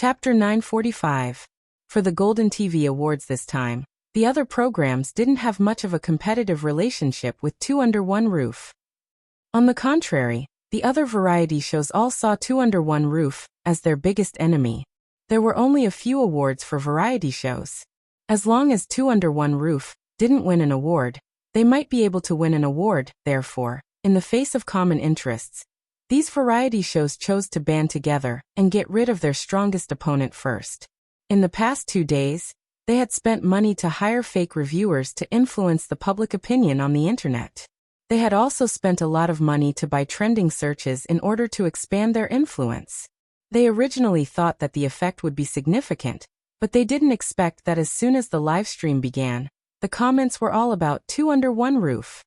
Chapter 945. For the Golden TV Awards this time, the other programs didn't have much of a competitive relationship with Two Under One Roof. On the contrary, the other variety shows all saw Two Under One Roof as their biggest enemy. There were only a few awards for variety shows. As long as Two Under One Roof didn't win an award, they might be able to win an award, therefore, in the face of common interests. These variety shows chose to band together and get rid of their strongest opponent first. In the past 2 days, they had spent money to hire fake reviewers to influence the public opinion on the internet. They had also spent a lot of money to buy trending searches in order to expand their influence. They originally thought that the effect would be significant, but they didn't expect that as soon as the live stream began, the comments were all about Two Under One Roof.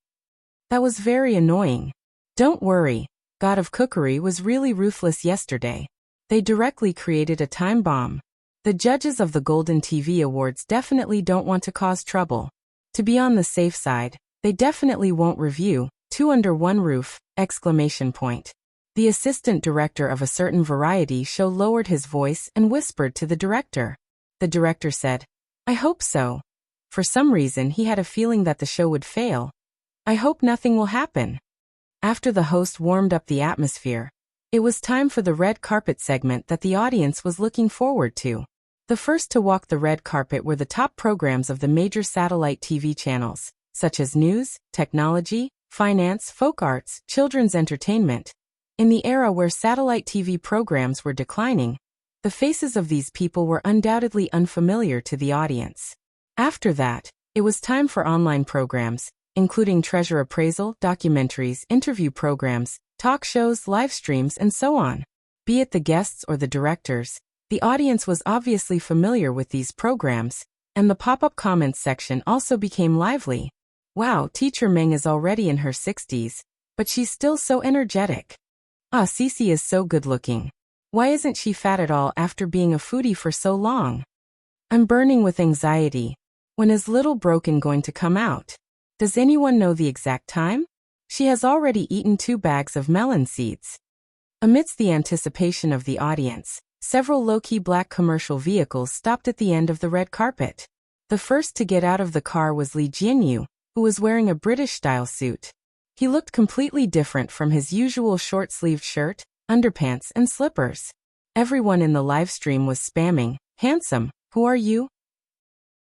That was very annoying. Don't worry, God of Cookery was really ruthless yesterday. They directly created a time bomb. The judges of the Golden TV Awards definitely don't want to cause trouble. To be on the safe side, they definitely won't review Two Under One Roof! The assistant director of a certain variety show lowered his voice and whispered to the director. The director said, "I hope so." For some reason he had a feeling that the show would fail. "I hope nothing will happen." After the host warmed up the atmosphere, it was time for the red carpet segment that the audience was looking forward to. The first to walk the red carpet were the top programs of the major satellite TV channels, such as news, technology, finance, folk arts, children's entertainment. In the era where satellite TV programs were declining, the faces of these people were undoubtedly unfamiliar to the audience. After that, it was time for online programs, including treasure appraisal, documentaries, interview programs, talk shows, live streams, and so on. Be it the guests or the directors, the audience was obviously familiar with these programs, and the pop-up comments section also became lively. Wow, Teacher Meng is already in her 60s, but she's still so energetic. Ah, Cece is so good-looking. Why isn't she fat at all after being a foodie for so long? I'm burning with anxiety. When is Little Broken going to come out? Does anyone know the exact time? She has already eaten 2 bags of melon seeds. Amidst the anticipation of the audience, several low-key black commercial vehicles stopped at the end of the red carpet. The first to get out of the car was Lee Jianyu, who was wearing a British-style suit. He looked completely different from his usual short-sleeved shirt, underpants, and slippers. Everyone in the live stream was spamming, "Handsome, who are you?"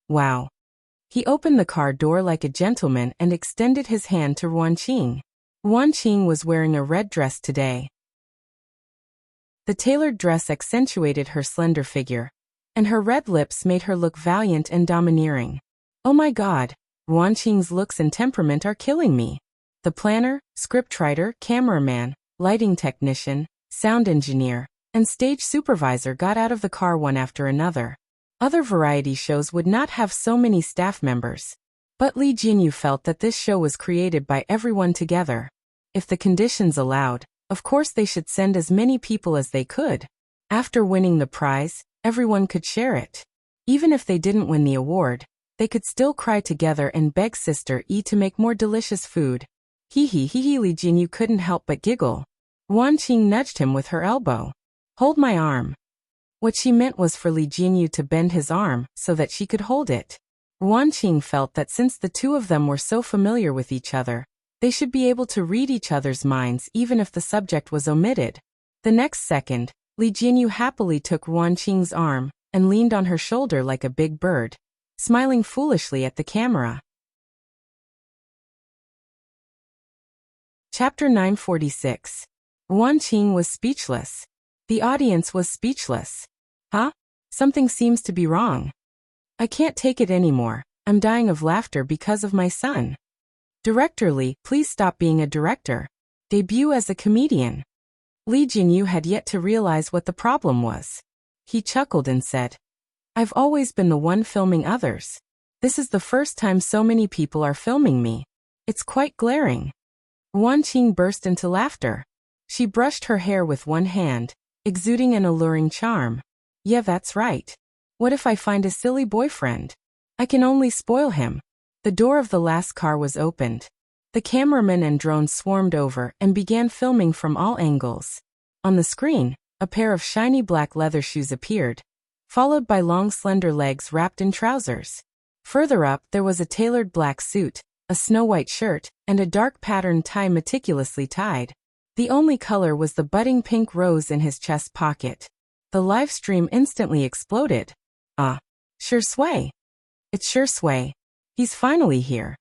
Wow. He opened the car door like a gentleman and extended his hand to Ruanqing. Ruanqing was wearing a red dress today. The tailored dress accentuated her slender figure, and her red lips made her look valiant and domineering. Oh my god, Ruanqing's looks and temperament are killing me. The planner, scriptwriter, cameraman, lighting technician, sound engineer, and stage supervisor got out of the car one after another. Other variety shows would not have so many staff members. But Lee Jianyu felt that this show was created by everyone together. If the conditions allowed, of course they should send as many people as they could. After winning the prize, everyone could share it. Even if they didn't win the award, they could still cry together and beg Sister E to make more delicious food. Hee hee hee hee. Lee Jianyu couldn't help but giggle. Ruanqing nudged him with her elbow. "Hold my arm." What she meant was for Lee Jianyu to bend his arm so that she could hold it. Ruanqing felt that since the two of them were so familiar with each other, they should be able to read each other's minds even if the subject was omitted. The next second, Lee Jianyu happily took Ruanqing's arm and leaned on her shoulder like a big bird, smiling foolishly at the camera. Chapter 946. Ruanqing was speechless. The audience was speechless. Huh? Something seems to be wrong. I can't take it anymore. I'm dying of laughter because of my son. Director Lee, please stop being a director. Debut as a comedian. Lee Jianyu had yet to realize what the problem was. He chuckled and said, "I've always been the one filming others. This is the first time so many people are filming me. It's quite glaring." Ruanqing burst into laughter. She brushed her hair with one hand, exuding an alluring charm. "Yeah, that's right. What if I find a silly boyfriend? I can only spoil him." The door of the last car was opened. The cameramen and drones swarmed over and began filming from all angles. On the screen, A pair of shiny black leather shoes appeared, followed by long slender legs wrapped in trousers. Further up there was a tailored black suit, a snow-white shirt, and a dark patterned tie meticulously tied. The only color was the budding pink rose in his chest pocket. The live stream instantly exploded. Shui. It's Shui. He's finally here.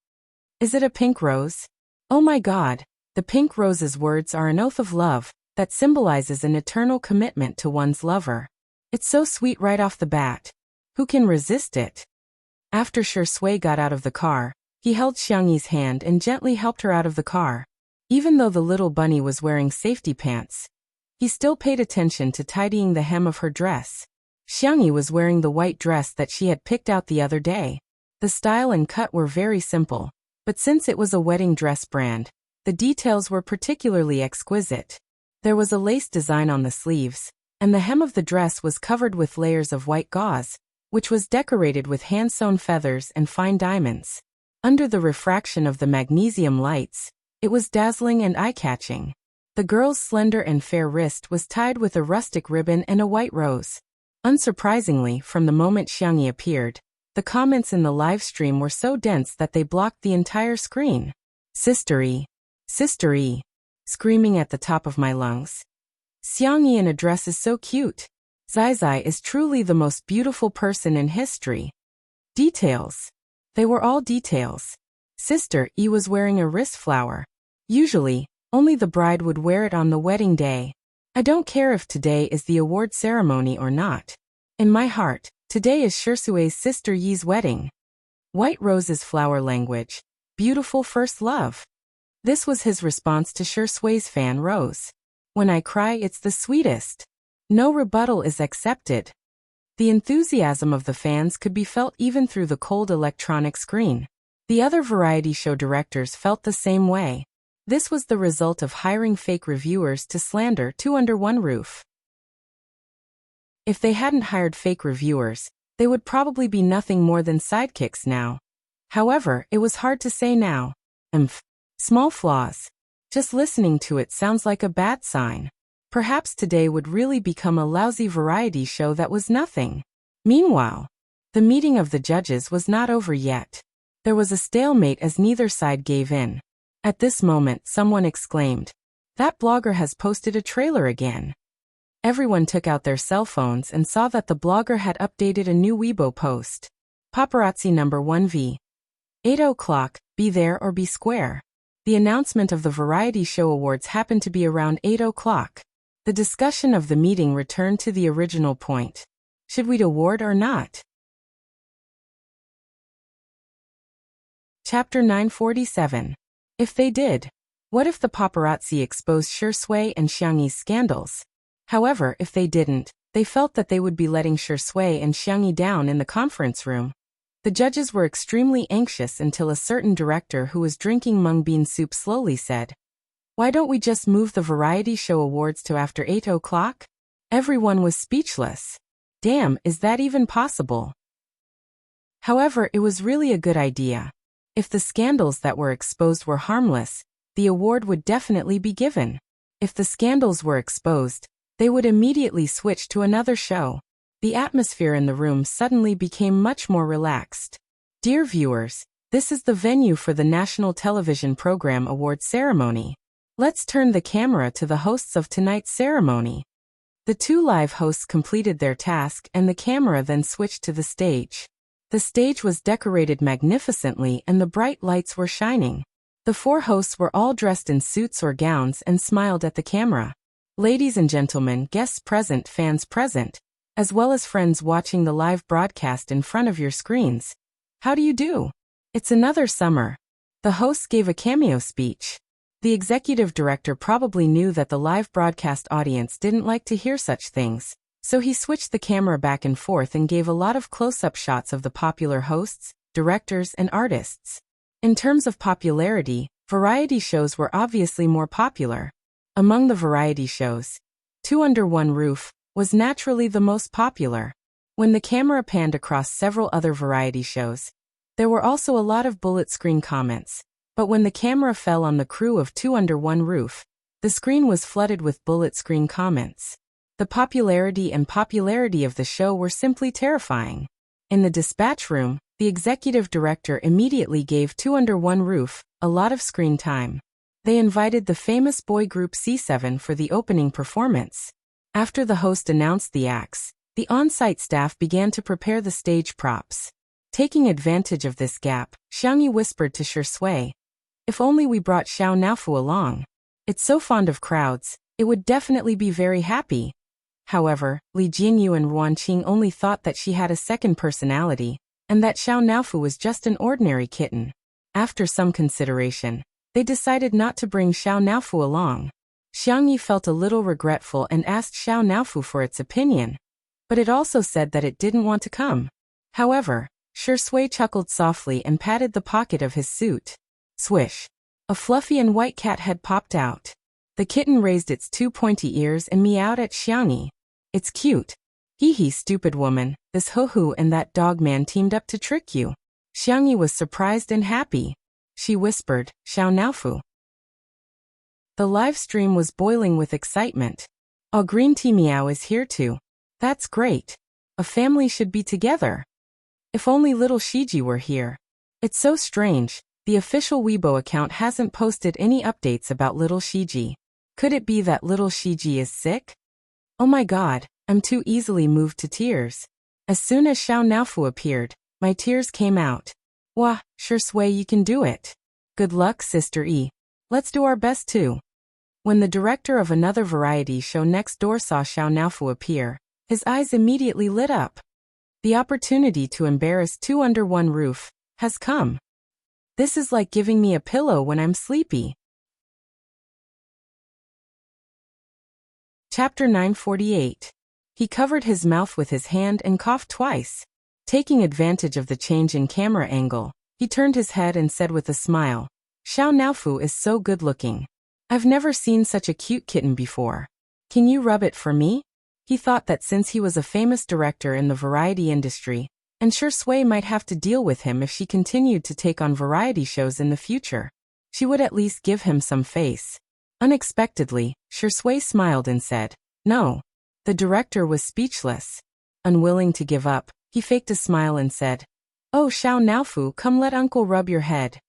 Is it a pink rose? Oh my god, the pink rose's words are an oath of love that symbolizes an eternal commitment to one's lover. It's so sweet right off the bat. Who can resist it? After Shui got out of the car, he held Xiangyi's hand and gently helped her out of the car. Even though the little bunny was wearing safety pants, he still paid attention to tidying the hem of her dress. Xiangyi was wearing the white dress that she had picked out the other day. The style and cut were very simple, but since it was a wedding dress brand, the details were particularly exquisite. There was a lace design on the sleeves, and the hem of the dress was covered with layers of white gauze, which was decorated with hand-sewn feathers and fine diamonds. Under the refraction of the magnesium lights, it was dazzling and eye-catching. The girl's slender and fair wrist was tied with a rustic ribbon and a white rose. Unsurprisingly, from the moment Xiangyi appeared, the comments in the live stream were so dense that they blocked the entire screen. Sistery, screaming at the top of my lungs. Xiangyi in a dress is so cute. Zai is truly the most beautiful person in history. Details. They were all details. Sister E was wearing a wrist flower. Usually, only the bride would wear it on the wedding day. I don't care if today is the award ceremony or not. In my heart, today is Shui's sister Yi's wedding. White Rose's flower language. Beautiful first love. This was his response to Shui's fan Rose. When I cry, it's the sweetest. No rebuttal is accepted. The enthusiasm of the fans could be felt even through the cold electronic screen. The other variety show directors felt the same way. This was the result of hiring fake reviewers to slander two under one roof. If they hadn't hired fake reviewers, they would probably be nothing more than sidekicks now. However, it was hard to say now. Small flaws. Just listening to it sounds like a bad sign. Perhaps today would really become a lousy variety show that was nothing. Meanwhile, the meeting of the judges was not over yet. There was a stalemate as neither side gave in. At this moment, someone exclaimed, "That blogger has posted a trailer again." Everyone took out their cell phones and saw that the blogger had updated a new Weibo post. Paparazzi number 1V. 8 o'clock, be there or be square. The announcement of the Variety Show Awards happened to be around 8 o'clock. The discussion of the meeting returned to the original point. Should we award or not? Chapter 947. If they did. What if the paparazzi exposed Shui and Xiangyi's scandals? However, if they didn't, they felt that they would be letting Shui and Xiangyi down in the conference room. The judges were extremely anxious until a certain director who was drinking mung bean soup slowly said, "Why don't we just move the Variety Show Awards to after 8 o'clock? Everyone was speechless. Damn, is that even possible? However, it was really a good idea. If the scandals that were exposed were harmless, the award would definitely be given. If the scandals were exposed, they would immediately switch to another show. The atmosphere in the room suddenly became much more relaxed. Dear viewers, this is the venue for the National Television Program Award Ceremony. Let's turn the camera to the hosts of tonight's ceremony. The two live hosts completed their task and the camera then switched to the stage. The stage was decorated magnificently and the bright lights were shining. The four hosts were all dressed in suits or gowns and smiled at the camera. Ladies and gentlemen, guests present, fans present, as well as friends watching the live broadcast in front of your screens. How do you do? It's another summer. The hosts gave a cameo speech. The executive director probably knew that the live broadcast audience didn't like to hear such things, so he switched the camera back and forth and gave a lot of close-up shots of the popular hosts, directors, and artists. In terms of popularity, variety shows were obviously more popular. Among the variety shows, Two Under One Roof was naturally the most popular. When the camera panned across several other variety shows, there were also a lot of bullet screen comments, but when the camera fell on the crew of Two Under One Roof, the screen was flooded with bullet screen comments. The popularity of the show were simply terrifying. In the dispatch room, the executive director immediately gave Two Under One Roof a lot of screen time. They invited the famous boy group C7 for the opening performance. After the host announced the acts, the on-site staff began to prepare the stage props. Taking advantage of this gap, Xiangyi whispered to Shui, "If only we brought Xiao Naofu along. It's so fond of crowds, it would definitely be very happy." However, Li Jinyu and Ruan Qing only thought that she had a second personality, and that Xiao Naofu was just an ordinary kitten. After some consideration, they decided not to bring Xiao Naofu along. Xiangyi felt a little regretful and asked Xiao Naofu for its opinion, but it also said that it didn't want to come. However, Shui chuckled softly and patted the pocket of his suit. Swish! A fluffy and white cat head popped out. The kitten raised its two pointy ears and meowed at Xiangyi. "It's cute. Hee hee, stupid woman, this Hou and that dog man teamed up to trick you." Xiangyi was surprised and happy. She whispered, "Xiao Naofu." The live stream was boiling with excitement. "Oh, Green Tea Meow is here too. That's great. A family should be together. If only little Shiji were here. It's so strange, the official Weibo account hasn't posted any updates about little Shiji. Could it be that little Shiji is sick? Oh my god, I'm too easily moved to tears." As soon as Xiao Naofu appeared, my tears came out. "Wah, Shui, you can do it. Good luck, Sister E. Let's do our best too." When the director of another variety show next door saw Xiao Naofu appear, his eyes immediately lit up. The opportunity to embarrass Two Under One Roof has come. This is like giving me a pillow when I'm sleepy. Chapter 948. He covered his mouth with his hand and coughed twice. Taking advantage of the change in camera angle, he turned his head and said with a smile, "Xiao Naofu is so good-looking. I've never seen such a cute kitten before. Can you rub it for me?" He thought that since he was a famous director in the variety industry, and Shui might have to deal with him if she continued to take on variety shows in the future, she would at least give him some face. Unexpectedly, Shui smiled and said, "No." The director was speechless. Unwilling to give up, he faked a smile and said, "Oh, Xiao Naofu, come let uncle rub your head."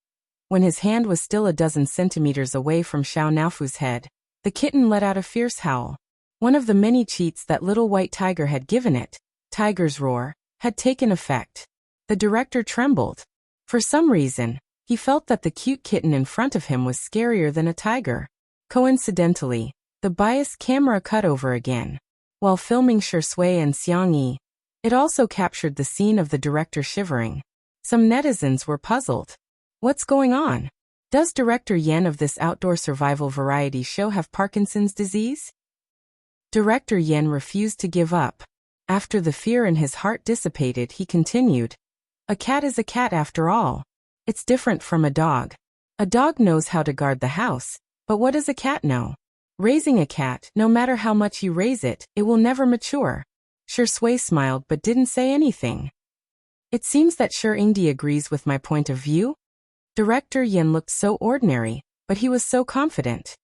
When his hand was still a dozen centimeters away from Xiao Naofu's head, the kitten let out a fierce howl. One of the many cheats that little white tiger had given it, Tiger's Roar, had taken effect. The director trembled. For some reason, he felt that the cute kitten in front of him was scarier than a tiger. Coincidentally, the biased camera cut over again. While filming Shui and Xiangyi, it also captured the scene of the director shivering. Some netizens were puzzled. What's going on? Does director Yen of this outdoor survival variety show have Parkinson's disease? Director Yen refused to give up. After the fear in his heart dissipated, he continued, "A cat is a cat after all. It's different from a dog. A dog knows how to guard the house, but what does a cat know? Raising a cat, no matter how much you raise it, it will never mature." Shui smiled but didn't say anything. "It seems that Ingdi agrees with my point of view." Director Yen looked so ordinary, but he was so confident.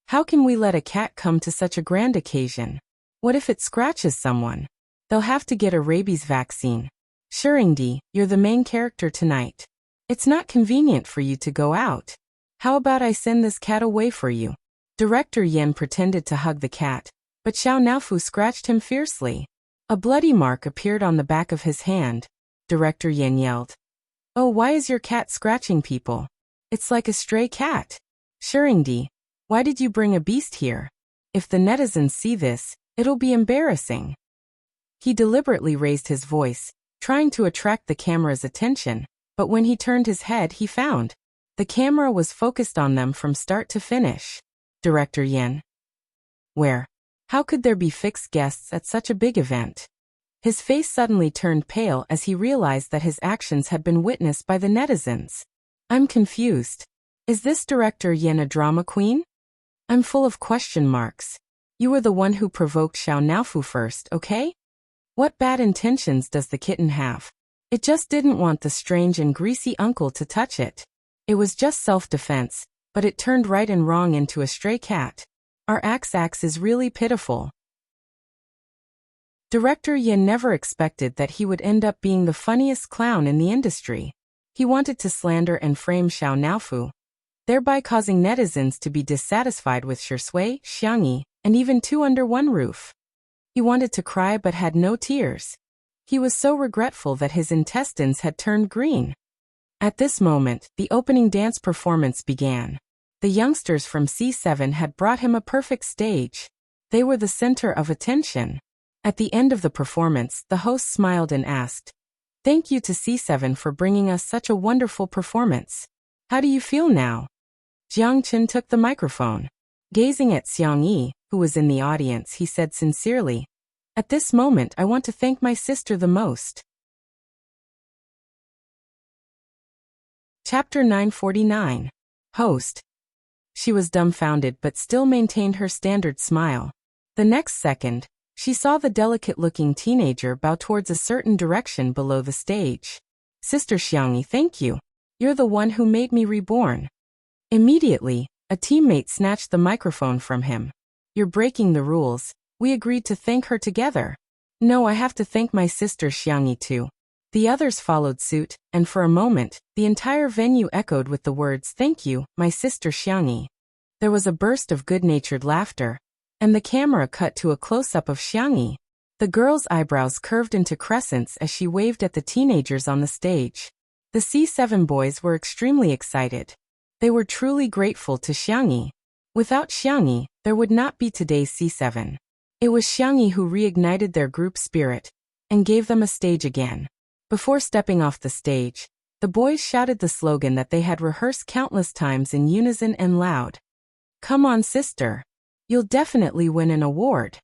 "How can we let a cat come to such a grand occasion? What if it scratches someone? They'll have to get a rabies vaccine. Ingdi, you're the main character tonight. It's not convenient for you to go out. How about I send this cat away for you?" Director Yen pretended to hug the cat, but Xiao Naofu scratched him fiercely. A bloody mark appeared on the back of his hand. Director Yen yelled, "Oh, why is your cat scratching people? It's like a stray cat. Ingdi, why did you bring a beast here? If the netizens see this, it'll be embarrassing." He deliberately raised his voice, trying to attract the camera's attention, but when he turned his head he found the camera was focused on them from start to finish. Director Yen. Where? How could there be fixed guests at such a big event? His face suddenly turned pale as he realized that his actions had been witnessed by the netizens. "I'm confused. Is this Director Yen a drama queen? I'm full of question marks. You were the one who provoked Xiao Naofu first, okay? What bad intentions does the kitten have? It just didn't want the strange and greasy uncle to touch it. It was just self-defense, but it turned right and wrong into a stray cat. Our axe is really pitiful." Director Yin never expected that he would end up being the funniest clown in the industry. He wanted to slander and frame Xiao Naofu, thereby causing netizens to be dissatisfied with Shui, Xiangyi, and even Two Under One Roof. He wanted to cry but had no tears. He was so regretful that his intestines had turned green. At this moment, the opening dance performance began. The youngsters from C7 had brought him a perfect stage. They were the center of attention. At the end of the performance, the host smiled and asked, "Thank you to C7 for bringing us such a wonderful performance. How do you feel now?" Jiang Chen took the microphone. Gazing at Xiang Yi, who was in the audience, he said sincerely, "At this moment I want to thank my sister the most." Chapter 949. Host. She was dumbfounded but still maintained her standard smile. The next second, she saw the delicate-looking teenager bow towards a certain direction below the stage. "Sister Xiangyi, thank you. You're the one who made me reborn." Immediately, a teammate snatched the microphone from him. "You're breaking the rules. We agreed to thank her together." "No, I have to thank my sister Xiangyi too." The others followed suit, and for a moment, the entire venue echoed with the words, "Thank you, my sister Xiangyi." There was a burst of good-natured laughter, and the camera cut to a close-up of Xiangyi. The girl's eyebrows curved into crescents as she waved at the teenagers on the stage. The C7 boys were extremely excited. They were truly grateful to Xiangyi. Without Xiangyi, there would not be today's C7. It was Xiangyi who reignited their group spirit and gave them a stage again. Before stepping off the stage, the boys shouted the slogan that they had rehearsed countless times in unison and loud. "Come on, sister. You'll definitely win an award."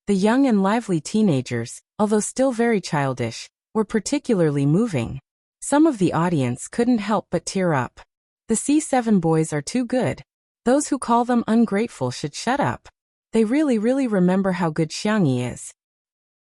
The young and lively teenagers, although still very childish, were particularly moving. Some of the audience couldn't help but tear up. The C7 boys are too good. Those who call them ungrateful should shut up. They really remember how good Xiangyi is.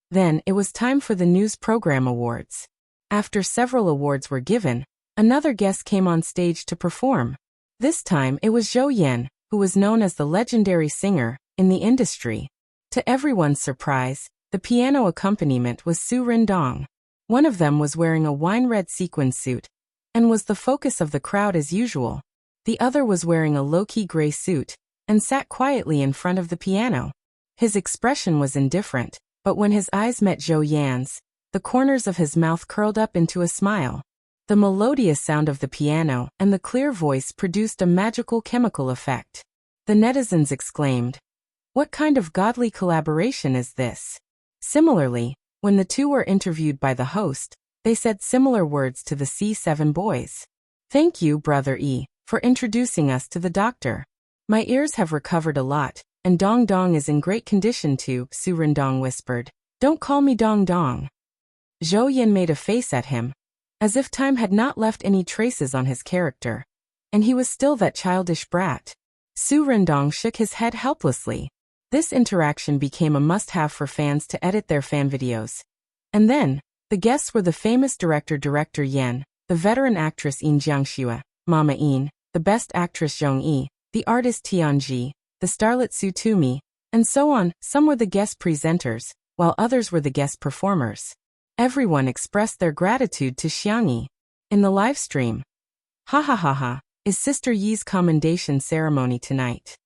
Then, it was time for the news program awards. After several awards were given, another guest came on stage to perform. This time it was Zhou Yan, who was known as the legendary singer in the industry. To everyone's surprise, the piano accompaniment was Su Rindong. One of them was wearing a wine-red sequin suit and was the focus of the crowd as usual. The other was wearing a low-key gray suit and sat quietly in front of the piano. His expression was indifferent, but when his eyes met Zhou Yan's, the corners of his mouth curled up into a smile. The melodious sound of the piano and the clear voice produced a magical chemical effect. The netizens exclaimed, "What kind of godly collaboration is this?" Similarly, when the two were interviewed by the host, they said similar words to the C7 boys. "Thank you, Brother E, for introducing us to the doctor. My ears have recovered a lot, and Dong Dong is in great condition too," Su Rindong whispered. "Don't call me Dong Dong." Zhou Yan made a face at him, as if time had not left any traces on his character, and he was still that childish brat. Su Rindong shook his head helplessly. This interaction became a must-have for fans to edit their fan videos. And then, the guests were the famous director Yan, the veteran actress Yin Jiangxue, Mama Yin, the best actress Zhong Yi, the artist Tianji, the starlet Su Tumi, and so on. Some were the guest presenters, while others were the guest performers. Everyone expressed their gratitude to Xiangyi. In the live stream, "Ha ha ha ha, is Sister Yi's commendation ceremony tonight?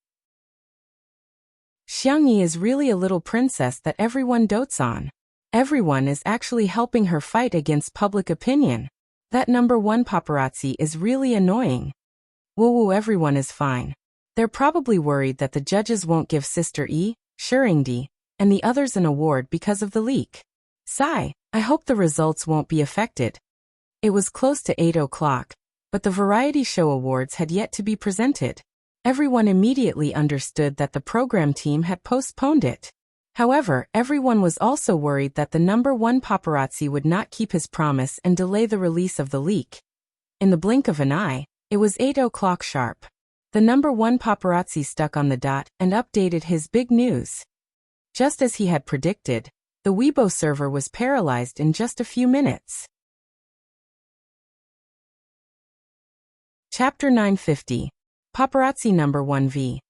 Xiangyi is really a little princess that everyone dotes on. Everyone is actually helping her fight against public opinion. That #1 paparazzi is really annoying. Woo, everyone is fine. They're probably worried that the judges won't give Sister E, Shuringdi, and the others an award because of the leak. Sigh, I hope the results won't be affected." It was close to 8 o'clock, but the variety show awards had yet to be presented. Everyone immediately understood that the program team had postponed it. However, everyone was also worried that the #1 paparazzi would not keep his promise and delay the release of the leak. In the blink of an eye, it was 8 o'clock sharp. The #1 paparazzi stuck on the dot and updated his big news. Just as he had predicted, the Weibo server was paralyzed in just a few minutes. Chapter 950. Paparazzi #1 v.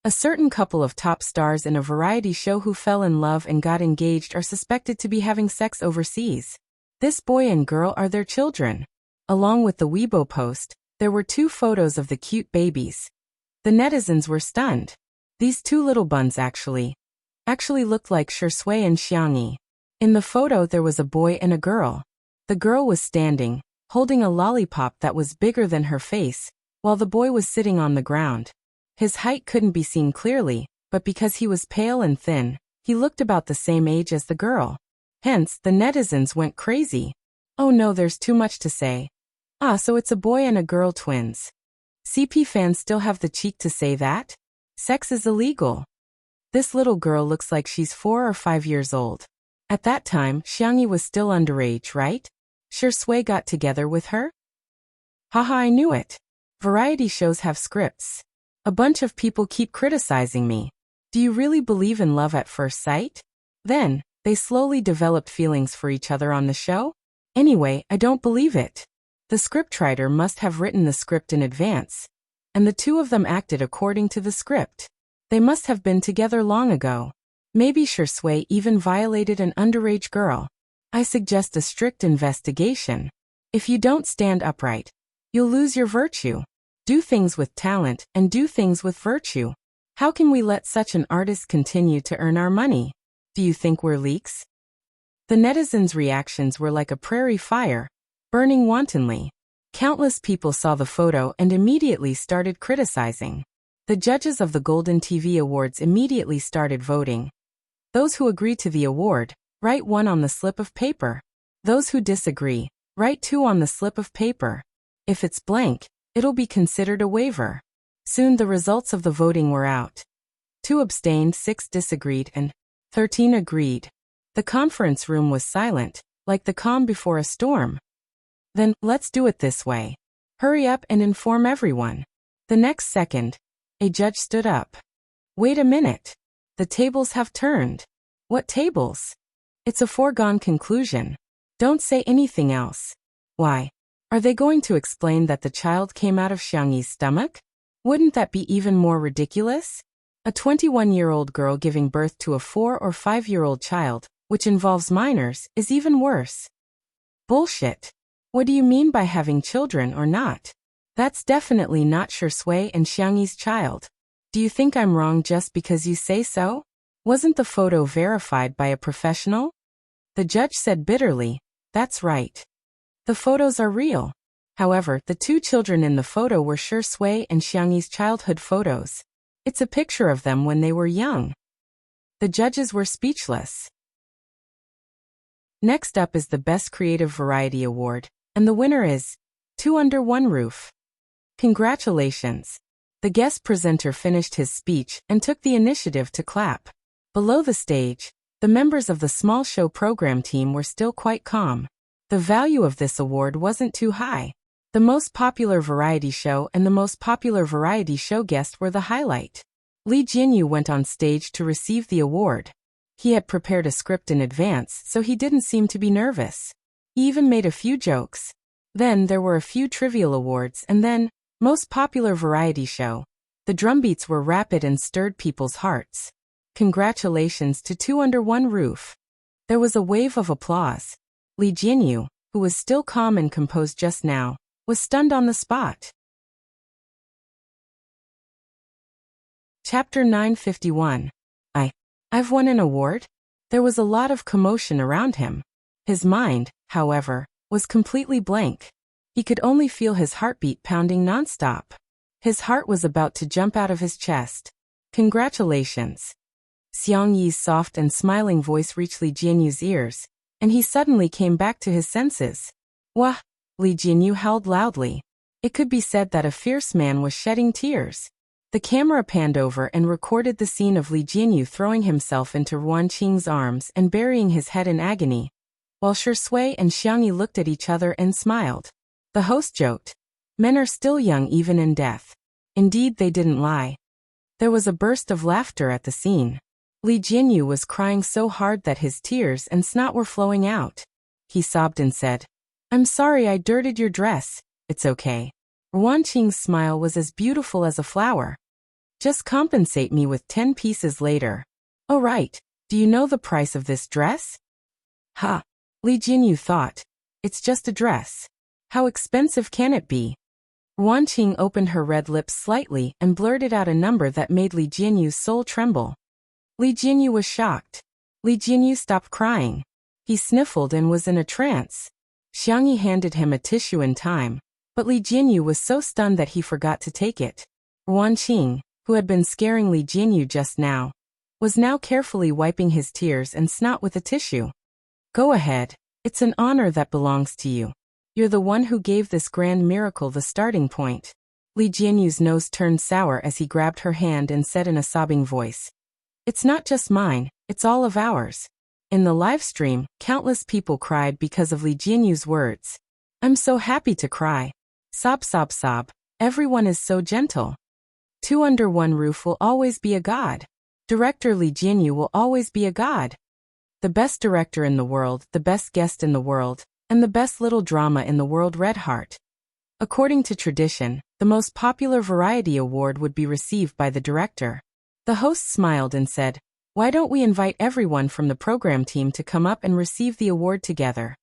A certain couple of top stars in a variety show who fell in love and got engaged are suspected to be having sex overseas. This boy and girl are their children. Along with the Weibo post, there were 2 photos of the cute babies. The netizens were stunned. These 2 little buns actually looked like Shui and Xiangyi. In the photo there was a boy and a girl. The girl was standing, holding a lollipop that was bigger than her face, while the boy was sitting on the ground. His height couldn't be seen clearly, but because he was pale and thin, he looked about the same age as the girl. Hence, the netizens went crazy. Oh no, there's too much to say. Ah, so it's a boy and a girl twins. CP fans still have the cheek to say that? Sex is illegal. This little girl looks like she's 4 or 5 years old. At that time, Xiangyi was still underage, right? Shui got together with her? Haha, I knew it. Variety shows have scripts. A bunch of people keep criticizing me. Do you really believe in love at first sight? Then, they slowly developed feelings for each other on the show? Anyway, I don't believe it. The scriptwriter must have written the script in advance. And the 2 of them acted according to the script. They must have been together long ago. Maybe Shui even violated an underage girl. I suggest a strict investigation. If you don't stand upright, you'll lose your virtue. Do things with talent and do things with virtue. How can we let such an artist continue to earn our money? Do you think we're leaks? The netizens' reactions were like a prairie fire, burning wantonly. Countless people saw the photo and immediately started criticizing. The judges of the Golden TV Awards immediately started voting. Those who agree to the award, write 1 on the slip of paper. Those who disagree, write 2 on the slip of paper. If it's blank, it'll be considered a waiver. Soon the results of the voting were out. 2 abstained, 6 disagreed, and 13 agreed. The conference room was silent, like the calm before a storm. Then, let's do it this way. Hurry up and inform everyone. The next second, a judge stood up. Wait a minute. The tables have turned. What tables? It's a foregone conclusion. Don't say anything else. Why? Are they going to explain that the child came out of Xiangyi's stomach? Wouldn't that be even more ridiculous? A 21-year-old girl giving birth to a 4 or 5-year-old child, which involves minors, is even worse. Bullshit. What do you mean by having children or not? That's definitely not Shui and Xiangyi's child. Do you think I'm wrong just because you say so? Wasn't the photo verified by a professional? The judge said bitterly, that's right. The photos are real. However, the 2 children in the photo were Shui and Xiangyi's childhood photos. It's a picture of them when they were young. The judges were speechless. Next up is the Best Creative Variety Award, and the winner is 2 Under One Roof. Congratulations. The guest presenter finished his speech and took the initiative to clap. Below the stage, the members of the small show program team were still quite calm. The value of this award wasn't too high. The most popular variety show and the most popular variety show guest were the highlight. Li Jinyu went on stage to receive the award. He had prepared a script in advance, so he didn't seem to be nervous. He even made a few jokes. Then there were a few trivial awards and then, most popular variety show. The drumbeats were rapid and stirred people's hearts. Congratulations to 2 Under One Roof. There was a wave of applause. Li Jinyu, who was still calm and composed just now, was stunned on the spot. Chapter 951. I've won an award? There was a lot of commotion around him. His mind, however, was completely blank. He could only feel his heartbeat pounding nonstop. His heart was about to jump out of his chest. Congratulations. Xiang Yi's soft and smiling voice reached Li Jianyu's ears, and he suddenly came back to his senses. Wah! Li Jianyu howled loudly. It could be said that a fierce man was shedding tears. The camera panned over and recorded the scene of Li Jianyu throwing himself into Ruan Qing's arms and burying his head in agony, while Shui and Xiangyi looked at each other and smiled. The host joked, "Men are still young even in death." Indeed, they didn't lie. There was a burst of laughter at the scene. Li Jianyu was crying so hard that his tears and snot were flowing out. He sobbed and said, "I'm sorry I dirtied your dress. It's okay." Ruan Qing's smile was as beautiful as a flower. Just compensate me with 10 pieces later. Oh right, do you know the price of this dress? Ha! Li Jinyu thought. It's just a dress. How expensive can it be? Ruanqing opened her red lips slightly and blurted out a number that made Li Jinyu's soul tremble. Li Jinyu was shocked. Li Jinyu stopped crying. He sniffled and was in a trance. Xiangyi handed him a tissue in time, but Li Jinyu was so stunned that he forgot to take it. Ruanqing, who had been scaring Li Jinyu just now, was now carefully wiping his tears and snot with a tissue. Go ahead, it's an honor that belongs to you. You're the one who gave this grand miracle the starting point. Li Jinyu's nose turned sour as he grabbed her hand and said in a sobbing voice, It's not just mine, it's all of ours. In the live stream, countless people cried because of Li Jinyu's words. I'm so happy to cry. Sob sob sob, everyone is so gentle. Two under one roof will always be a god. Director Li Jinyu will always be a god. The best director in the world, the best guest in the world, and the best little drama in the world. Red Heart. According to tradition, the most popular variety award would be received by the director. The host smiled and said, Why don't we invite everyone from the program team to come up and receive the award together?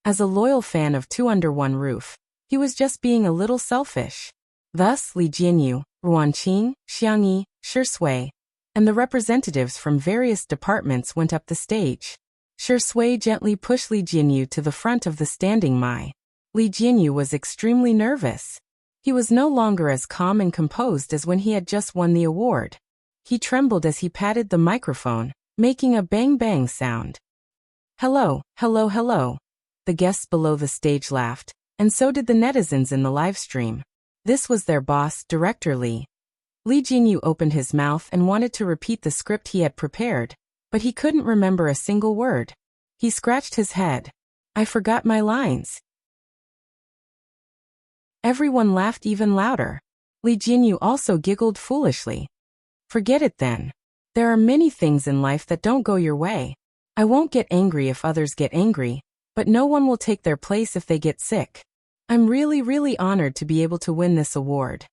As a loyal fan of Two Under One Roof, he was just being a little selfish. Thus, Li Jinyu, Ruanqing, Xiangyi, Shui, and the representatives from various departments went up the stage. Shui gently pushed Li Jinyu to the front of the standing Mai. Li Jinyu was extremely nervous. He was no longer as calm and composed as when he had just won the award. He trembled as he patted the microphone, making a bang-bang sound. Hello, hello, hello. The guests below the stage laughed, and so did the netizens in the live stream. This was their boss, Director Li. Li Jinyu opened his mouth and wanted to repeat the script he had prepared, but he couldn't remember a single word. He scratched his head. I forgot my lines. Everyone laughed even louder. Li Jinyu also giggled foolishly. Forget it then. There are many things in life that don't go your way. I won't get angry if others get angry, but no one will take their place if they get sick. I'm really honored to be able to win this award.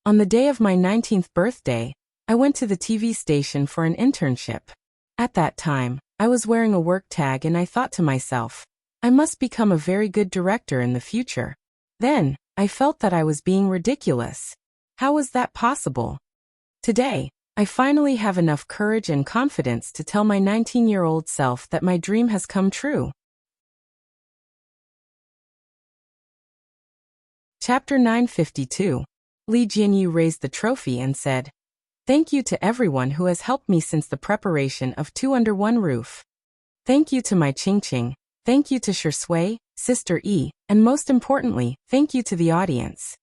On the day of my 19th birthday, I went to the TV station for an internship. At that time, I was wearing a work tag and I thought to myself, I must become a very good director in the future. Then, I felt that I was being ridiculous. How was that possible? Today, I finally have enough courage and confidence to tell my 19-year-old self that my dream has come true. Chapter 952. Li Jinyu raised the trophy and said, Thank you to everyone who has helped me since the preparation of Two Under One Roof. Thank you to my Qingqing, thank you to Shui, Sister E, and most importantly, thank you to the audience.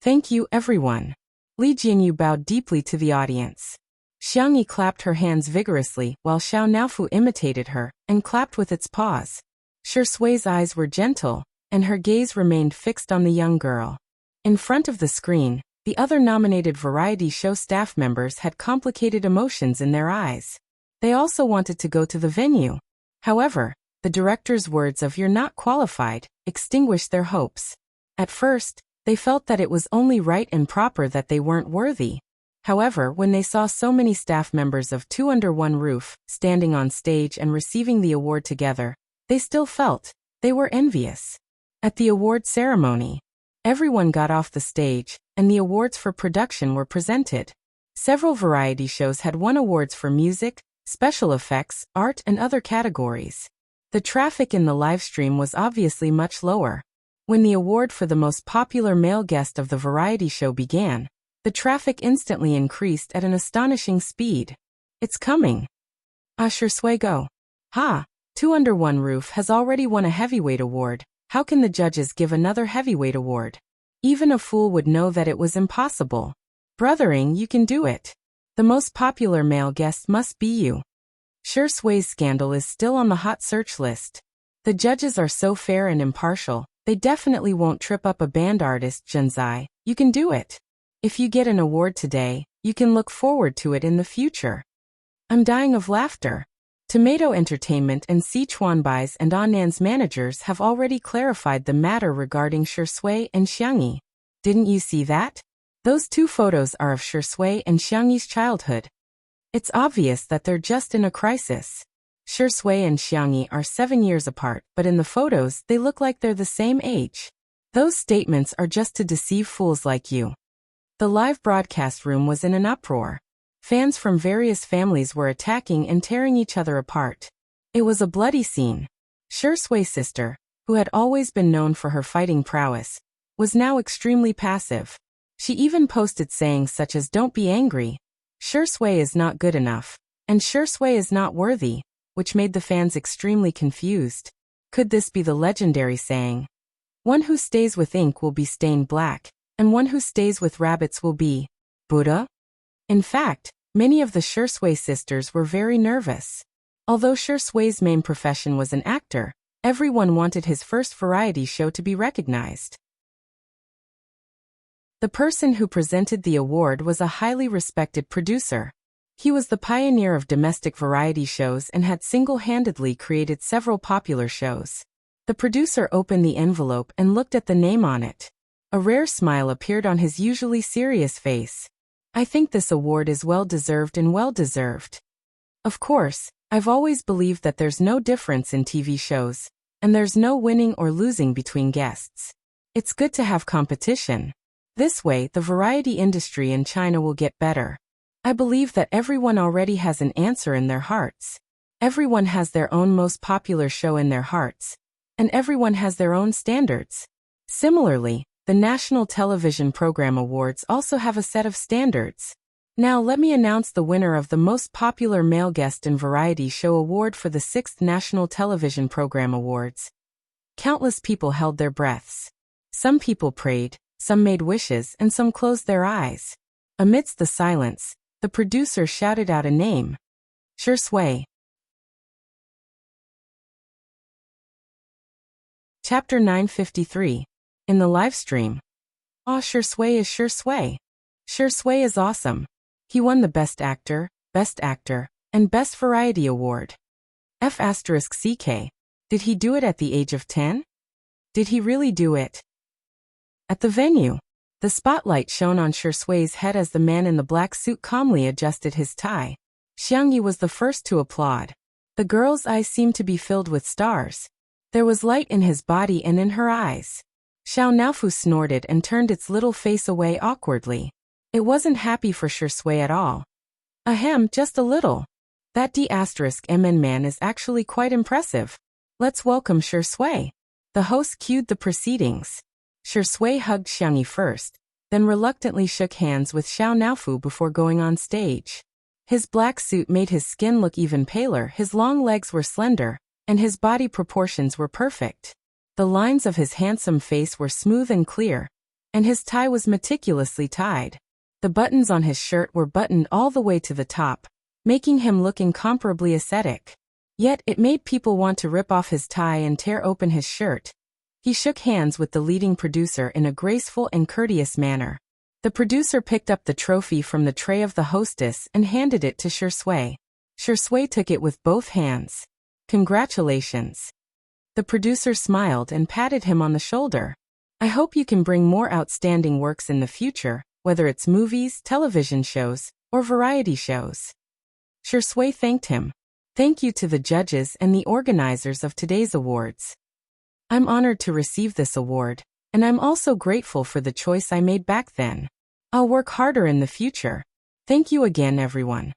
Thank you, everyone. Li Jinyu bowed deeply to the audience. Xiangyi clapped her hands vigorously while Xiao Naofu imitated her and clapped with its paws. Shui's eyes were gentle, and her gaze remained fixed on the young girl. In front of the screen, the other nominated variety show staff members had complicated emotions in their eyes. They also wanted to go to the venue. However, the director's words of "you're not qualified" extinguished their hopes. At first, they felt that it was only right and proper that they weren't worthy. However, when they saw so many staff members of Two Under One Roof standing on stage and receiving the award together, they still felt they were envious. At the award ceremony, everyone got off the stage, and the awards for production were presented. Several variety shows had won awards for music, special effects, art, and other categories. The traffic in the live stream was obviously much lower. When the award for the most popular male guest of the variety show began, the traffic instantly increased at an astonishing speed. It's coming. Shui go. Ha! Two Under One Roof has already won a heavyweight award. How can the judges give another heavyweight award? Even a fool would know that it was impossible. Brothering, you can do it. The most popular male guest must be you. Shui's scandal is still on the hot search list. The judges are so fair and impartial, they definitely won't trip up a band artist. Zhenzai, you can do it. If you get an award today, you can look forward to it in the future. I'm dying of laughter. Tomato Entertainment and Sichuanbai's and Annan's managers have already clarified the matter regarding Shui and Xiangyi. Didn't you see that? Those two photos are of Shui and Xiangyi's childhood. It's obvious that they're just in a crisis. Shui and Xiangyi are 7 years apart, but in the photos they look like they're the same age. Those statements are just to deceive fools like you. The live broadcast room was in an uproar. Fans from various families were attacking and tearing each other apart. It was a bloody scene. Shui's sister, who had always been known for her fighting prowess, was now extremely passive. She even posted sayings such as "Don't be angry," "Shui is not good enough," and "Shui is not worthy," which made the fans extremely confused. Could this be the legendary saying, "One who stays with ink will be stained black, and one who stays with rabbits will be Buddha"? In fact, many of the Shui sisters were very nervous. Although Shui's main profession was an actor, everyone wanted his first variety show to be recognized. The person who presented the award was a highly respected producer. He was the pioneer of domestic variety shows and had single-handedly created several popular shows. The producer opened the envelope and looked at the name on it. A rare smile appeared on his usually serious face. "I think this award is well-deserved and well-deserved. Of course, I've always believed that there's no difference in TV shows, and there's no winning or losing between guests. It's good to have competition. This way, the variety industry in China will get better. I believe that everyone already has an answer in their hearts. Everyone has their own most popular show in their hearts, and everyone has their own standards. Similarly, the National Television Program Awards also have a set of standards. Now let me announce the winner of the Most Popular Male Guest in Variety Show Award for the 6th National Television Program Awards." Countless people held their breaths. Some people prayed, some made wishes, and some closed their eyes. Amidst the silence, the producer shouted out a name. Shui. Chapter 953. In the live stream. "Oh, Shui is Shui. Shui is awesome. He won the Best Actor, and Best Variety Award. F***CK. Did he do it at the age of 10? Did he really do it?" At the venue, the spotlight shone on Shui's head as the man in the black suit calmly adjusted his tie. Xiangyi was the first to applaud. The girl's eyes seemed to be filled with stars. There was light in his body and in her eyes. Xiao Naofu snorted and turned its little face away awkwardly. It wasn't happy for Shui at all. Ahem, just a little. That D***MN man is actually quite impressive. Let's welcome Shui. The host cued the proceedings. Shui hugged Xiangyi first, then reluctantly shook hands with Xiao Naofu before going on stage. His black suit made his skin look even paler, his long legs were slender, and his body proportions were perfect. The lines of his handsome face were smooth and clear, and his tie was meticulously tied. The buttons on his shirt were buttoned all the way to the top, making him look incomparably ascetic. Yet it made people want to rip off his tie and tear open his shirt. He shook hands with the leading producer in a graceful and courteous manner. The producer picked up the trophy from the tray of the hostess and handed it to Shui. Shui took it with both hands. "Congratulations." The producer smiled and patted him on the shoulder. "I hope you can bring more outstanding works in the future, whether it's movies, television shows, or variety shows." Shui thanked him. "Thank you to the judges and the organizers of today's awards. I'm honored to receive this award, and I'm also grateful for the choice I made back then. I'll work harder in the future. Thank you again, everyone."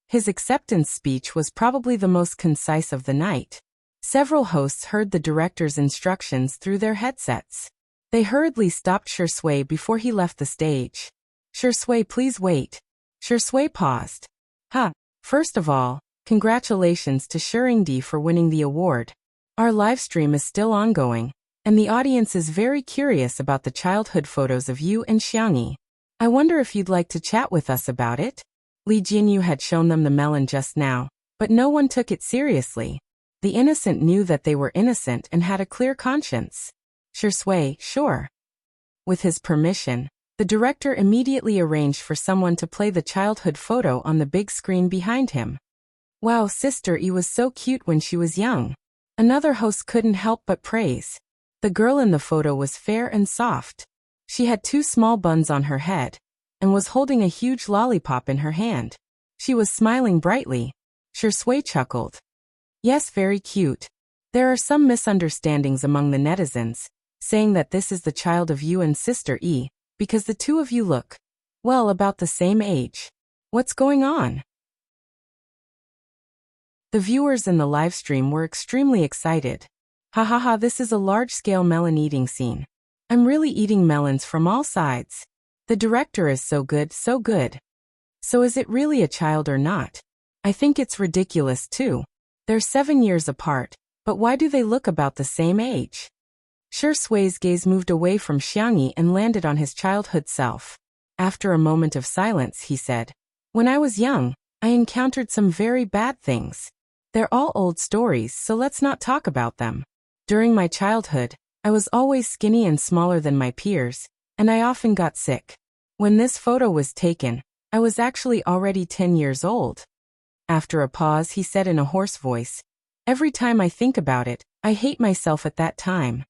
His acceptance speech was probably the most concise of the night. Several hosts heard the director's instructions through their headsets. They hurriedly stopped Shui before he left the stage. "Shui, please wait." Shui paused. First of all, congratulations to Shurindi for winning the award. Our live stream is still ongoing, and the audience is very curious about the childhood photos of you and Xiangyi. I wonder if you'd like to chat with us about it? Li Jinyu had shown them the melon just now, but no one took it seriously. The innocent knew that they were innocent and had a clear conscience. Shui, sure. With his permission, the director immediately arranged for someone to play the childhood photo on the big screen behind him. Wow, Sister E was so cute when she was young. Another host couldn't help but praise. The girl in the photo was fair and soft. She had 2 small buns on her head, and was holding a huge lollipop in her hand. She was smiling brightly. Shui chuckled. Yes, very cute. There are some misunderstandings among the netizens, saying that this is the child of you and Sister E, because the two of you look, well, about the same age. What's going on? The viewers in the live stream were extremely excited. Ha ha ha, this is a large-scale melon eating scene. I'm really eating melons from all sides. The director is so good, so good. So is it really a child or not? I think it's ridiculous too. They're 7 years apart, but why do they look about the same age? Shui's gaze moved away from Xiangyi and landed on his childhood self. After a moment of silence, he said, When I was young, I encountered some very bad things. They're all old stories, so let's not talk about them. During my childhood, I was always skinny and smaller than my peers, and I often got sick. When this photo was taken, I was actually already 10 years old. After a pause, he said in a hoarse voice, Every time I think about it, I hate myself at that time.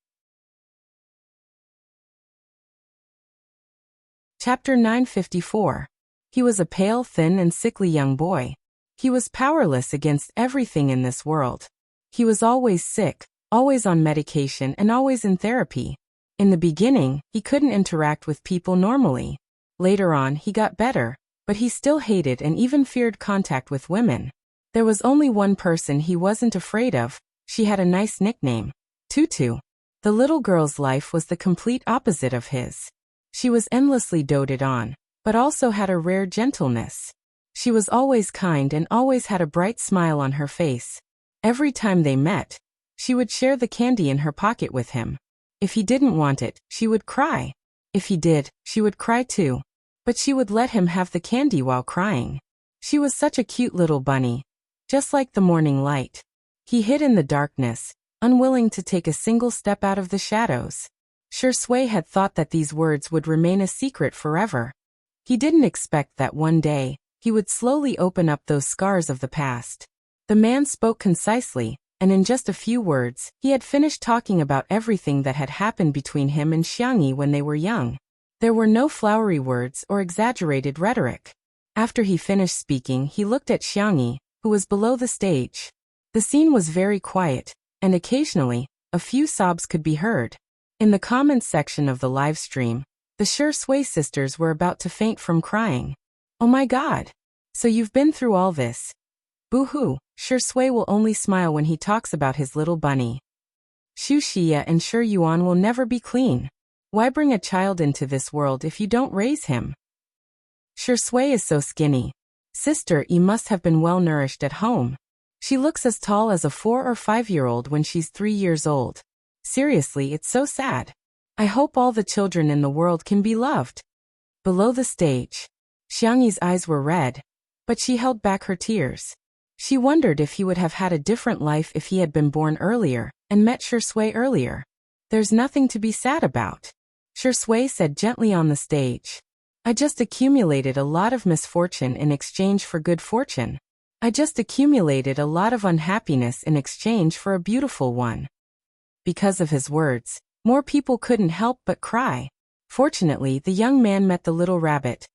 Chapter 954. He was a pale, thin, and sickly young boy. He was powerless against everything in this world. He was always sick, always on medication, and always in therapy. In the beginning, he couldn't interact with people normally. Later on, he got better, but he still hated and even feared contact with women. There was only one person he wasn't afraid of. She had a nice nickname, Tutu. The little girl's life was the complete opposite of his. She was endlessly doted on, but also had a rare gentleness. She was always kind and always had a bright smile on her face. Every time they met, she would share the candy in her pocket with him. If he didn't want it, she would cry. If he did, she would cry too. But she would let him have the candy while crying. She was such a cute little bunny, just like the morning light. He hid in the darkness, unwilling to take a single step out of the shadows. Shui had thought that these words would remain a secret forever. He didn't expect that one day, he would slowly open up those scars of the past. The man spoke concisely, and in just a few words, he had finished talking about everything that had happened between him and Xiangyi when they were young. There were no flowery words or exaggerated rhetoric. After he finished speaking, he looked at Xiangyi, who was below the stage. The scene was very quiet, and occasionally, a few sobs could be heard. In the comments section of the live stream, the Shui sisters were about to faint from crying. Oh my god! So you've been through all this. Boo-hoo, Shui will only smile when he talks about his little bunny. Xu Xia and Shi Yuan will never be clean. Why bring a child into this world if you don't raise him? Shui is so skinny. Sister E must have been well nourished at home. She looks as tall as a 4 or 5-year-old when she's 3 years old. Seriously, it's so sad. I hope all the children in the world can be loved. Below the stage, Xiangyi's eyes were red, but she held back her tears. She wondered if he would have had a different life if he had been born earlier and met Shui earlier. There's nothing to be sad about. Shui said gently on the stage. I just accumulated a lot of misfortune in exchange for good fortune. I just accumulated a lot of unhappiness in exchange for a beautiful one. Because of his words, more people couldn't help but cry. Fortunately, the young man met the little rabbit.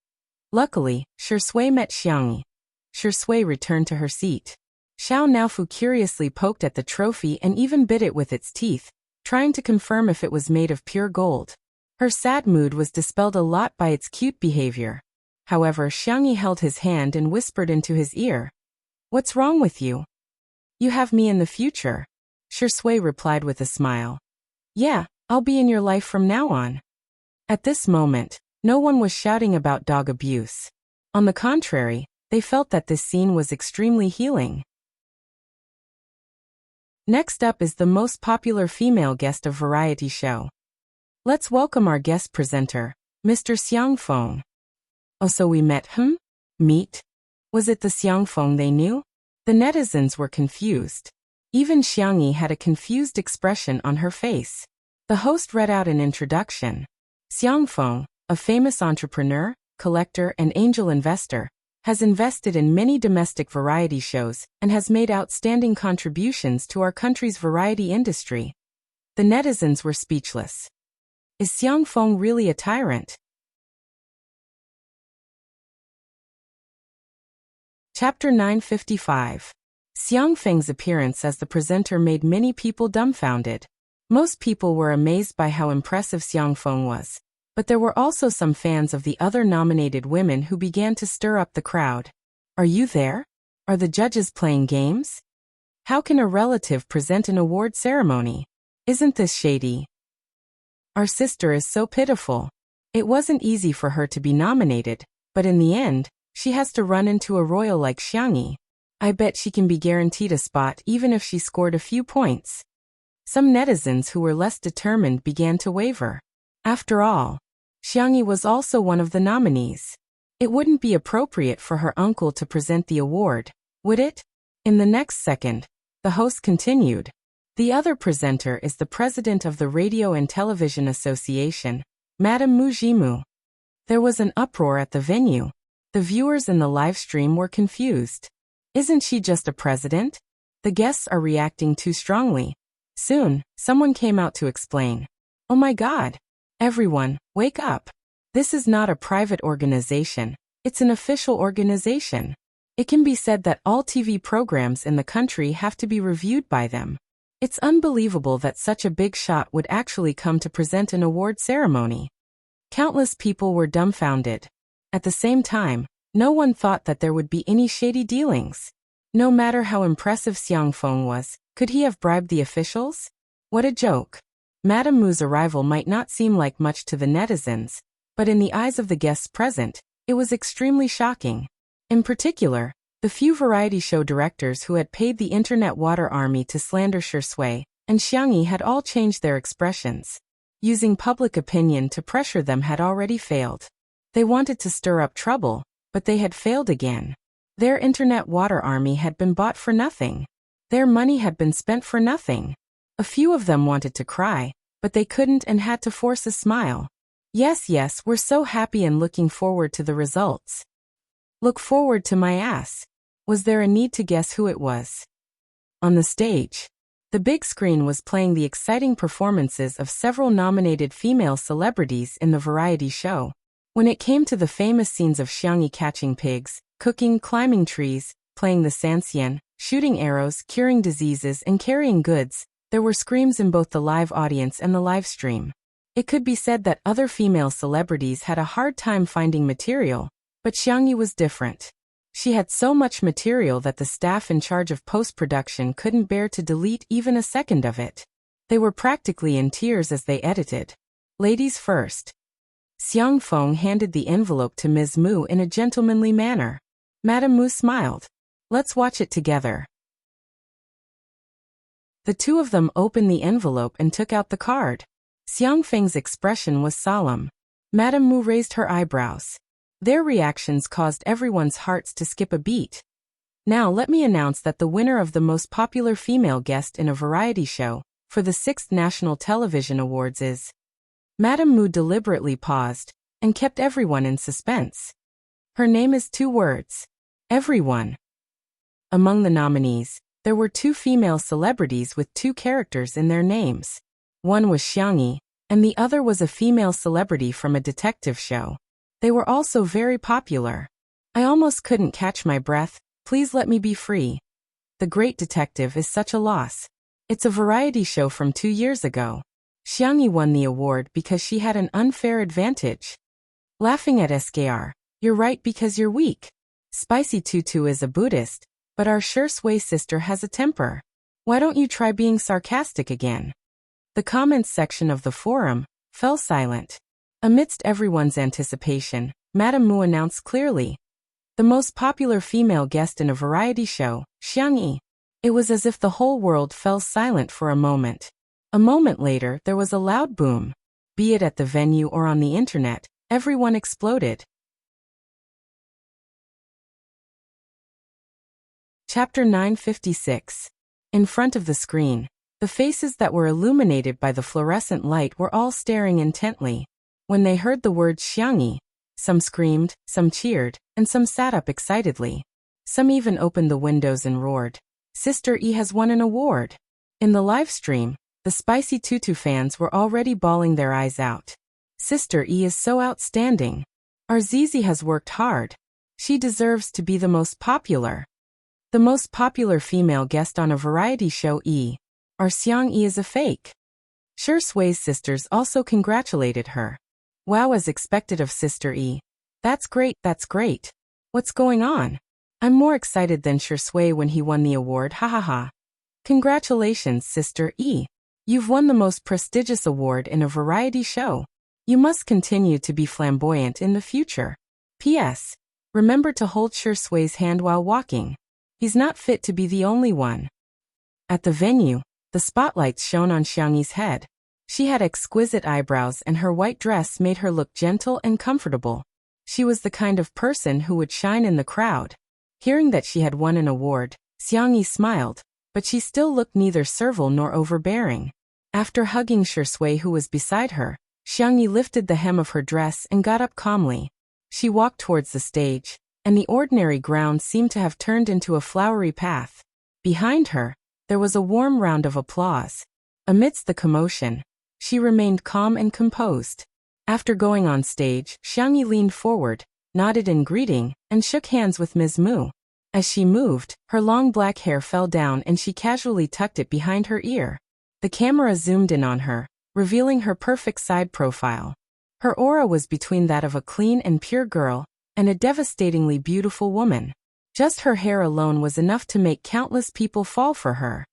Luckily, Shui met Xiangyi. Shui returned to her seat. Xiao Naofu curiously poked at the trophy and even bit it with its teeth, trying to confirm if it was made of pure gold. Her sad mood was dispelled a lot by its cute behavior. However, Xiangyi held his hand and whispered into his ear. What's wrong with you? You have me in the future. Shui replied with a smile. Yeah, I'll be in your life from now on. At this moment, no one was shouting about dog abuse. On the contrary, they felt that this scene was extremely healing. Next up is the most popular female guest of variety show. Let's welcome our guest presenter, Mr. Xiangfeng. Oh, so we met him? Meet? Was it the Xiangfeng they knew? The netizens were confused. Even Xiangyi had a confused expression on her face. The host read out an introduction. Xiangfeng, a famous entrepreneur, collector, and angel investor, has invested in many domestic variety shows and has made outstanding contributions to our country's variety industry. The netizens were speechless. Is Xiangfeng really a tyrant? Chapter 955. Xiang Feng's appearance as the presenter made many people dumbfounded. Most people were amazed by how impressive Xiang Feng was, but there were also some fans of the other nominated women who began to stir up the crowd. Are you there? Are the judges playing games? How can a relative present an award ceremony? Isn't this shady? Our sister is so pitiful. It wasn't easy for her to be nominated, but in the end, she has to run into a royal like Xiangyi. I bet she can be guaranteed a spot even if she scored a few points. Some netizens who were less determined began to waver. After all, Xiangyi was also one of the nominees. It wouldn't be appropriate for her uncle to present the award, would it? In the next second, the host continued. The other presenter is the president of the Radio and Television Association, Madame Mu Jimu. There was an uproar at the venue. The viewers in the live stream were confused. Isn't she just a president? The guests are reacting too strongly. Soon, someone came out to explain. Oh my God! Everyone, wake up! This is not a private organization, it's an official organization. It can be said that all TV programs in the country have to be reviewed by them. It's unbelievable that such a big shot would actually come to present an award ceremony. Countless people were dumbfounded. At the same time, no one thought that there would be any shady dealings. No matter how impressive Xiang Feng was, could he have bribed the officials? What a joke. Madame Mu's arrival might not seem like much to the netizens, but in the eyes of the guests present, it was extremely shocking. In particular, the few variety show directors who had paid the internet water army to slander Shui and Xiangyi had all changed their expressions. Using public opinion to pressure them had already failed. They wanted to stir up trouble, but they had failed again. Their internet water army had been bought for nothing. Their money had been spent for nothing. A few of them wanted to cry, but they couldn't and had to force a smile. Yes, we're so happy and looking forward to the results. Look forward to my ass. Was there a need to guess who it was? On the stage, the big screen was playing the exciting performances of several nominated female celebrities in the variety show. When it came to the famous scenes of Xiangyi catching pigs, cooking, climbing trees, playing the sanxian, shooting arrows, curing diseases, and carrying goods, there were screams in both the live audience and the live stream. It could be said that other female celebrities had a hard time finding material, but Xiangyi was different. She had so much material that the staff in charge of post-production couldn't bear to delete even a second of it. They were practically in tears as they edited. Ladies first. Xiang Feng handed the envelope to Ms. Mu in a gentlemanly manner. Madame Mu smiled. Let's watch it together. The two of them opened the envelope and took out the card. Xiang Feng's expression was solemn. Madame Mu raised her eyebrows. Their reactions caused everyone's hearts to skip a beat. Now let me announce that the winner of the most popular female guest in a variety show for the 6th National Television Awards is... Madame Mu deliberately paused and kept everyone in suspense. Her name is 2 words. Everyone. Among the nominees, there were 2 female celebrities with 2 characters in their names. One was Xiangyi, and the other was a female celebrity from a detective show. They were also very popular. I almost couldn't catch my breath. Please let me be free. The Great Detective is such a loss. It's a variety show from 2 years ago. Xiangyi won the award because she had an unfair advantage. Laughing at SKR, you're right because you're weak. Spicy Tutu is a Buddhist, but our Shui sister has a temper. Why don't you try being sarcastic again? The comments section of the forum fell silent. Amidst everyone's anticipation, Madame Mu announced clearly. The most popular female guest in a variety show, Xiangyi. It was as if the whole world fell silent for a moment. A moment later, there was a loud boom. Be it at the venue or on the internet, everyone exploded. Chapter 956. In front of the screen, the faces that were illuminated by the fluorescent light were all staring intently. When they heard the word Xiangyi, some screamed, some cheered, and some sat up excitedly. Some even opened the windows and roared, "Sister E has won an award!" In the live stream, the Spicy Tutu fans were already bawling their eyes out. Sister E is so outstanding. Our Zizi has worked hard. She deserves to be the most popular. The most popular female guest on a variety show Our Xiang Yi is a fake. Sure Sui's sisters also congratulated her. Wow, as expected of Sister E. That's great, that's great. What's going on? I'm more excited than Sure Sui when he won the award, ha ha ha. Congratulations, Sister E. You've won the most prestigious award in a variety show. You must continue to be flamboyant in the future. P.S. Remember to hold Sure Sui's hand while walking. He's not fit to be the only one. At the venue, the spotlights shone on Xiang Yi's head. She had exquisite eyebrows and her white dress made her look gentle and comfortable. She was the kind of person who would shine in the crowd. Hearing that she had won an award, Xiang Yi smiled, but she still looked neither servile nor overbearing. After hugging Sure Sui who was beside her, Xiang Yi lifted the hem of her dress and got up calmly. She walked towards the stage, and the ordinary ground seemed to have turned into a flowery path. Behind her, there was a warm round of applause. Amidst the commotion, she remained calm and composed. After going on stage, Xiang Yi leaned forward, nodded in greeting, and shook hands with Ms. Mu. As she moved, her long black hair fell down and she casually tucked it behind her ear. The camera zoomed in on her, revealing her perfect side profile. Her aura was between that of a clean and pure girl and a devastatingly beautiful woman. Just her hair alone was enough to make countless people fall for her.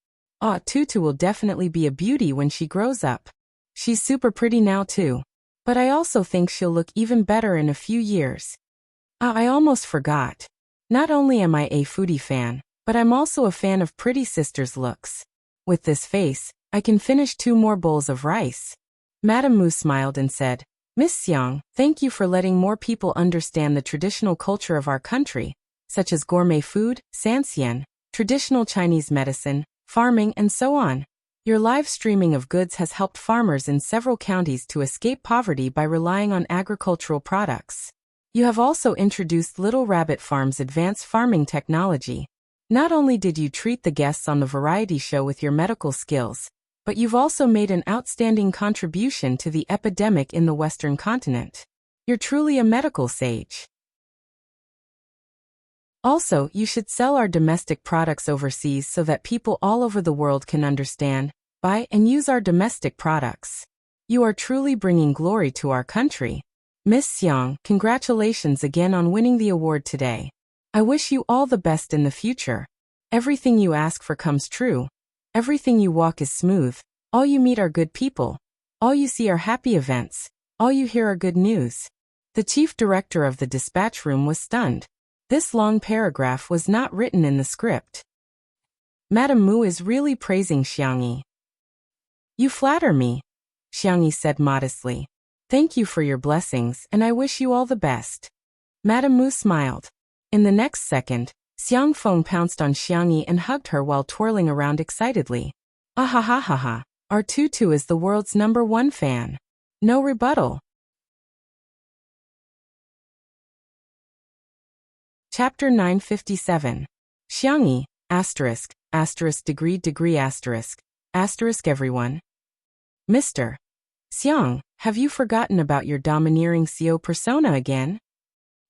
Tutu will definitely be a beauty when she grows up. She's super pretty now too. But I also think she'll look even better in a few years. I almost forgot. Not only am I a foodie fan, but I'm also a fan of pretty sisters' looks. With this face, I can finish 2 more bowls of rice. Madame Mu smiled and said, Miss Xiang, thank you for letting more people understand the traditional culture of our country, such as gourmet food, sanxian, traditional Chinese medicine, farming, and so on. Your live streaming of goods has helped farmers in several counties to escape poverty by relying on agricultural products. You have also introduced Little Rabbit Farm's advanced farming technology. Not only did you treat the guests on the variety show with your medical skills, but you've also made an outstanding contribution to the epidemic in the Western continent. You're truly a medical sage. Also, you should sell our domestic products overseas so that people all over the world can understand, buy, and use our domestic products. You are truly bringing glory to our country. Miss Xiang, congratulations again on winning the award today. I wish you all the best in the future. Everything you ask for comes true. Everything you walk is smooth. All you meet are good people. All you see are happy events. All you hear are good news. The chief director of the dispatch room was stunned. This long paragraph was not written in the script. Madame Mu is really praising Xiang Yi. You flatter me, Xiang Yi said modestly. Thank you for your blessings and I wish you all the best. Madame Mu smiled. In the next second, Xiang Feng pounced on Xiang Yi and hugged her while twirling around excitedly. Ah ha ha ha ha, our Tutu is the world's #1 fan. No rebuttal. Chapter 957. Xiang Yi, asterisk, asterisk degree asterisk, asterisk everyone. Mr. Xiang, have you forgotten about your domineering CEO persona again?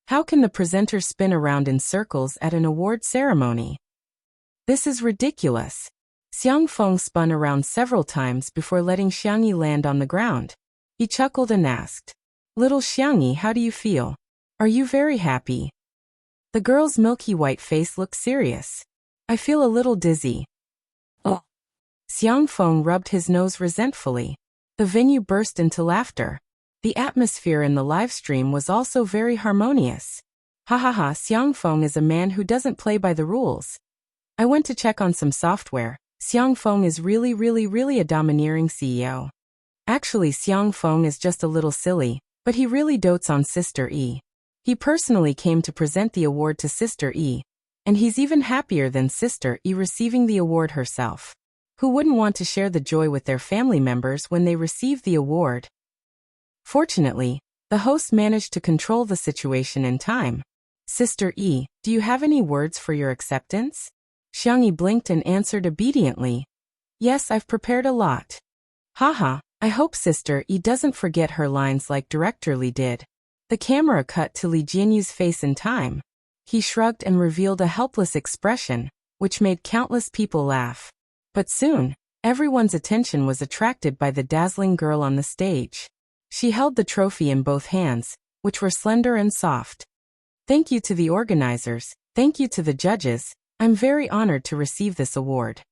How can the presenter spin around in circles at an award ceremony? This is ridiculous. Xiang Feng spun around several times before letting Xiang Yi land on the ground. He chuckled and asked, Little Xiang Yi, how do you feel? Are you very happy? The girl's milky white face looked serious. I feel a little dizzy. Oh. Xiang Feng rubbed his nose resentfully. The venue burst into laughter. The atmosphere in the live stream was also very harmonious. Ha ha ha, Xiang Feng is a man who doesn't play by the rules. I went to check on some software. Xiang Feng is really a domineering CEO. Actually, Xiang Feng is just a little silly, but he really dotes on Sister E. He personally came to present the award to Sister E, and he's even happier than Sister E receiving the award herself. Who wouldn't want to share the joy with their family members when they receive the award? Fortunately, the host managed to control the situation in time. Sister E, do you have any words for your acceptance? Xiang Yi blinked and answered obediently. Yes, I've prepared a lot. Haha, I hope Sister E doesn't forget her lines like Director Li did. The camera cut to Li Jianyu's face in time. He shrugged and revealed a helpless expression, which made countless people laugh. But soon, everyone's attention was attracted by the dazzling girl on the stage. She held the trophy in both hands, which were slender and soft. Thank you to the organizers, thank you to the judges, I'm very honored to receive this award.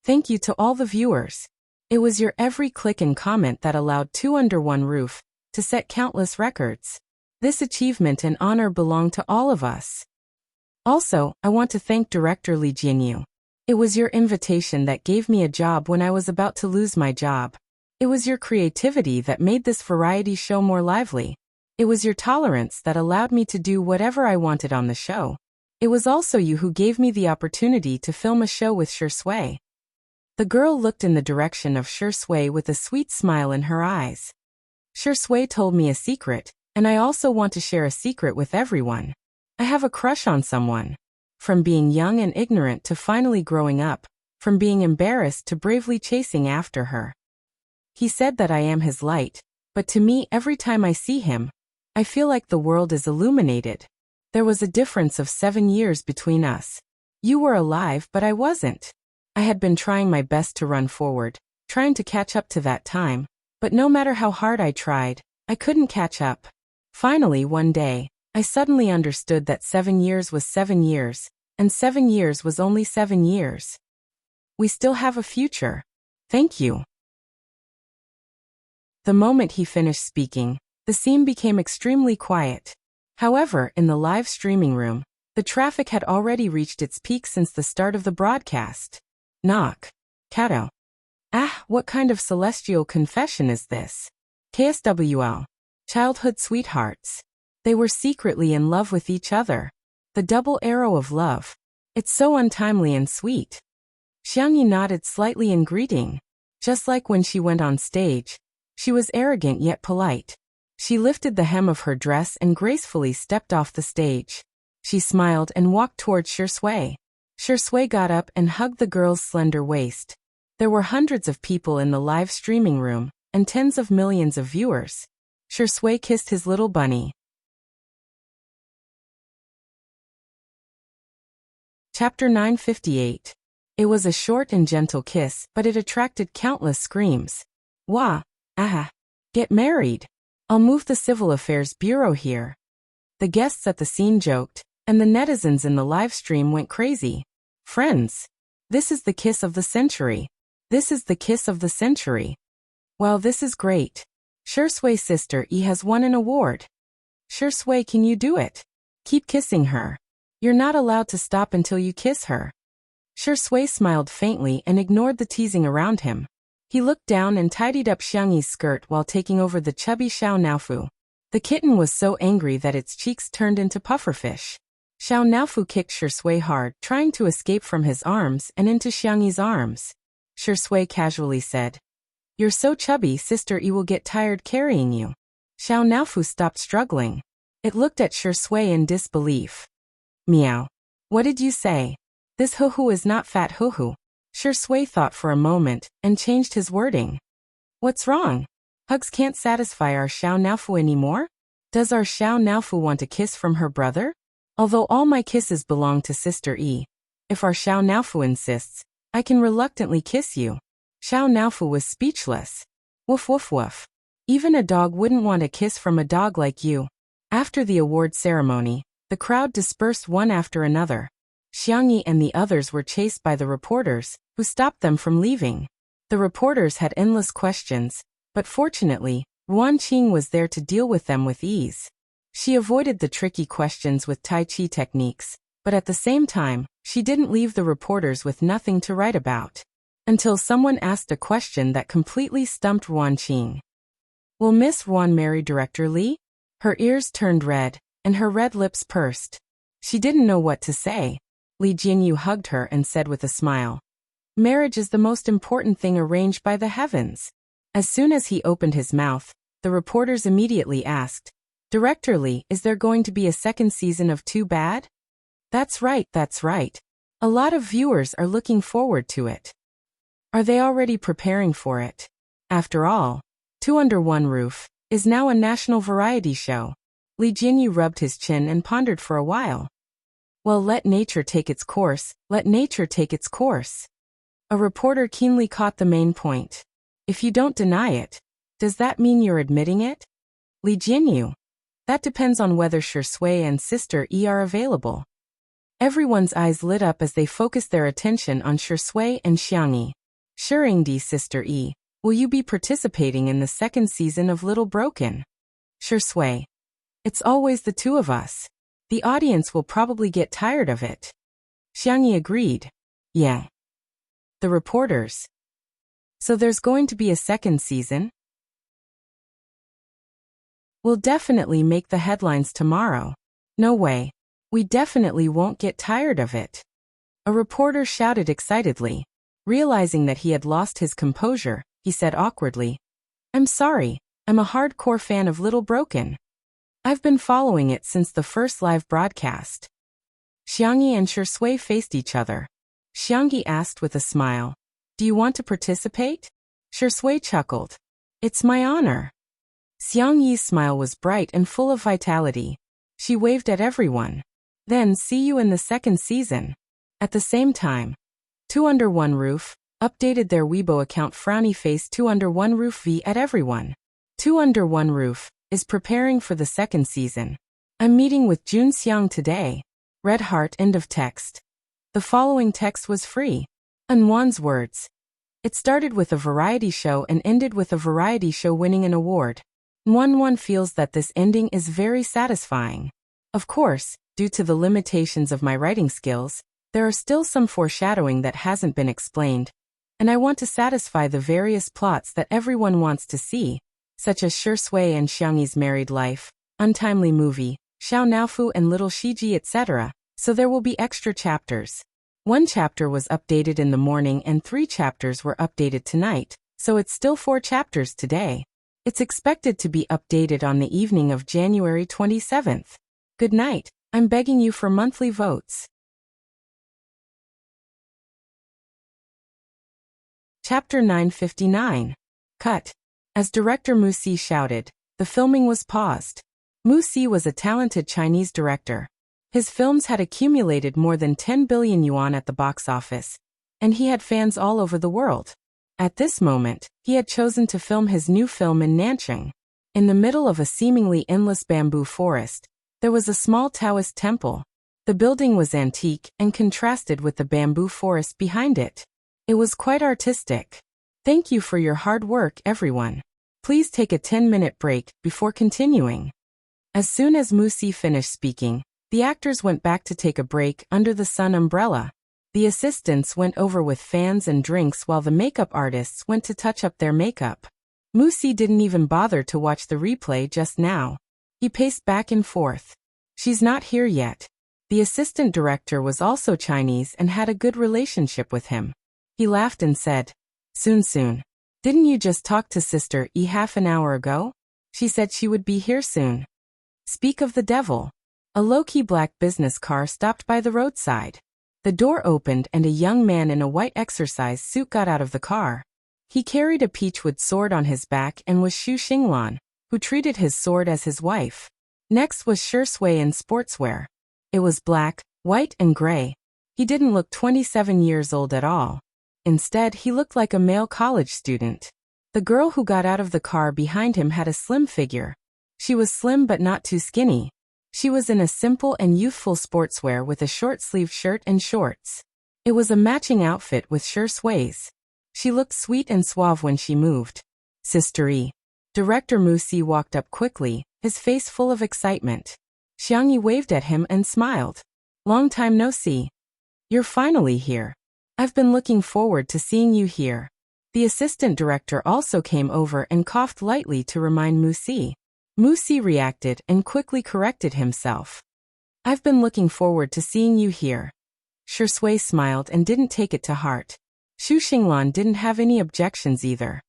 Thank you to all the viewers. It was your every click and comment that allowed Two Under One Roof to set countless records. This achievement and honor belong to all of us. Also, I want to thank Director Lee Jianyu. It was your invitation that gave me a job when I was about to lose my job. It was your creativity that made this variety show more lively. It was your tolerance that allowed me to do whatever I wanted on the show. It was also you who gave me the opportunity to film a show with Shui. The girl looked in the direction of Shui with a sweet smile in her eyes. Shui told me a secret, and I also want to share a secret with everyone. I have a crush on someone. From being young and ignorant to finally growing up, from being embarrassed to bravely chasing after her. He said that I am his light, but to me every time I see him, I feel like the world is illuminated. There was a difference of 7 years between us. You were alive, but I wasn't. I had been trying my best to run forward, trying to catch up to that time, but no matter how hard I tried, I couldn't catch up. Finally, one day, I suddenly understood that 7 years was 7 years, and 7 years was only 7 years. We still have a future. Thank you. The moment he finished speaking, the scene became extremely quiet. However, in the live streaming room, the traffic had already reached its peak since the start of the broadcast. Knock. Kato. Ah, what kind of celestial confession is this? KSWL. Childhood sweethearts. They were secretly in love with each other. The double arrow of love. It's so untimely and sweet. Xiangyi nodded slightly in greeting. Just like when she went on stage, she was arrogant yet polite. She lifted the hem of her dress and gracefully stepped off the stage. She smiled and walked towards Shui. Shui got up and hugged the girl's slender waist. There were hundreds of people in the live streaming room, and tens of millions of viewers. Shui kissed his little bunny. Chapter 958. It was a short and gentle kiss, but it attracted countless screams. Wah! Ah! Get married! I'll move the Civil Affairs Bureau here. The guests at the scene joked, and the netizens in the live stream went crazy. Friends! This is the kiss of the century. This is the kiss of the century. Wow, this is great. Shui's sister E has won an award. Shui, can you do it? Keep kissing her. You're not allowed to stop until you kiss her. Shui smiled faintly and ignored the teasing around him. He looked down and tidied up Xiangyi's skirt while taking over the chubby Xiao Naofu. The kitten was so angry that its cheeks turned into pufferfish. Xiao Naofu kicked Shui hard, trying to escape from his arms and into Xiangyi's arms. Shui casually said, "You're so chubby, Sister E will get tired carrying you." Xiao Naofu stopped struggling. It looked at Shui in disbelief. Meow. What did you say? This hoo-hoo is not fat hoo-hoo. Shui thought for a moment and changed his wording. What's wrong? Hugs can't satisfy our Xiao Naofu anymore? Does our Xiao Naofu want a kiss from her brother? Although all my kisses belong to Sister E, if our Xiao Naofu insists, I can reluctantly kiss you. Xiao Naofu was speechless. Woof woof woof. Even a dog wouldn't want a kiss from a dog like you. After the award ceremony, the crowd dispersed one after another. Xiangyi and the others were chased by the reporters, who stopped them from leaving. The reporters had endless questions, but fortunately, Ruan Qing was there to deal with them with ease. She avoided the tricky questions with Tai Chi techniques, but at the same time, she didn't leave the reporters with nothing to write about. Until someone asked a question that completely stumped Ruan Qing. Will Miss Ruan marry Director Lee? Her ears turned red, and her red lips pursed. She didn't know what to say. Lee Jianyu hugged her and said with a smile, "Marriage is the most important thing arranged by the heavens." As soon as he opened his mouth, the reporters immediately asked, "Director Lee, is there going to be a second season of Too Bad?" That's right, that's right. A lot of viewers are looking forward to it. Are they already preparing for it? After all, Two Under One Roof is now a national variety show. Lee Jianyu rubbed his chin and pondered for a while. Well, let nature take its course, let nature take its course. A reporter keenly caught the main point. If you don't deny it, does that mean you're admitting it? Li Jianyu. That depends on whether Shui and Sister E are available. Everyone's eyes lit up as they focused their attention on Shui and Xiangyi. Shuringdi, Sister E, will you be participating in the second season of Little Broken? Shui. It's always the two of us. The audience will probably get tired of it. Xiangyi agreed. Yeah. The reporters. So there's going to be a second season? We'll definitely make the headlines tomorrow. No way. We definitely won't get tired of it. A reporter shouted excitedly. Realizing that he had lost his composure, he said awkwardly, I'm sorry, I'm a hardcore fan of Little Broken. I've been following it since the first live broadcast. Xiangyi and Shui faced each other. Xiangyi asked with a smile, do you want to participate? Shui chuckled. It's my honor. Xiangyi's smile was bright and full of vitality. She waved at everyone. Then see you in the second season. At the same time, Two Under One Roof updated their Weibo account frowny face Two Under One Roof V at everyone. Two Under One Roof is preparing for the second season. I'm meeting with Jun Xiang today. Red heart end of text. The following text was free. Anwan's words. It started with a variety show and ended with a variety show winning an award. Anwan feels that this ending is very satisfying. Of course, due to the limitations of my writing skills, there are still some foreshadowing that hasn't been explained, and I want to satisfy the various plots that everyone wants to see, such as Shui and Xiangyi's married life, untimely movie, Xiao Naofu and Little Shiji, etc., so there will be extra chapters. 1 chapter was updated in the morning and 3 chapters were updated tonight, so it's still 4 chapters today. It's expected to be updated on the evening of January 27th. Good night, I'm begging you for monthly votes. Chapter 959. Cut. As director Mu Si shouted, the filming was paused. Mu Si was a talented Chinese director. His films had accumulated more than 10 billion yuan at the box office, and he had fans all over the world. At this moment, he had chosen to film his new film in Nanchang. In the middle of a seemingly endless bamboo forest, there was a small Taoist temple. The building was antique and contrasted with the bamboo forest behind it. It was quite artistic. Thank you for your hard work, everyone. Please take a 10-minute break before continuing. As soon as Mu Si finished speaking, the actors went back to take a break under the sun umbrella. The assistants went over with fans and drinks while the makeup artists went to touch up their makeup. Mu Si didn't even bother to watch the replay just now. He paced back and forth. She's not here yet. The assistant director was also Chinese and had a good relationship with him. He laughed and said, Soon. Didn't you just talk to Sister E half an hour ago? She said she would be here soon. Speak of the devil. A low-key black business car stopped by the roadside. The door opened and a young man in a white exercise suit got out of the car. He carried a peachwood sword on his back and was Xu Xinglan, who treated his sword as his wife. Next was Shui in sportswear. It was black, white and gray. He didn't look 27 years old at all. Instead, he looked like a male college student. The girl who got out of the car behind him had a slim figure. She was slim but not too skinny. She was in a simple and youthful sportswear with a short-sleeved shirt and shorts. It was a matching outfit with Shui's. She looked sweet and suave when she moved. Sister E. Director Mu Si walked up quickly, his face full of excitement. Xiangyi waved at him and smiled. Long time no see. You're finally here. I've been looking forward to seeing you here. The assistant director also came over and coughed lightly to remind Mu Si. Mu Si reacted and quickly corrected himself. I've been looking forward to seeing you here. Shui smiled and didn't take it to heart. Xu Xinglan didn't have any objections either.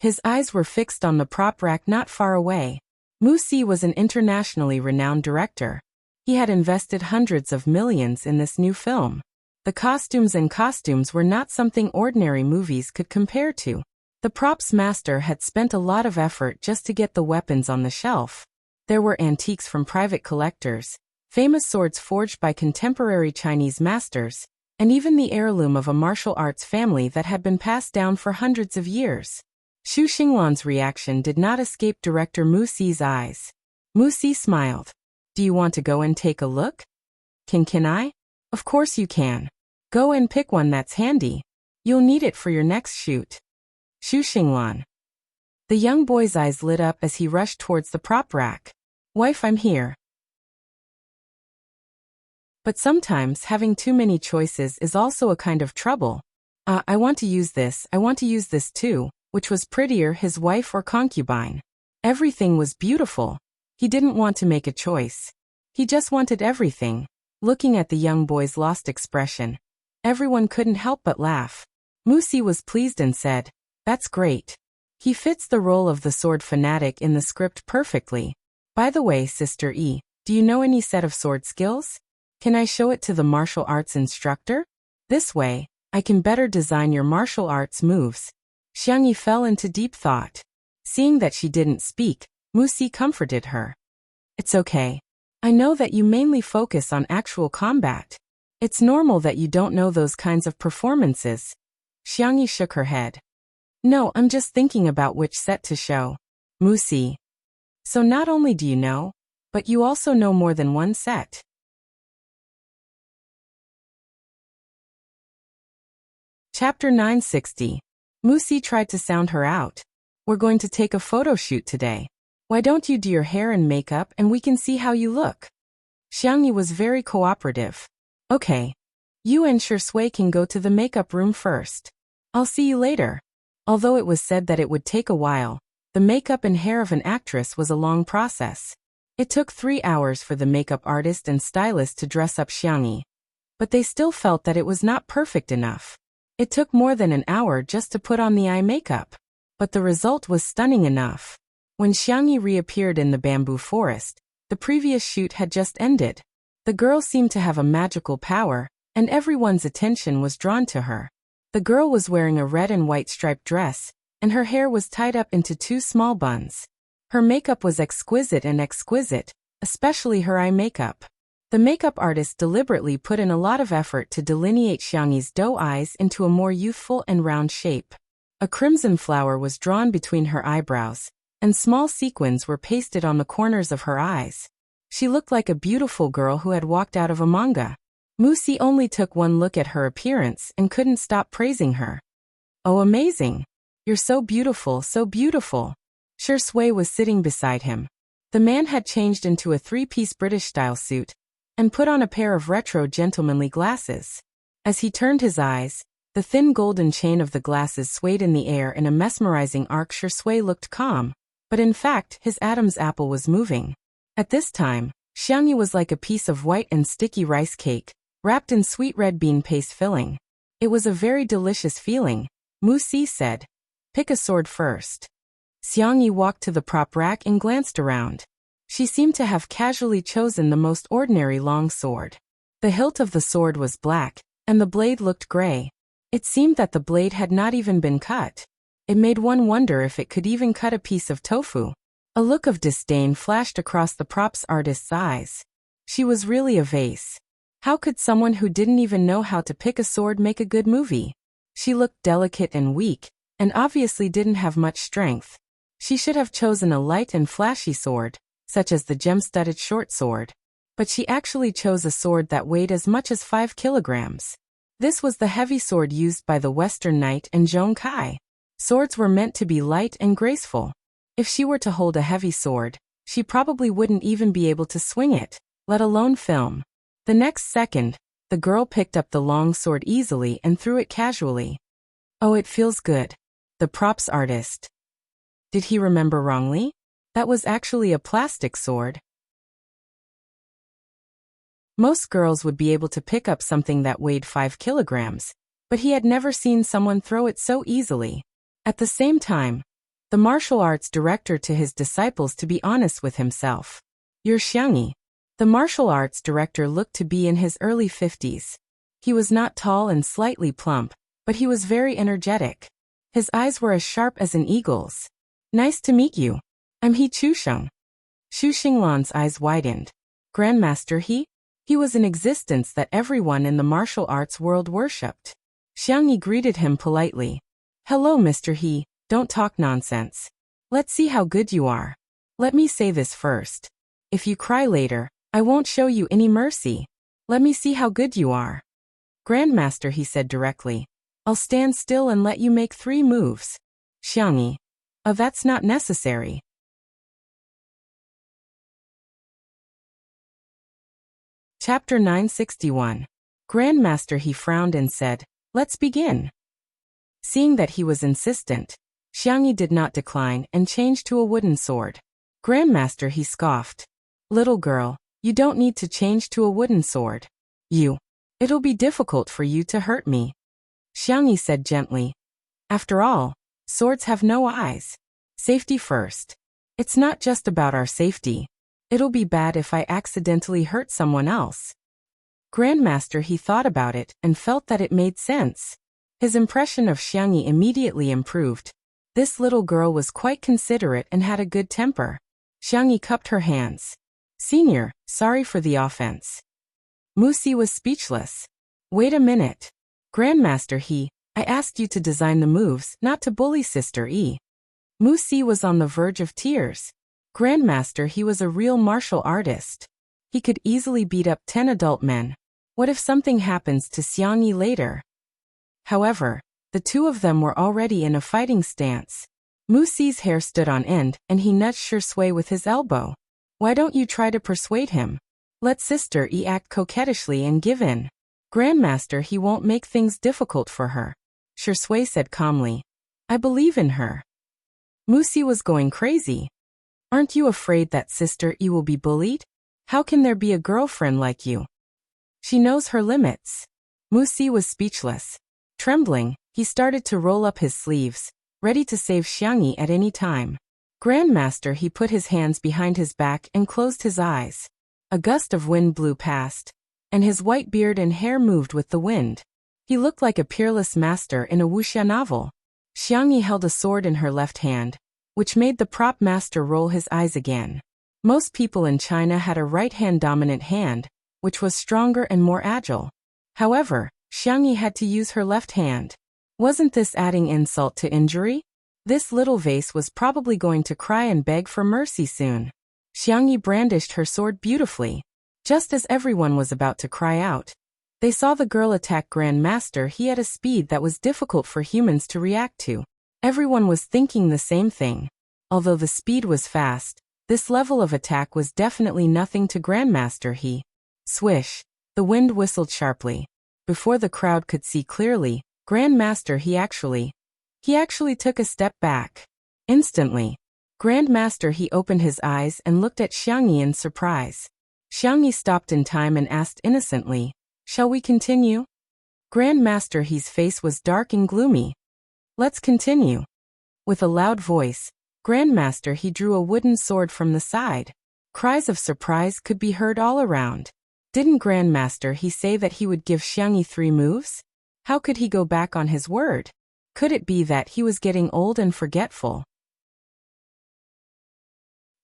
His eyes were fixed on the prop rack not far away. Mu Si was an internationally renowned director. He had invested hundreds of millions in this new film. The costumes were not something ordinary movies could compare to. The props master had spent a lot of effort just to get the weapons on the shelf. There were antiques from private collectors, famous swords forged by contemporary Chinese masters, and even the heirloom of a martial arts family that had been passed down for hundreds of years. Xu Xinglan's reaction did not escape director Mu Si's eyes. Mu Si smiled. Do you want to go and take a look? Can I? Of course you can. Go and pick one that's handy. You'll need it for your next shoot. Xu Xinglan. The young boy's eyes lit up as he rushed towards the prop rack. Wife, I'm here. But sometimes having too many choices is also a kind of trouble. I want to use this too, which was prettier, his wife or concubine. Everything was beautiful. He didn't want to make a choice. He just wanted everything. Looking at the young boy's lost expression, everyone couldn't help but laugh. Mu Si was pleased and said, That's great. He fits the role of the sword fanatic in the script perfectly. By the way, Sister E, do you know any set of sword skills? Can I show it to the martial arts instructor? This way, I can better design your martial arts moves. Xiang Yi fell into deep thought. Seeing that she didn't speak, Mu Si comforted her. It's okay. I know that you mainly focus on actual combat. It's normal that you don't know those kinds of performances. Xiang Yi shook her head. No, I'm just thinking about which set to show. Mu Si. So not only do you know, but you also know more than one set. Chapter 960. Mu Si tried to sound her out. We're going to take a photo shoot today. Why don't you do your hair and makeup and we can see how you look? Xiang Yi was very cooperative. Okay. You and Shui can go to the makeup room first. I'll see you later. Although it was said that it would take a while, the makeup and hair of an actress was a long process. It took 3 hours for the makeup artist and stylist to dress up Xiang Yi. But they still felt that it was not perfect enough. It took more than an hour just to put on the eye makeup. But the result was stunning enough. When Xiang Yi reappeared in the bamboo forest, the previous shoot had just ended. The girl seemed to have a magical power, and everyone's attention was drawn to her. The girl was wearing a red and white striped dress, and her hair was tied up into 2 small buns. Her makeup was exquisite, especially her eye makeup. The makeup artist deliberately put in a lot of effort to delineate Xiang Yi's doe eyes into a more youthful and round shape. A crimson flower was drawn between her eyebrows, and small sequins were pasted on the corners of her eyes. She looked like a beautiful girl who had walked out of a manga. Mu Si only took one look at her appearance and couldn't stop praising her. Oh, amazing! You're so beautiful, so beautiful. Shui was sitting beside him. The man had changed into a 3-piece British-style suit and put on a pair of retro gentlemanly glasses. As he turned his eyes, the thin golden chain of the glasses swayed in the air in a mesmerizing arc. Shui looked calm, but in fact his Adam's apple was moving. At this time, Xiang Yi was like a piece of white and sticky rice cake, wrapped in sweet red bean paste filling. It was a very delicious feeling. Mu Si said, Pick a sword first. Xiang Yi walked to the prop rack and glanced around. She seemed to have casually chosen the most ordinary long sword. The hilt of the sword was black, and the blade looked gray. It seemed that the blade had not even been cut. It made one wonder if it could even cut a piece of tofu. A look of disdain flashed across the props artist's eyes. She was really a vase. How could someone who didn't even know how to pick a sword make a good movie? She looked delicate and weak, and obviously didn't have much strength. She should have chosen a light and flashy sword, such as the gem-studded short sword. But she actually chose a sword that weighed as much as 5 kilograms. This was the heavy sword used by the Western Knight and Zhong Kai. Swords were meant to be light and graceful. If she were to hold a heavy sword, she probably wouldn't even be able to swing it, let alone film. The next second, the girl picked up the long sword easily and threw it casually. Oh, it feels good. The props artist. Did he remember wrongly? That was actually a plastic sword. Most girls would be able to pick up something that weighed 5 kilograms, but he had never seen someone throw it so easily. At the same time, the martial arts director to his disciples to be honest with himself. You're Xiang Yi. The martial arts director looked to be in his early 50s. He was not tall and slightly plump, but he was very energetic. His eyes were as sharp as an eagle's. Nice to meet you. I'm He Chusheng. Xu Xinglan's eyes widened. Grandmaster He? He was an existence that everyone in the martial arts world worshipped. Xiangyi greeted him politely. Hello, Mr. He, don't talk nonsense. Let's see how good you are. Let me say this first. If you cry later, I won't show you any mercy. Let me see how good you are. Grandmaster He said directly. I'll stand still and let you make 3 moves. Xiangyi. That's not necessary. Chapter 961. Grandmaster He frowned and said, Let's begin. Seeing that he was insistent, Xiangyi did not decline and changed to a wooden sword. Grandmaster He scoffed. Little girl, you don't need to change to a wooden sword. It'll be difficult for you to hurt me. Xiangyi said gently. After all, swords have no eyes. Safety first. It's not just about our safety. It'll be bad if I accidentally hurt someone else. Grandmaster He thought about it and felt that it made sense. His impression of Xiangyi immediately improved. This little girl was quite considerate and had a good temper. Xiangyi cupped her hands. Senior, sorry for the offense. Musi was speechless. Wait a minute. Grandmaster He, I asked you to design the moves, not to bully Sister E. Musi was on the verge of tears. Grandmaster He was a real martial artist. He could easily beat up 10 adult men. What if something happens to Xiangyi later? However, the two of them were already in a fighting stance. Musi's hair stood on end, and he nudged Shui with his elbow. Why don't you try to persuade him? Let Sister E act coquettishly and give in. Grandmaster He won't make things difficult for her. Shui said calmly. I believe in her. Musi was going crazy. Aren't you afraid that Sister E will be bullied? How can there be a girlfriend like you? She knows her limits. Musi was speechless. Trembling, he started to roll up his sleeves, ready to save Xiangyi at any time. Grandmaster He put his hands behind his back and closed his eyes. A gust of wind blew past, and his white beard and hair moved with the wind. He looked like a peerless master in a wuxia novel. Xiangyi held a sword in her left hand, which made the prop master roll his eyes again. Most people in China had a right-hand dominant hand, which was stronger and more agile. However, Xiangyi had to use her left hand. Wasn't this adding insult to injury? This little vase was probably going to cry and beg for mercy soon. Xiangyi brandished her sword beautifully. Just as everyone was about to cry out, they saw the girl attack Grandmaster He at a speed that was difficult for humans to react to. Everyone was thinking the same thing. Although the speed was fast, this level of attack was definitely nothing to Grandmaster He. Swish! The wind whistled sharply. Before the crowd could see clearly, Grandmaster He actually took a step back. Instantly, Grandmaster He opened his eyes and looked at Xiangyi in surprise. Xiangyi stopped in time and asked innocently, Shall we continue? Grandmaster He's face was dark and gloomy. Let's continue. With a loud voice, Grandmaster He drew a wooden sword from the side. Cries of surprise could be heard all around. Didn't Grandmaster He say that he would give Xiangyi 3 moves? How could he go back on his word? Could it be that he was getting old and forgetful?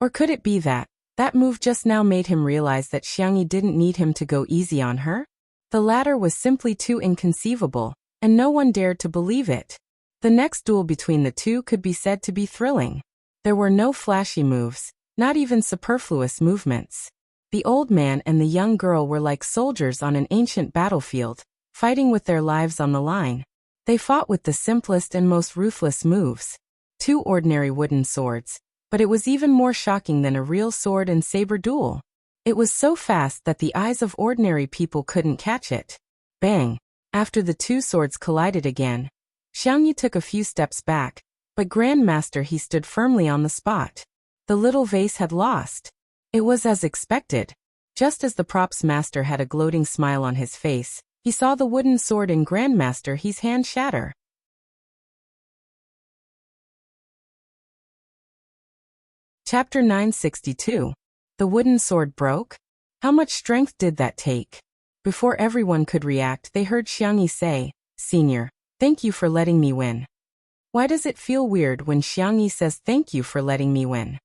Or could it be that move just now made him realize that Xiangyi didn't need him to go easy on her? The latter was simply too inconceivable, and no one dared to believe it. The next duel between the two could be said to be thrilling. There were no flashy moves, not even superfluous movements. The old man and the young girl were like soldiers on an ancient battlefield, fighting with their lives on the line. They fought with the simplest and most ruthless moves. 2 ordinary wooden swords, but it was even more shocking than a real sword and saber duel. It was so fast that the eyes of ordinary people couldn't catch it. Bang! After the 2 swords collided again, Xiangyi took a few steps back, but Grandmaster He stood firmly on the spot. The little vase had lost. It was as expected. Just as the props master had a gloating smile on his face, he saw the wooden sword in Grandmaster He's hand shatter. Chapter 962. The wooden sword broke? How much strength did that take? Before everyone could react, they heard Xiangyi say, Senior, thank you for letting me win. Why does it feel weird when Xiangyi says thank you for letting me win?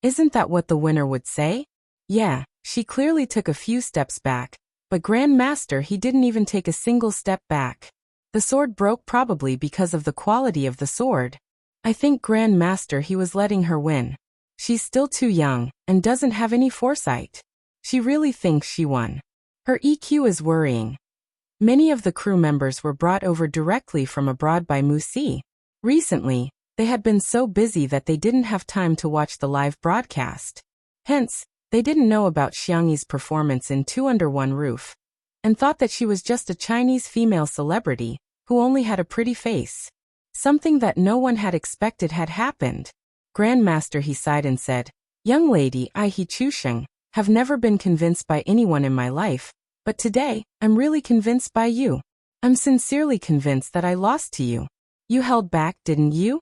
Isn't that what the winner would say? Yeah, She clearly took a few steps back, but Grand Master he didn't even take a single step back. The sword broke probably because of the quality of the sword. I think Grand Master he was letting her win. She's still too young, and doesn't have any foresight. She really thinks she won. Her EQ is worrying. Many of the crew members were brought over directly from abroad by Musi. Recently, they had been so busy that they didn't have time to watch the live broadcast. Hence, they didn't know about Xiangyi's performance in Two Under One Roof, and thought that she was just a Chinese female celebrity, who only had a pretty face. Something that no one had expected had happened. Grandmaster he sighed and said, "Young lady, I he Chusheng, have never been convinced by anyone in my life, but today, I'm really convinced by you. I'm sincerely convinced that I lost to you. You held back, didn't you?"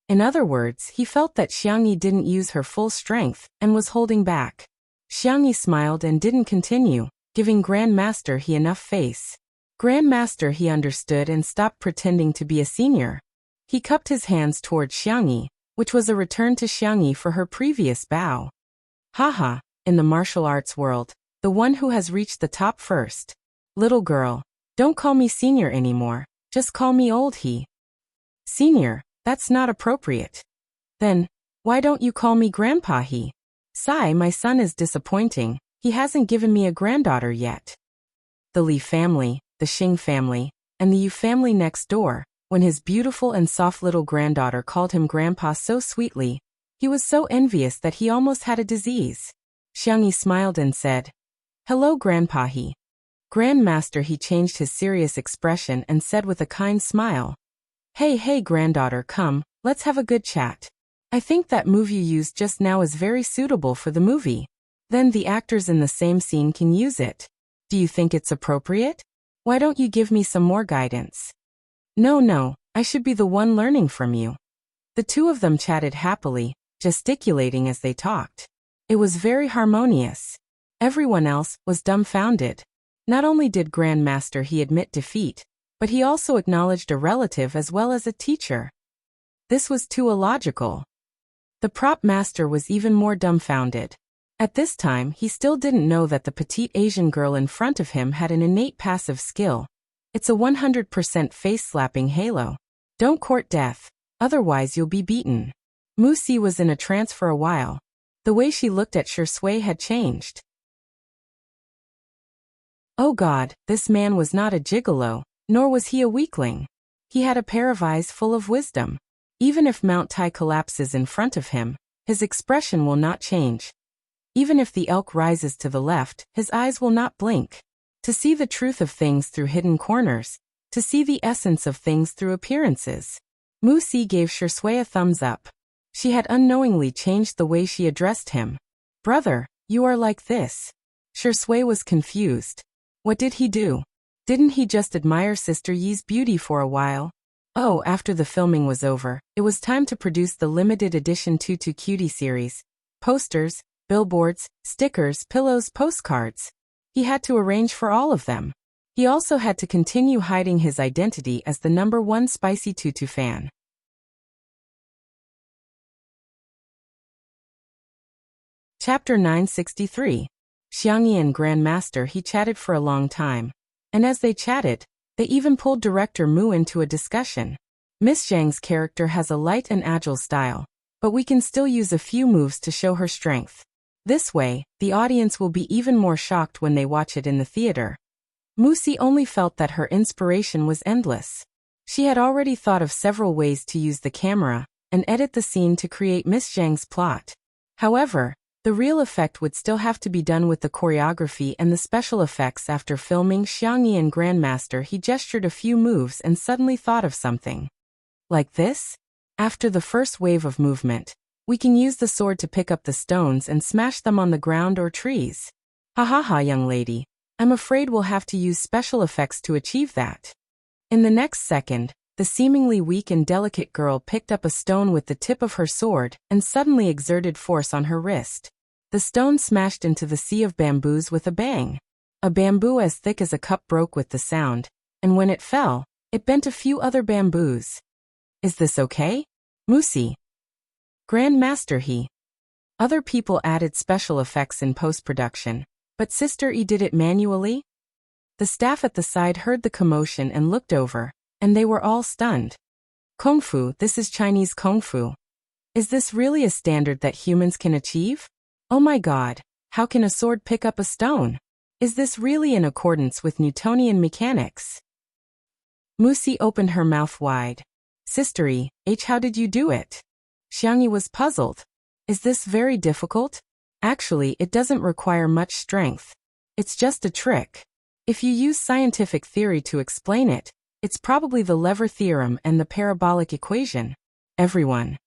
In other words, he felt that Xiangyi didn't use her full strength, and was holding back. Xiangyi smiled and didn't continue, giving Grandmaster he enough face. Grandmaster he understood and stopped pretending to be a senior. He cupped his hands towards Xiangyi, which was a return to Xiangyi for her previous bow. Haha, in the martial arts world, the one who has reached the top first. Little girl, don't call me senior anymore, just call me old he. Senior, that's not appropriate. Then, why don't you call me grandpa he? Sigh, my son is disappointing, he hasn't given me a granddaughter yet. The Li family, the Xing family, and the Yu family next door, when his beautiful and soft little granddaughter called him grandpa so sweetly, he was so envious that he almost had a disease. Xiangyi smiled and said, "Hello grandpa he." Grandmaster he changed his serious expression and said with a kind smile, Hey granddaughter, come, let's have a good chat. I think that move you used just now is very suitable for the movie. Then the actors in the same scene can use it. Do you think it's appropriate? Why don't you give me some more guidance?" No, I should be the one learning from you." The two of them chatted happily, gesticulating as they talked. It was very harmonious. Everyone else was dumbfounded. Not only did Grandmaster he admit defeat, but he also acknowledged a relative as well as a teacher. This was too illogical. The prop master was even more dumbfounded. At this time he still didn't know that the petite Asian girl in front of him had an innate passive skill. It's a 100% face-slapping halo. Don't court death, otherwise you'll be beaten. Musi was in a trance for a while. The way she looked at Shui had changed. Oh God, this man was not a gigolo, nor was he a weakling. He had a pair of eyes full of wisdom. Even if Mount Tai collapses in front of him, his expression will not change. Even if the elk rises to the left, his eyes will not blink. To see the truth of things through hidden corners, to see the essence of things through appearances. Musi gave Shui a thumbs up. She had unknowingly changed the way she addressed him. Brother, you are like this. Shui was confused. What did he do? Didn't he just admire Sister Yi's beauty for a while? Oh, after the filming was over, it was time to produce the limited edition Tutu Cutie series. Posters, billboards, stickers, pillows, postcards. He had to arrange for all of them. He also had to continue hiding his identity as the #1 spicy tutu fan. Chapter 963. Xiangyi and Grandmaster he chatted for a long time. And as they chatted, they even pulled director Mu into a discussion. Miss Zhang's character has a light and agile style, but we can still use a few moves to show her strength. This way, the audience will be even more shocked when they watch it in the theater. Musi only felt that her inspiration was endless. She had already thought of several ways to use the camera and edit the scene to create Miss Zhang's plot. However, the real effect would still have to be done with the choreography and the special effects. After filming Xiangyi and Grandmaster he gestured a few moves and suddenly thought of something. Like this? After the first wave of movement, we can use the sword to pick up the stones and smash them on the ground or trees. Ha, young lady. I'm afraid we'll have to use special effects to achieve that. In the next second, the seemingly weak and delicate girl picked up a stone with the tip of her sword and suddenly exerted force on her wrist. The stone smashed into the sea of bamboos with a bang. A bamboo as thick as a cup broke with the sound, and when it fell, it bent a few other bamboos. Is this okay? Musi. Grandmaster he. Other people added special effects in post-production, but Sister E did it manually? The staff at the side heard the commotion and looked over, and they were all stunned. Kung Fu, this is Chinese Kung Fu. Is this really a standard that humans can achieve? Oh my God, how can a sword pick up a stone? Is this really in accordance with Newtonian mechanics? Musi opened her mouth wide. Sister E, how did you do it? Xiangyi was puzzled. Is this very difficult? Actually, it doesn't require much strength. It's just a trick. If you use scientific theory to explain it, it's probably the lever theorem and the parabolic equation. Everyone.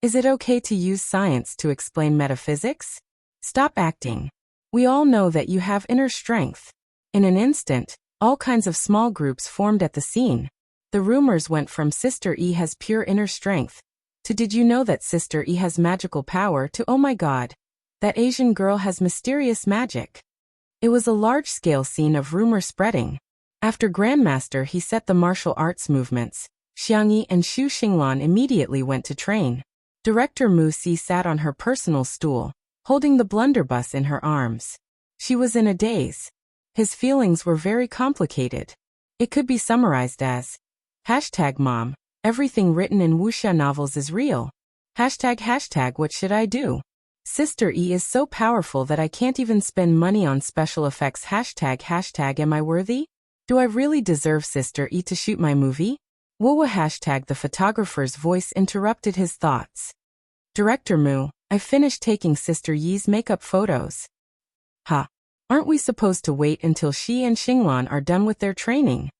Is it okay to use science to explain metaphysics? Stop acting. We all know that you have inner strength. In an instant, all kinds of small groups formed at the scene. The rumors went from Sister E has pure inner strength to did you know that Sister E has magical power to oh my God, that Asian girl has mysterious magic. It was a large-scale scene of rumor spreading. After Grandmaster he set the martial arts movements, Xiangyi and Xu Xinglan immediately went to train. Director Mu Si sat on her personal stool, holding the blunderbuss in her arms. She was in a daze. His feelings were very complicated. It could be summarized as #Mom, everything written in wuxia novels is real. What should I do? Sister E is so powerful that I can't even spend money on special effects. Am I worthy? Do I really deserve Sister E to shoot my movie? Whoa. The photographer's voice interrupted his thoughts. Director Mu, I finished taking Sister Yi's makeup photos. Aren't we supposed to wait until she and Xinglan are done with their training?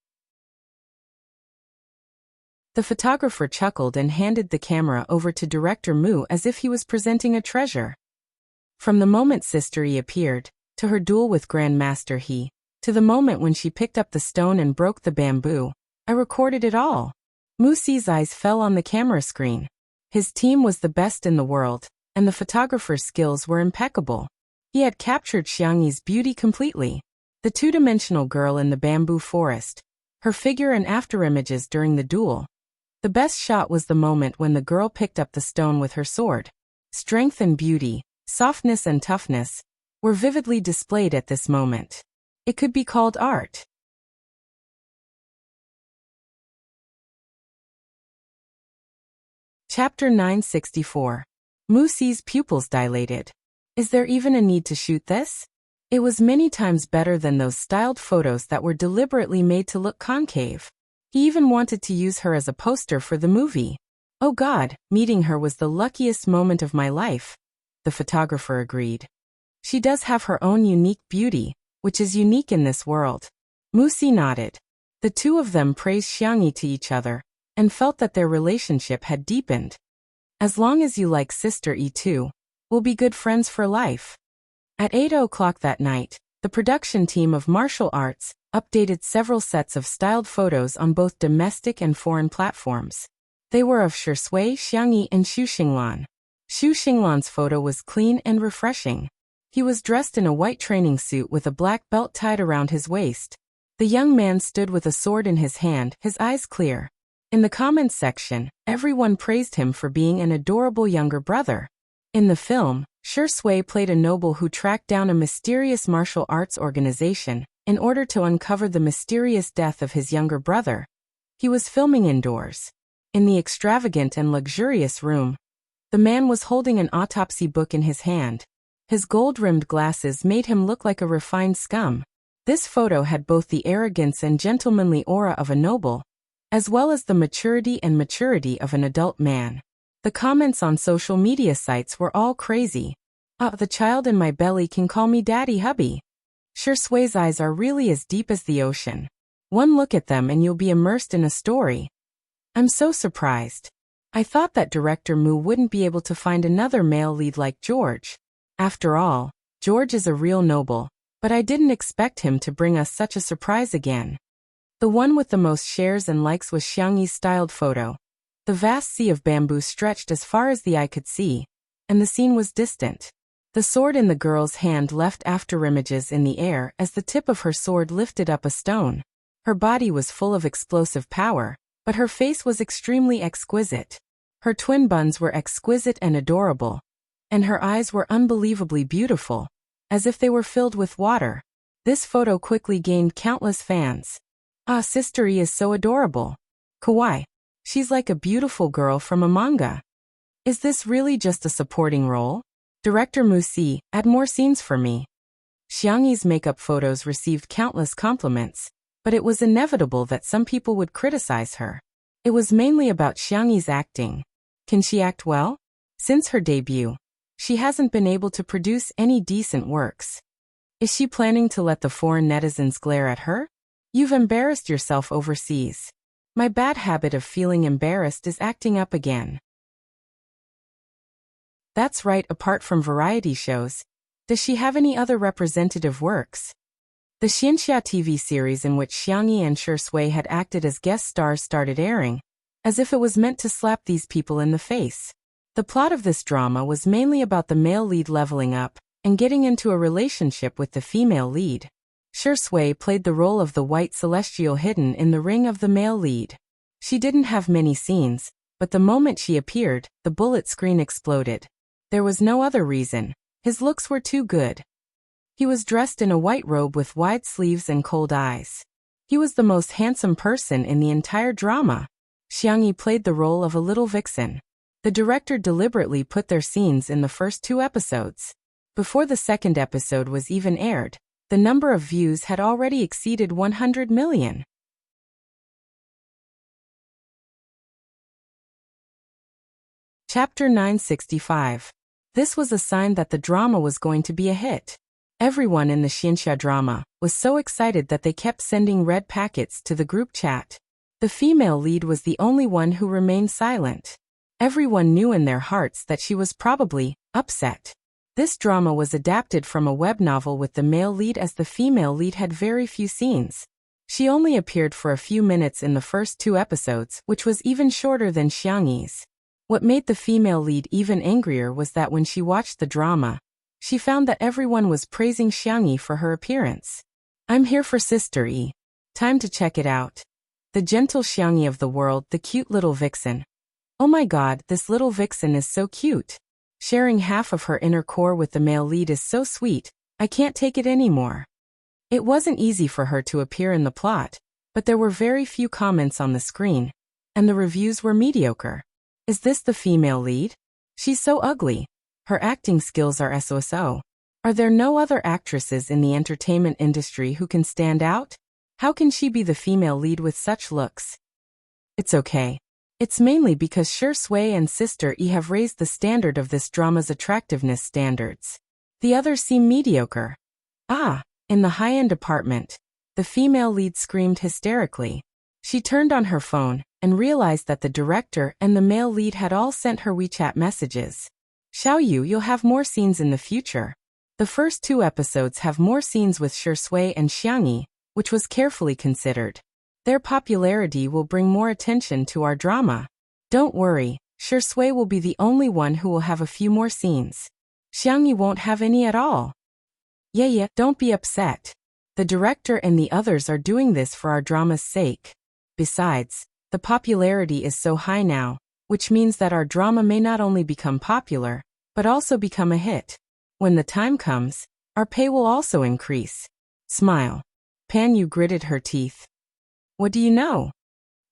The photographer chuckled and handed the camera over to Director Mu as if he was presenting a treasure. From the moment Sister E appeared, to her duel with Grandmaster He, to the moment when she picked up the stone and broke the bamboo, I recorded it all. Mu Si's eyes fell on the camera screen. His team was the best in the world, and the photographer's skills were impeccable. He had captured Xiangyi's beauty completely. The two-dimensional girl in the bamboo forest, her figure and afterimages during the duel. The best shot was the moment when the girl picked up the stone with her sword. Strength and beauty, softness and toughness, were vividly displayed at this moment. It could be called art. Chapter 964. Mu Si's pupils dilated. Is there even a need to shoot this? It was many times better than those styled photos that were deliberately made to look concave. He even wanted to use her as a poster for the movie. Oh God, meeting her was the luckiest moment of my life. The photographer agreed. She does have her own unique beauty, which is unique in this world. Mu Si nodded. The two of them praised Xiangyi to each other, and felt that their relationship had deepened. As long as you like Sister E too, we'll be good friends for life. At 8 o'clock that night, the production team of martial arts updated several sets of styled photos on both domestic and foreign platforms. They were of Shui, Xiangyi, and Xu Xinglan. Xu Xinglan's photo was clean and refreshing. He was dressed in a white training suit with a black belt tied around his waist. The young man stood with a sword in his hand, his eyes clear. In the comments section, everyone praised him for being an adorable younger brother. In the film, Shui played a noble who tracked down a mysterious martial arts organization in order to uncover the mysterious death of his younger brother. He was filming indoors. In the extravagant and luxurious room, the man was holding an autopsy book in his hand. His gold-rimmed glasses made him look like a refined scum. This photo had both the arrogance and gentlemanly aura of a noble, as well as the maturity of an adult man. The comments on social media sites were all crazy. The child in my belly can call me daddy hubby. Shui's eyes are really as deep as the ocean. One look at them and you'll be immersed in a story. I'm so surprised. I thought that Director Mu wouldn't be able to find another male lead like George. After all, George is a real noble, but I didn't expect him to bring us such a surprise again. The one with the most shares and likes was Xiangyi's styled photo. The vast sea of bamboo stretched as far as the eye could see, and the scene was distant. The sword in the girl's hand left afterimages in the air as the tip of her sword lifted up a stone. Her body was full of explosive power, but her face was extremely exquisite. Her twin buns were exquisite and adorable, and her eyes were unbelievably beautiful, as if they were filled with water. This photo quickly gained countless fans. Ah, Sister E is so adorable. Kawaii. She's like a beautiful girl from a manga. Is this really just a supporting role? Director Musi, add more scenes for me. Xiangyi's makeup photos received countless compliments, but it was inevitable that some people would criticize her. It was mainly about Xiangyi's acting. Can she act well? Since her debut, she hasn't been able to produce any decent works. Is she planning to let the foreign netizens glare at her? You've embarrassed yourself overseas. My bad habit of feeling embarrassed is acting up again. That's right, apart from variety shows, does she have any other representative works? The Xianxia TV series in which Xiangyi and Shi Sui had acted as guest stars started airing, as if it was meant to slap these people in the face. The plot of this drama was mainly about the male lead leveling up and getting into a relationship with the female lead. Shi Sui played the role of the white celestial hidden in the ring of the male lead. She didn't have many scenes, but the moment she appeared, the bullet screen exploded. There was no other reason. His looks were too good. He was dressed in a white robe with wide sleeves and cold eyes. He was the most handsome person in the entire drama. Xiangyi played the role of a little vixen. The director deliberately put their scenes in the first 2 episodes. Before the second episode was even aired, the number of views had already exceeded 100 million. Chapter 965. This was a sign that the drama was going to be a hit. Everyone in the Xianxia drama was so excited that they kept sending red packets to the group chat. The female lead was the only one who remained silent. Everyone knew in their hearts that she was probably upset. This drama was adapted from a web novel with the male lead, as the female lead had very few scenes. She only appeared for a few minutes in the first 2 episodes, which was even shorter than Xiangyi's. What made the female lead even angrier was that when she watched the drama, she found that everyone was praising Xiangyi for her appearance. I'm here for Sister E. Time to check it out. The gentle Xiangyi of the world, the cute little vixen. Oh my god, this little vixen is so cute. Sharing half of her inner core with the male lead is so sweet, I can't take it anymore. It wasn't easy for her to appear in the plot, but there were very few comments on the screen, and the reviews were mediocre. Is this the female lead? She's so ugly. Her acting skills are so-so. Are there no other actresses in the entertainment industry who can stand out? How can she be the female lead with such looks? It's okay. It's mainly because Shi Sui and Sister E have raised the standard of this drama's attractiveness standards. The others seem mediocre. Ah, in the high-end apartment, the female lead screamed hysterically. She turned on her phone and realized that the director and the male lead had all sent her WeChat messages. Xiaoyu, you'll have more scenes in the future. The first 2 episodes have more scenes with Shi Sui and Xiangyi, which was carefully considered. Their popularity will bring more attention to our drama. Don't worry, Shi Sui will be the only one who will have a few more scenes. Xiangyi won't have any at all. Yeah, don't be upset. The director and the others are doing this for our drama's sake. Besides, the popularity is so high now, which means that our drama may not only become popular, but also become a hit. When the time comes, our pay will also increase. Smile. Pan Yu gritted her teeth. What do you know?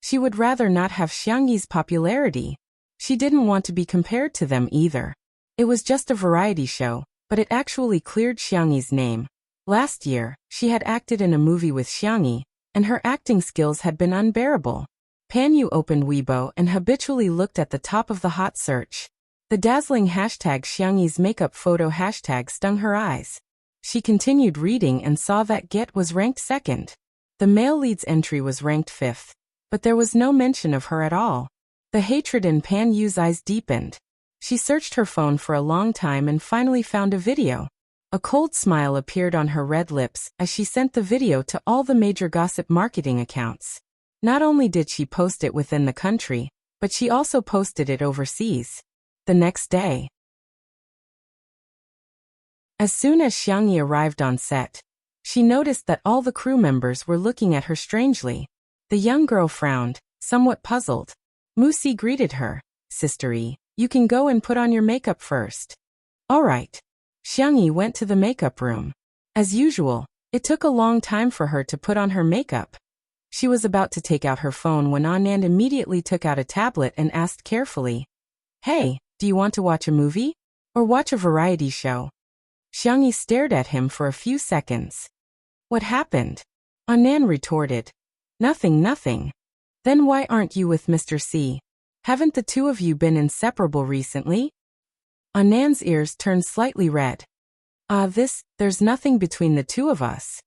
She would rather not have Xiangyi's popularity. She didn't want to be compared to them either. It was just a variety show, but it actually cleared Xiangyi's name. Last year, she had acted in a movie with Xiangyi, and her acting skills had been unbearable. Pan Yu opened Weibo and habitually looked at the top of the hot search. The dazzling hashtag Xiangyi's makeup photo hashtag stung her eyes. She continued reading and saw that Get was ranked 2nd. The male lead's entry was ranked 5th, but there was no mention of her at all. The hatred in Pan Yu's eyes deepened. She searched her phone for a long time and finally found a video. A cold smile appeared on her red lips as she sent the video to all the major gossip marketing accounts. Not only did she post it within the country, but she also posted it overseas. The next day, as soon as Xiangyi arrived on set, she noticed that all the crew members were looking at her strangely. The young girl frowned, somewhat puzzled. Musi greeted her. Sister E, you can go and put on your makeup first. All right. Xiangyi went to the makeup room. As usual, it took a long time for her to put on her makeup. She was about to take out her phone when Anand immediately took out a tablet and asked carefully, "Hey, do you want to watch a movie? Or watch a variety show?" Xiangyi stared at him for a few seconds. "What happened?" Anand retorted. "Nothing, nothing." "Then why aren't you with Mr. C? Haven't the two of you been inseparable recently?" Anand's ears turned slightly red. There's nothing between the two of us."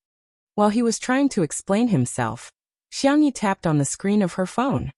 While he was trying to explain himself, Xiangyi tapped on the screen of her phone.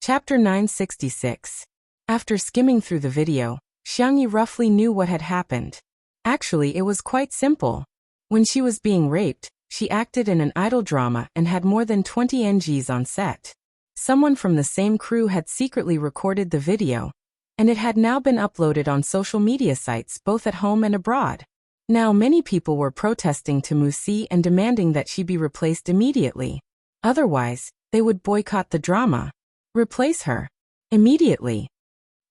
Chapter 966. After skimming through the video, Xiangyi roughly knew what had happened. Actually, it was quite simple. When she was being raped, she acted in an idol drama and had more than 20 NGs on set. Someone from the same crew had secretly recorded the video, and it had now been uploaded on social media sites both at home and abroad. Now many people were protesting to Musi and demanding that she be replaced immediately. Otherwise, they would boycott the drama. Replace her. Immediately.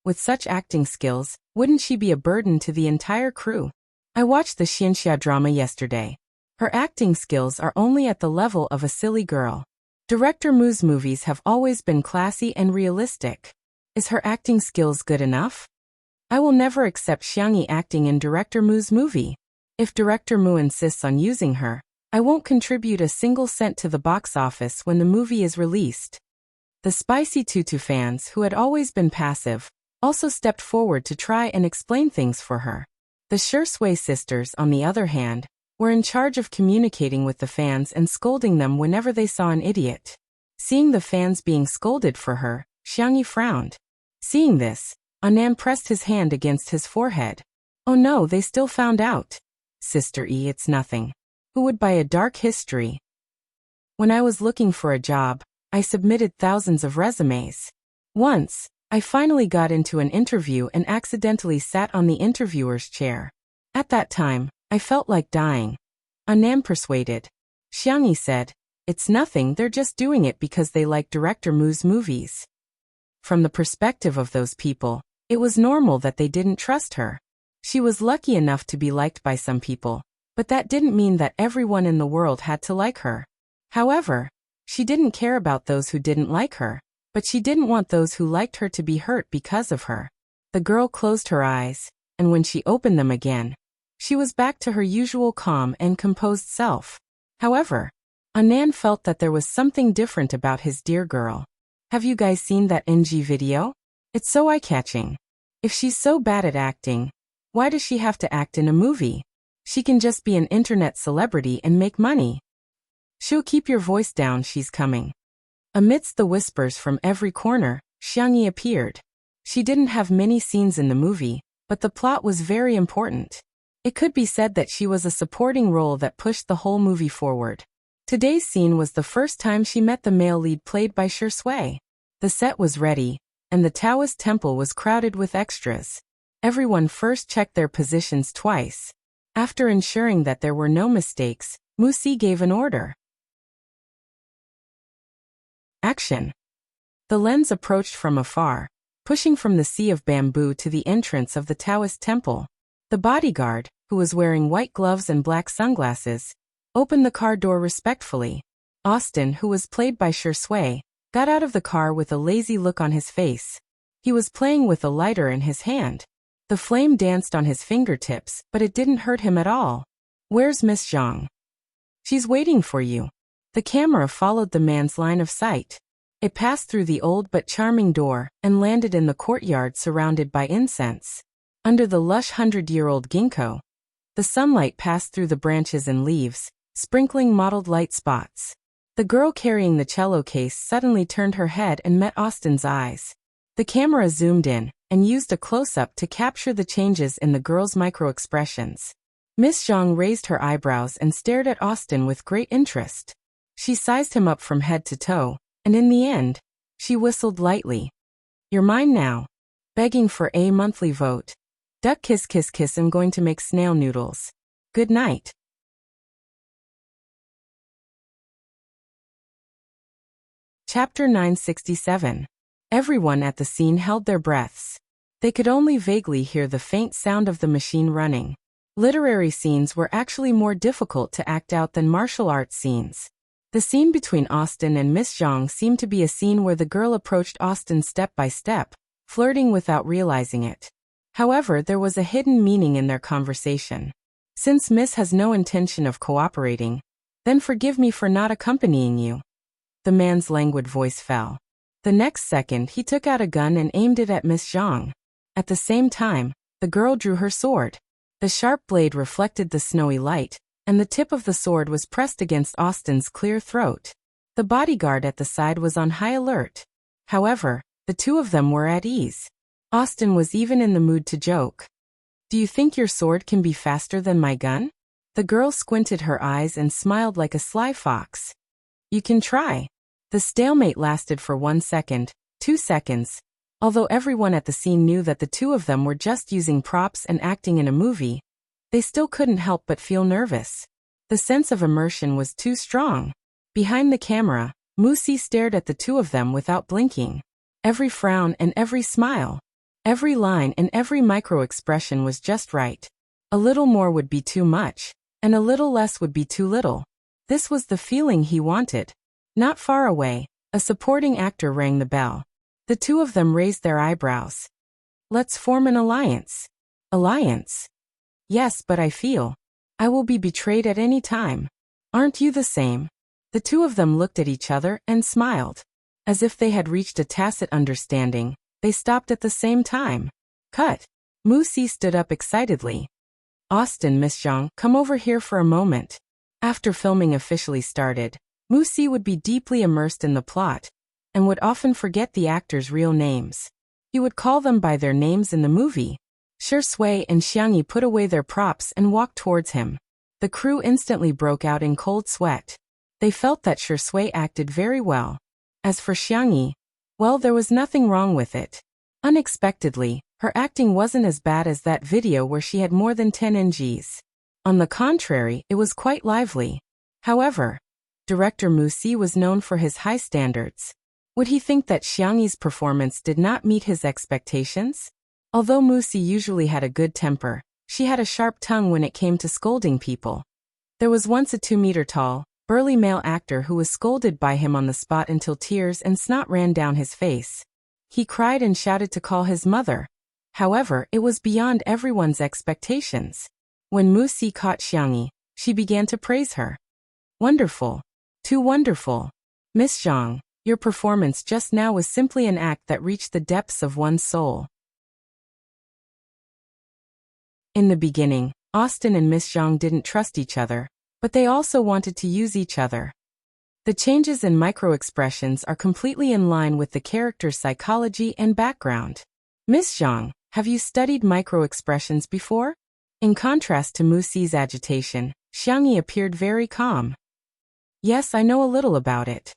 With such acting skills, wouldn't she be a burden to the entire crew? I watched the Xianxia drama yesterday. Her acting skills are only at the level of a silly girl. Director Mu's movies have always been classy and realistic. Is her acting skills good enough? I will never accept Xiangyi acting in Director Mu's movie. If Director Mu insists on using her, I won't contribute a single cent to the box office when the movie is released. The Spicy Tutu fans, who had always been passive, also stepped forward to try and explain things for her. The Shui sisters, on the other hand, were in charge of communicating with the fans and scolding them whenever they saw an idiot. Seeing the fans being scolded for her, Xiangyi frowned. Seeing this, Anand pressed his hand against his forehead. Oh no, they still found out. Sister E, it's nothing. Who would buy a dark history? When I was looking for a job, I submitted thousands of resumes. Once, I finally got into an interview and accidentally sat on the interviewer's chair. At that time, I felt like dying. Anand persuaded. Xiangyi said, "It's nothing, they're just doing it because they like Director Mu's movies." From the perspective of those people, it was normal that they didn't trust her. She was lucky enough to be liked by some people, but that didn't mean that everyone in the world had to like her. However, she didn't care about those who didn't like her, but she didn't want those who liked her to be hurt because of her. The girl closed her eyes, and when she opened them again, she was back to her usual calm and composed self. However, Anand felt that there was something different about his dear girl. Have you guys seen that NG video? It's so eye-catching. If she's so bad at acting, why does she have to act in a movie? She can just be an internet celebrity and make money. Shoo, keep your voice down, she's coming. Amidst the whispers from every corner, Xiangyi appeared. She didn't have many scenes in the movie, but the plot was very important. It could be said that she was a supporting role that pushed the whole movie forward. Today's scene was the first time she met the male lead played by Shui. The set was ready, and the Taoist temple was crowded with extras. Everyone first checked their positions twice. After ensuring that there were no mistakes, Musi gave an order. Action. The lens approached from afar, pushing from the sea of bamboo to the entrance of the Taoist temple. The bodyguard, who was wearing white gloves and black sunglasses, opened the car door respectfully. Austin, who was played by Shui, got out of the car with a lazy look on his face. He was playing with a lighter in his hand. The flame danced on his fingertips, but it didn't hurt him at all. "Where's Miss Zhang?" "She's waiting for you." The camera followed the man's line of sight. It passed through the old but charming door and landed in the courtyard surrounded by incense. Under the lush 100-year-old ginkgo, the sunlight passed through the branches and leaves, sprinkling mottled light spots. The girl carrying the cello case suddenly turned her head and met Austin's eyes. The camera zoomed in and used a close-up to capture the changes in the girl's micro-expressions. Miss Zhang raised her eyebrows and stared at Austin with great interest. She sized him up from head to toe, and in the end, she whistled lightly. "You're mine now." Begging for a monthly vote. Duck kiss kiss kiss, I'm going to make snail noodles. Good night. Chapter 967. Everyone at the scene held their breaths. They could only vaguely hear the faint sound of the machine running. Literary scenes were actually more difficult to act out than martial arts scenes. The scene between Austin and Miss Zhang seemed to be a scene where the girl approached Austin step by step, flirting without realizing it. However, there was a hidden meaning in their conversation. Since Miss has no intention of cooperating, then forgive me for not accompanying you. The man's languid voice fell. The next second he took out a gun and aimed it at Miss Zhang. At the same time, the girl drew her sword. The sharp blade reflected the snowy light, and the tip of the sword was pressed against Austin's clear throat. The bodyguard at the side was on high alert. However, the two of them were at ease. Austin was even in the mood to joke. Do you think your sword can be faster than my gun? The girl squinted her eyes and smiled like a sly fox. You can try. The stalemate lasted for 1 second, 2 seconds. Although everyone at the scene knew that the two of them were just using props and acting in a movie, they still couldn't help but feel nervous. The sense of immersion was too strong. Behind the camera, Musi stared at the two of them without blinking. Every frown and every smile, every line and every micro-expression was just right. A little more would be too much, and a little less would be too little. This was the feeling he wanted. Not far away, a supporting actor rang the bell. The two of them raised their eyebrows. Let's form an alliance. Alliance? Yes, but I feel I will be betrayed at any time. Aren't you the same? The two of them looked at each other and smiled. As if they had reached a tacit understanding, they stopped at the same time. Cut. Musi stood up excitedly. Austin, Miss Zhang, come over here for a moment. After filming officially started, Musi would be deeply immersed in the plot, and would often forget the actors' real names. He would call them by their names in the movie. Shi Sui and Xiangyi put away their props and walked towards him. The crew instantly broke out in cold sweat. They felt that Shi Sui acted very well. As for Xiangyi, well, there was nothing wrong with it. Unexpectedly, her acting wasn't as bad as that video where she had more than 10 NGs. On the contrary, it was quite lively. However, director Musi was known for his high standards. Would he think that Xiangyi's performance did not meet his expectations? Although Musi usually had a good temper, she had a sharp tongue when it came to scolding people. There was once a 2-meter-tall, burly male actor who was scolded by him on the spot until tears and snot ran down his face. He cried and shouted to call his mother. However, it was beyond everyone's expectations. When Musi caught Xiangyi, she began to praise her. Wonderful. Too wonderful. Miss Zhang, your performance just now was simply an act that reached the depths of one's soul. In the beginning, Austin and Miss Zhang didn't trust each other, but they also wanted to use each other. The changes in micro-expressions are completely in line with the character's psychology and background. Miss Zhang, have you studied micro-expressions before? In contrast to Musi's agitation, Xiangyi appeared very calm. Yes, I know a little about it.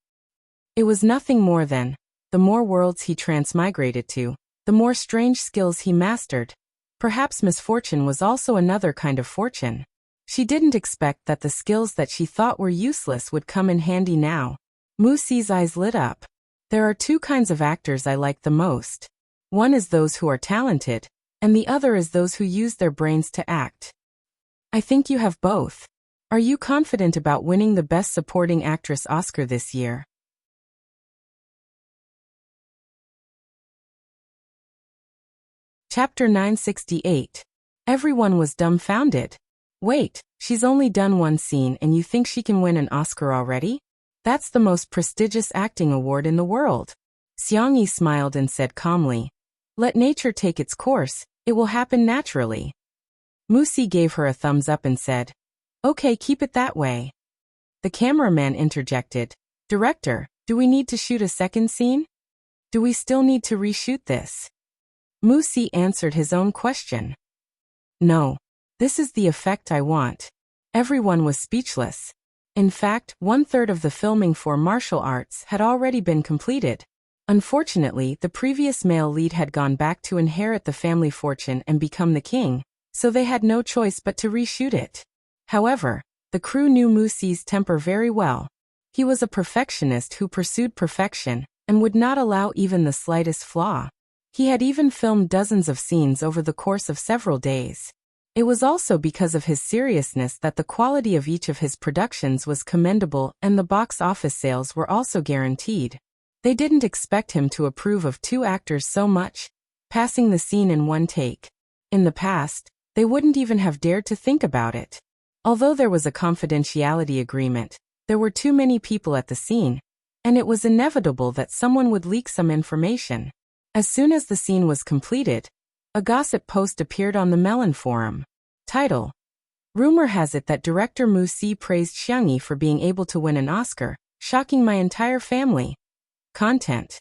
It was nothing more than, the more worlds he transmigrated to, the more strange skills he mastered. Perhaps misfortune was also another kind of fortune. She didn't expect that the skills that she thought were useless would come in handy now. Musi's eyes lit up. There are two kinds of actors I like the most. One is those who are talented, and the other is those who use their brains to act. I think you have both. Are you confident about winning the Best Supporting Actress Oscar this year? Chapter 968. Everyone was dumbfounded. Wait, she's only done one scene and you think she can win an Oscar already? That's the most prestigious acting award in the world. Xiangyi smiled and said calmly, let nature take its course, it will happen naturally. Musi gave her a thumbs up and said, okay, keep it that way. The cameraman interjected, Director, do we need to shoot a second scene? Do we still need to reshoot this? Musi answered his own question. No. This is the effect I want. Everyone was speechless. In fact, 1/3 of the filming for martial arts had already been completed. Unfortunately, the previous male lead had gone back to inherit the family fortune and become the king, so they had no choice but to reshoot it. However, the crew knew Musi's temper very well. He was a perfectionist who pursued perfection, and would not allow even the slightest flaw. He had even filmed dozens of scenes over the course of several days. It was also because of his seriousness that the quality of each of his productions was commendable and the box office sales were also guaranteed. They didn't expect him to approve of two actors so much, passing the scene in one take. In the past, they wouldn't even have dared to think about it. Although there was a confidentiality agreement, there were too many people at the scene, and it was inevitable that someone would leak some information. As soon as the scene was completed, a gossip post appeared on the Melon forum. Title: Rumor has it that director Mu Si praised Xiang Yi for being able to win an Oscar, shocking my entire family. Content: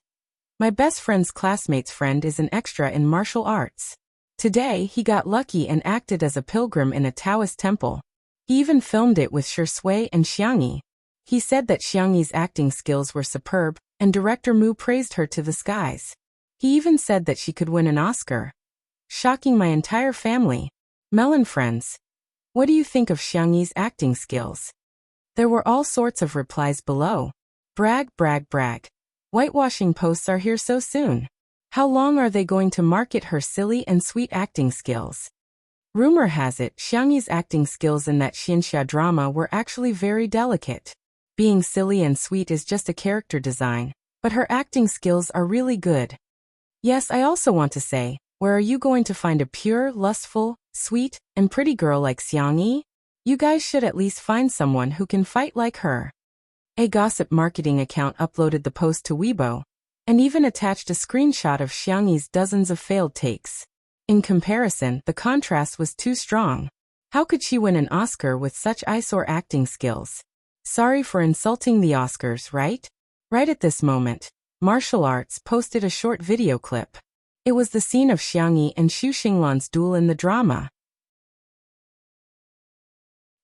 My best friend's classmate's friend is an extra in martial arts. Today he got lucky and acted as a pilgrim in a Taoist temple. He even filmed it with Shi Sui and Xiang Yi. He said that Xiang Yi's acting skills were superb, and director Mu praised her to the skies. He even said that she could win an Oscar. Shocking my entire family. Melon friends, what do you think of Xiang Yi's acting skills? There were all sorts of replies below. Brag, brag, brag. Whitewashing posts are here so soon. How long are they going to market her silly and sweet acting skills? Rumor has it Xiang Yi's acting skills in that Xianxia drama were actually very delicate. Being silly and sweet is just a character design, but her acting skills are really good. Yes, I also want to say, where are you going to find a pure, lustful, sweet, and pretty girl like Xiang Yi? You guys should at least find someone who can fight like her. A gossip marketing account uploaded the post to Weibo, and even attached a screenshot of Xiang Yi's dozens of failed takes. In comparison, the contrast was too strong. How could she win an Oscar with such eyesore acting skills? Sorry for insulting the Oscars, right? Right at this moment, Martial Arts posted a short video clip. It was the scene of Xiang Yi and Xu Xinglan's duel in the drama.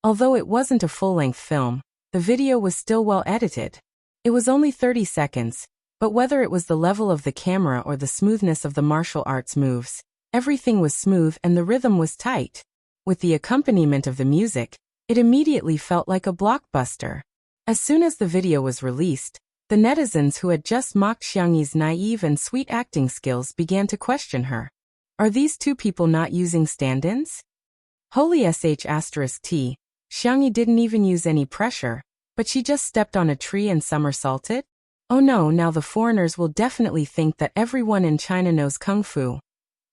Although it wasn't a full-length film, the video was still well edited. It was only 30 seconds, but whether it was the level of the camera or the smoothness of the martial arts moves, everything was smooth and the rhythm was tight. With the accompaniment of the music, it immediately felt like a blockbuster. As soon as the video was released, the netizens who had just mocked Xiang Yi's naive and sweet acting skills began to question her. Are these two people not using stand-ins? Holy sh**t, Xiang Yi didn't even use any pressure, but she just stepped on a tree and somersaulted? Oh no, now the foreigners will definitely think that everyone in China knows Kung Fu.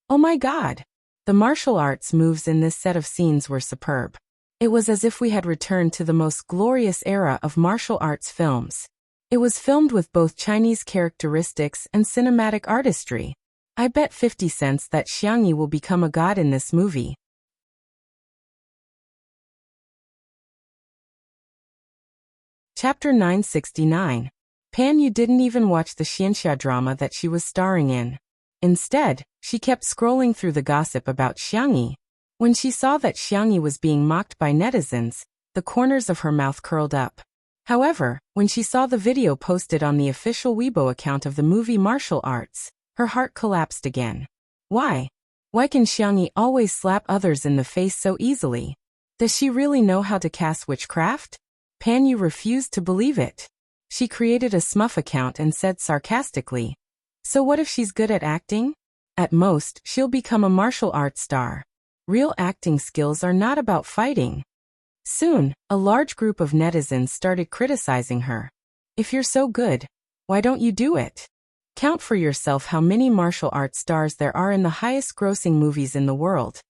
Oh my god! The martial arts moves in this set of scenes were superb. It was as if we had returned to the most glorious era of martial arts films. It was filmed with both Chinese characteristics and cinematic artistry. I bet 50 cents that Xiang Yi will become a god in this movie. Chapter 969. Pan Yu didn't even watch the Xianxia drama that she was starring in. Instead, she kept scrolling through the gossip about Xiang Yi. When she saw that Xiang Yi was being mocked by netizens, the corners of her mouth curled up. However, when she saw the video posted on the official Weibo account of the movie Martial Arts, her heart collapsed again. Why? Why can Xiang Yi always slap others in the face so easily? Does she really know how to cast witchcraft? Pan Yu refused to believe it. She created a Smurf account and said sarcastically, "So what if she's good at acting? At most, she'll become a martial arts star. Real acting skills are not about fighting." Soon, a large group of netizens started criticizing her. If you're so good, why don't you do it? Count for yourself how many martial arts stars there are in the highest-grossing movies in the world.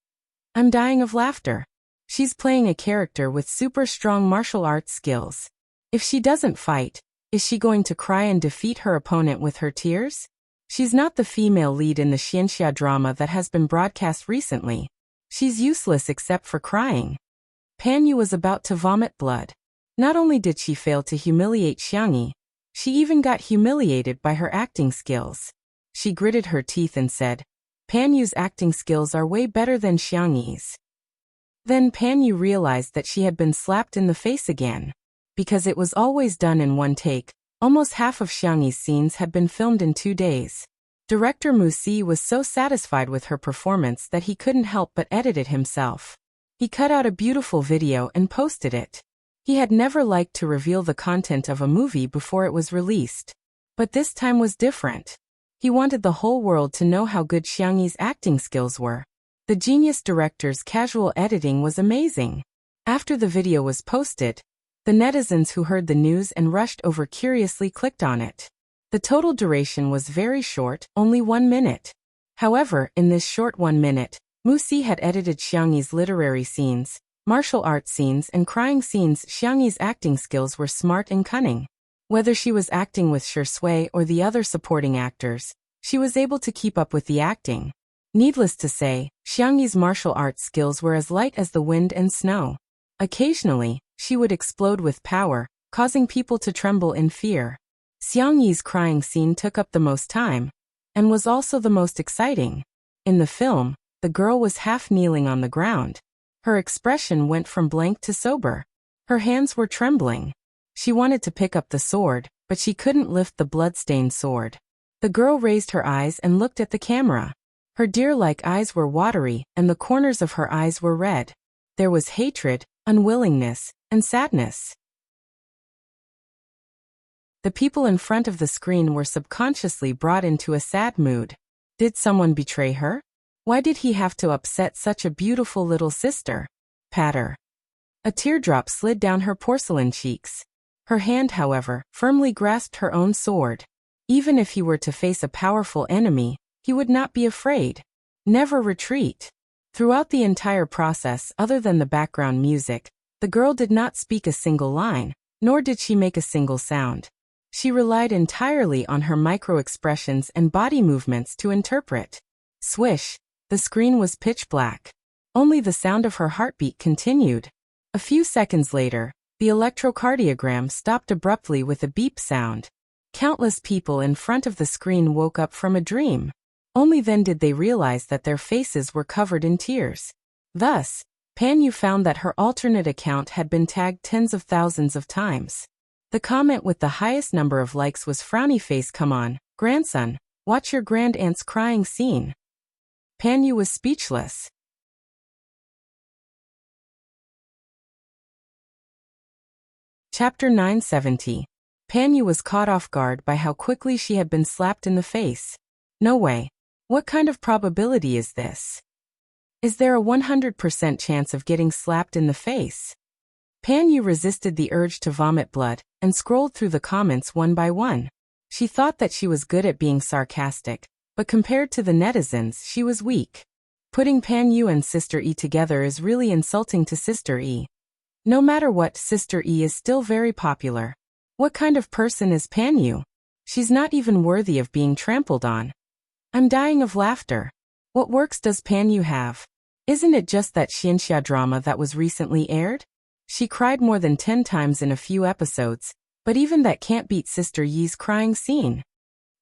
I'm dying of laughter. She's playing a character with super strong martial arts skills. If she doesn't fight, is she going to cry and defeat her opponent with her tears? She's not the female lead in the Xianxia drama that has been broadcast recently. She's useless except for crying. Pan Yu was about to vomit blood. Not only did she fail to humiliate Xiang Yi, she even got humiliated by her acting skills. She gritted her teeth and said, "Pan Yu's acting skills are way better than Xiang Yi's." Then Pan Yu realized that she had been slapped in the face again. Because it was always done in one take, almost half of Xiang Yi's scenes had been filmed in 2 days. Director Mu Si was so satisfied with her performance that he couldn't help but edit it himself. He cut out a beautiful video and posted it. He had never liked to reveal the content of a movie before it was released. But this time was different. He wanted the whole world to know how good Xiang Yi's acting skills were. The genius director's casual editing was amazing. After the video was posted, the netizens who heard the news and rushed over curiously clicked on it. The total duration was very short, only 1 minute. However, in this short 1 minute, Mu Si had edited Xiang Yi's literary scenes, martial arts scenes and crying scenes. Xiang Yi's acting skills were smart and cunning. Whether she was acting with Shi Sui or the other supporting actors, she was able to keep up with the acting. Needless to say, Xiang Yi's martial arts skills were as light as the wind and snow. Occasionally, she would explode with power, causing people to tremble in fear. Xiang Yi's crying scene took up the most time, and was also the most exciting. In the film, the girl was half kneeling on the ground. Her expression went from blank to sober. Her hands were trembling. She wanted to pick up the sword, but she couldn't lift the blood-stained sword. The girl raised her eyes and looked at the camera. Her deer-like eyes were watery, and the corners of her eyes were red. There was hatred, unwillingness, and sadness. The people in front of the screen were subconsciously brought into a sad mood. Did someone betray her? Why did he have to upset such a beautiful little sister? Patter. A teardrop slid down her porcelain cheeks. Her hand, however, firmly grasped her own sword. Even if he were to face a powerful enemy, he would not be afraid. Never retreat. Throughout the entire process, other than the background music, the girl did not speak a single line, nor did she make a single sound. She relied entirely on her micro-expressions and body movements to interpret. Swish, the screen was pitch black. Only the sound of her heartbeat continued. A few seconds later, the electrocardiogram stopped abruptly with a beep sound. Countless people in front of the screen woke up from a dream. Only then did they realize that their faces were covered in tears. Thus, Pan Yu found that her alternate account had been tagged tens of thousands of times. The comment with the highest number of likes was frowny face. Come on, grandson, watch your grandaunt's crying scene. Pan Yu was speechless. Chapter 970. Pan Yu was caught off guard by how quickly she had been slapped in the face. No way. What kind of probability is this? Is there a 100% chance of getting slapped in the face? Pan Yu resisted the urge to vomit blood and scrolled through the comments one by one. She thought that she was good at being sarcastic, but compared to the netizens, she was weak. Putting Pan Yu and Sister E together is really insulting to Sister E. No matter what, Sister E is still very popular. What kind of person is Pan Yu? She's not even worthy of being trampled on. I'm dying of laughter. What works does Pan Yu have? Isn't it just that Xianxia drama that was recently aired? She cried more than 10 times in a few episodes, but even that can't beat Sister Yi's crying scene.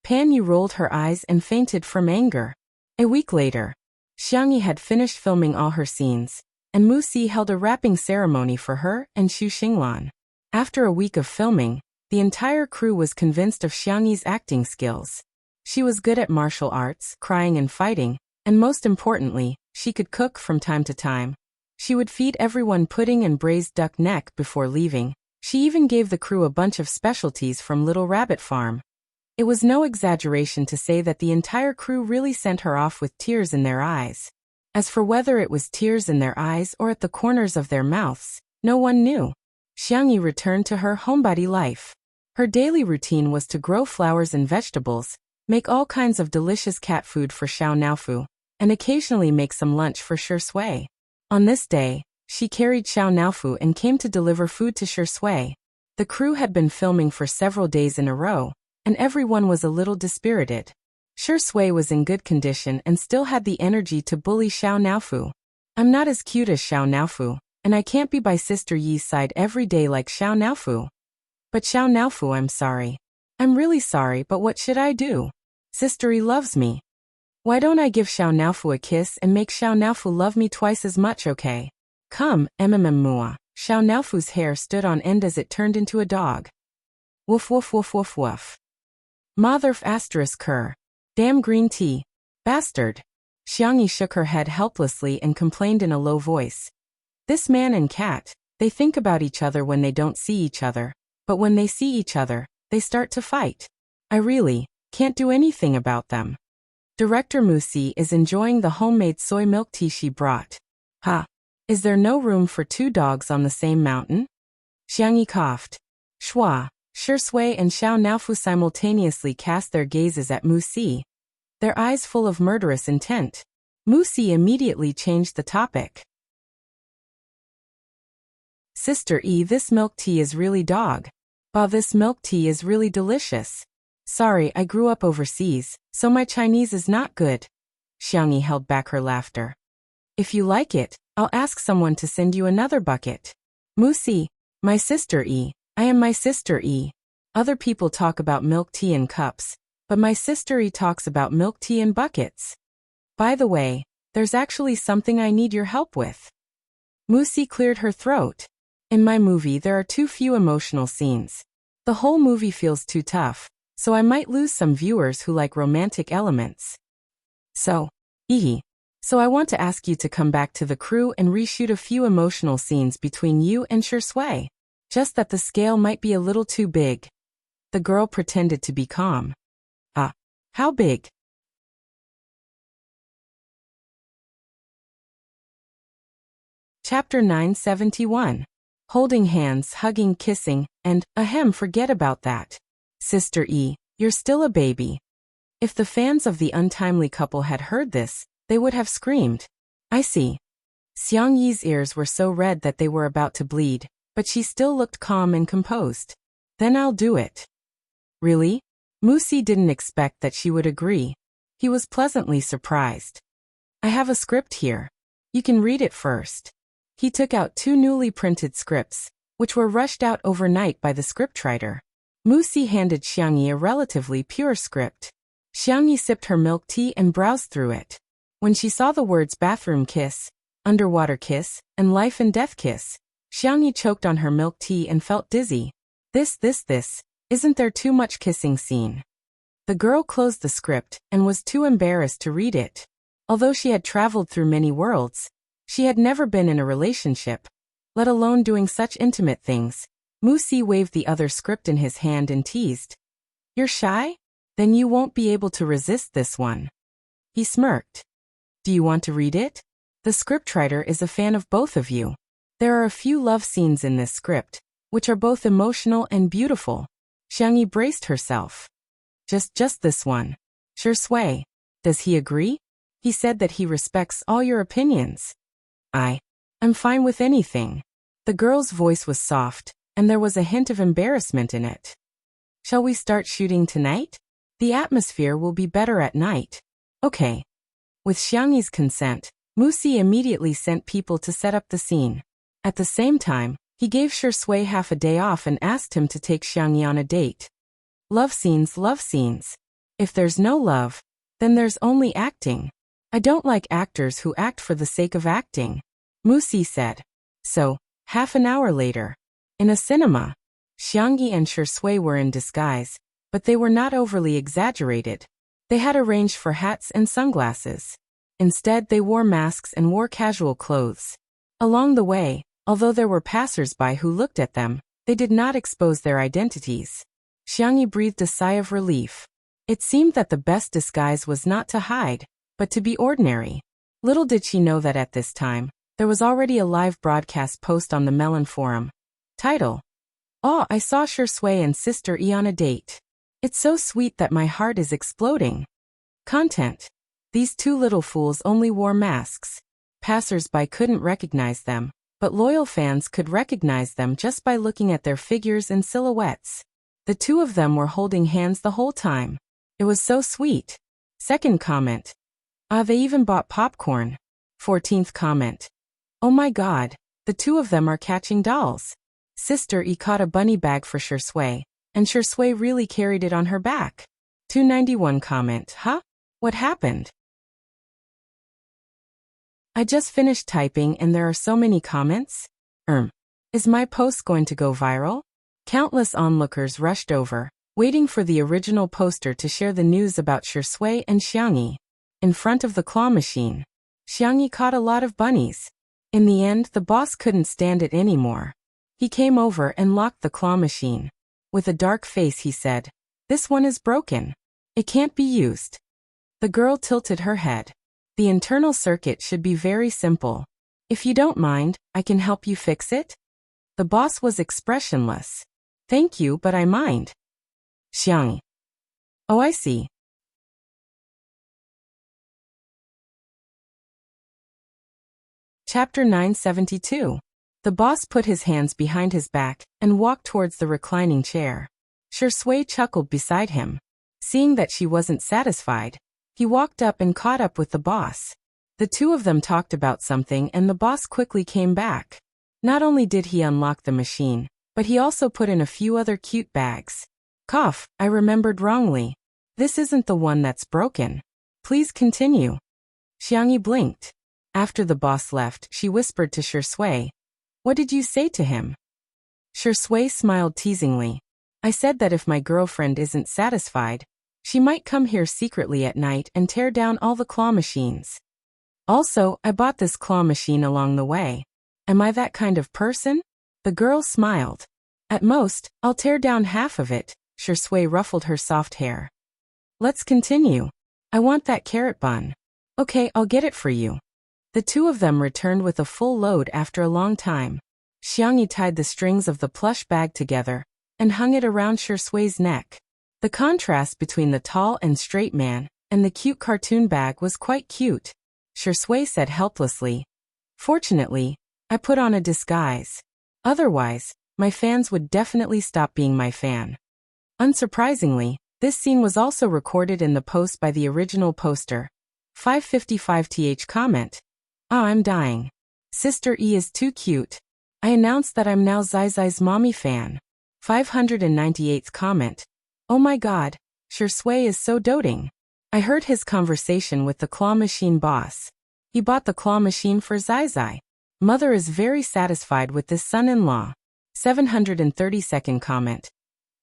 Pan Yu rolled her eyes and fainted from anger. A week later, Xiang Yi had finished filming all her scenes, and Mu Si held a wrapping ceremony for her and Xu Xinglan. After a week of filming, the entire crew was convinced of Xiang Yi's acting skills. She was good at martial arts, crying and fighting, and most importantly, she could cook from time to time. She would feed everyone pudding and braised duck neck before leaving. She even gave the crew a bunch of specialties from Little Rabbit Farm. It was no exaggeration to say that the entire crew really sent her off with tears in their eyes. As for whether it was tears in their eyes or at the corners of their mouths, no one knew. Xiang Yi returned to her homebody life. Her daily routine was to grow flowers and vegetables, make all kinds of delicious cat food for Xiao Naofu, and occasionally make some lunch for Shi Sui. On this day, she carried Xiao Naofu and came to deliver food to Shi Sui. The crew had been filming for several days in a row, and everyone was a little dispirited. Shi Sui was in good condition and still had the energy to bully Xiao Naofu. I'm not as cute as Xiao Naofu, and I can't be by Sister Yi's side every day like Xiao Naofu. But Xiao Naofu, I'm sorry. I'm really sorry, but what should I do? Sister Yi loves me. Why don't I give Xiao Naofu a kiss and make Xiao Naofu love me twice as much, okay? Come, Mua. Xiao Naofu's hair stood on end as it turned into a dog. Woof woof woof woof woof. Motherf asterisk her. Damn green tea. Bastard. Xiang Yi shook her head helplessly and complained in a low voice. This man and cat, they think about each other when they don't see each other, but when they see each other, they start to fight. I really can't do anything about them. Director Musi is enjoying the homemade soy milk tea she brought. Ha! Is there no room for 2 dogs on the same mountain? Xiangyi coughed. Shua, Shui and Xiao Naofu simultaneously cast their gazes at Musi, their eyes full of murderous intent. Musi immediately changed the topic. Sister E, this milk tea is really dog. Bah, this milk tea is really delicious. Sorry, I grew up overseas, so my Chinese is not good. Xiangyi held back her laughter. If you like it, I'll ask someone to send you another bucket. Musi, my sister E, I am my sister E. Other people talk about milk tea in cups, but my sister E talks about milk tea in buckets. By the way, there's actually something I need your help with. Musi cleared her throat. In my movie there are too few emotional scenes. The whole movie feels too tough, so I might lose some viewers who like romantic elements. So I want to ask you to come back to the crew and reshoot a few emotional scenes between you and Shui. Just that the scale might be a little too big. The girl pretended to be calm. How big? Chapter 971. Holding hands, hugging, kissing, and, forget about that. Sister E, you're still a baby. If the fans of the untimely couple had heard this, they would have screamed. I see. Xiang Yi's ears were so red that they were about to bleed, but she still looked calm and composed. Then I'll do it. Really? Musi didn't expect that she would agree. He was pleasantly surprised. I have a script here. You can read it first. He took out 2 newly printed scripts, which were rushed out overnight by the scriptwriter. Musi handed Xiangyi a relatively pure script. Xiangyi sipped her milk tea and browsed through it. When she saw the words bathroom kiss, underwater kiss, and life and death kiss, Xiangyi choked on her milk tea and felt dizzy. This, isn't there too much kissing scene? The girl closed the script and was too embarrassed to read it. Although she had traveled through many worlds, she had never been in a relationship, let alone doing such intimate things. Musi waved the other script in his hand and teased. You're shy? Then you won't be able to resist this one. He smirked. Do you want to read it? The scriptwriter is a fan of both of you. There are a few love scenes in this script, which are both emotional and beautiful. Xiangyi braced herself. Just this one. Shui. Does he agree? He said that he respects all your opinions. I'm fine with anything. The girl's voice was soft, and there was a hint of embarrassment in it. Shall we start shooting tonight? The atmosphere will be better at night. Okay. With Xiangyi's consent, Musi immediately sent people to set up the scene. At the same time, he gave Shui half a day off and asked him to take Xiangyi on a date. Love scenes. If there's no love, then there's only acting. I don't like actors who act for the sake of acting, Musi said. So, half an hour later, in a cinema, Xiangyi and Shui were in disguise, but they were not overly exaggerated. They had arranged for hats and sunglasses. Instead, they wore masks and wore casual clothes. Along the way, although there were passers-by who looked at them, they did not expose their identities. Xiangyi breathed a sigh of relief. It seemed that the best disguise was not to hide, but to be ordinary. Little did she know that at this time, there was already a live broadcast post on the Melon forum. Title: Oh, I saw Shui and Sister E on a date. It's so sweet that my heart is exploding. Content: These 2 little fools only wore masks. Passers-by couldn't recognize them, but loyal fans could recognize them just by looking at their figures and silhouettes. The 2 of them were holding hands the whole time. It was so sweet. Second comment: they even bought popcorn. 14th comment: Oh my god, the 2 of them are catching dolls. Sister E caught a bunny bag for Shui, and Shui really carried it on her back. 291 comment: What happened? I just finished typing and there are so many comments. Is my post going to go viral? Countless onlookers rushed over, waiting for the original poster to share the news about Shui and Xiangyi. In front of the claw machine, Xiangyi caught a lot of bunnies. In the end, the boss couldn't stand it anymore. He came over and locked the claw machine. With a dark face he said, This one is broken. It can't be used. The girl tilted her head. The internal circuit should be very simple. If you don't mind, I can help you fix it? The boss was expressionless. Thank you, but I mind. Xiang. Oh, I see. Chapter 972. The boss put his hands behind his back and walked towards the reclining chair. Shui chuckled beside him. Seeing that she wasn't satisfied, he walked up and caught up with the boss. The two of them talked about something and the boss quickly came back. Not only did he unlock the machine, but he also put in a few other cute bags. Cough, I remembered wrongly. This isn't the one that's broken. Please continue. Xiangyi blinked. After the boss left, she whispered to Shui, "What did you say to him?" Shui smiled teasingly. "I said that if my girlfriend isn't satisfied, she might come here secretly at night and tear down all the claw machines. Also, I bought this claw machine along the way. Am I that kind of person?" The girl smiled. "At most, I'll tear down half of it." Shui ruffled her soft hair. "Let's continue. I want that carrot bun." "Okay, I'll get it for you." The two of them returned with a full load after a long time. Xiangyi tied the strings of the plush bag together and hung it around Shui's neck. The contrast between the tall and straight man and the cute cartoon bag was quite cute. Shui said helplessly, "Fortunately, I put on a disguise. Otherwise, my fans would definitely stop being my fan." Unsurprisingly, this scene was also recorded in the post by the original poster. 555th comment. "Ah, I'm dying. Sister E is too cute. I announced that I'm now Zai's mommy fan." 598th comment. "Oh my god, Shui is so doting. I heard his conversation with the claw machine boss. He bought the claw machine for Zai. Mother is very satisfied with this son-in-law." 732nd comment.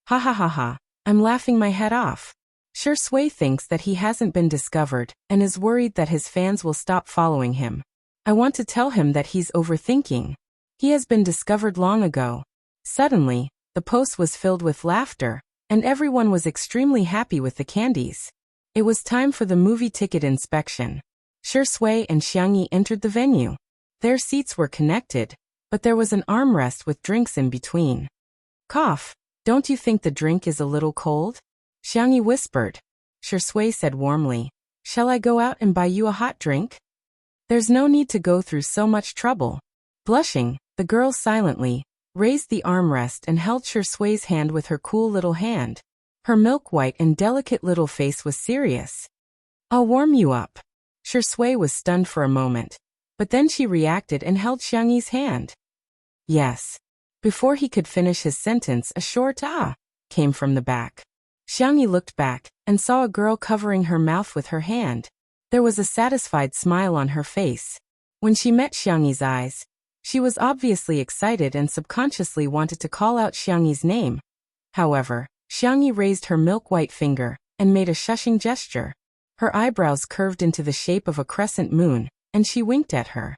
"Ha ha ha ha, I'm laughing my head off. Shui thinks that he hasn't been discovered and is worried that his fans will stop following him. I want to tell him that he's overthinking. He has been discovered long ago." Suddenly, the post was filled with laughter, and everyone was extremely happy with the candies. It was time for the movie ticket inspection. Shui and Xiangyi entered the venue. Their seats were connected, but there was an armrest with drinks in between. "Cough, don't you think the drink is a little cold?" Xiangyi whispered. Shui said warmly, "Shall I go out and buy you a hot drink?" "There's no need to go through so much trouble." Blushing, the girl silently raised the armrest and held Shui's hand with her cool little hand. Her milk-white and delicate little face was serious. "I'll warm you up." Shui was stunned for a moment, but then she reacted and held Xiangyi's hand. "Yes." Before he could finish his sentence, a short "ah" came from the back. Xiangyi looked back and saw a girl covering her mouth with her hand. There was a satisfied smile on her face. When she met Xiangyi's eyes, she was obviously excited and subconsciously wanted to call out Xiangyi's name. However, Xiangyi raised her milk-white finger and made a shushing gesture. Her eyebrows curved into the shape of a crescent moon, and she winked at her.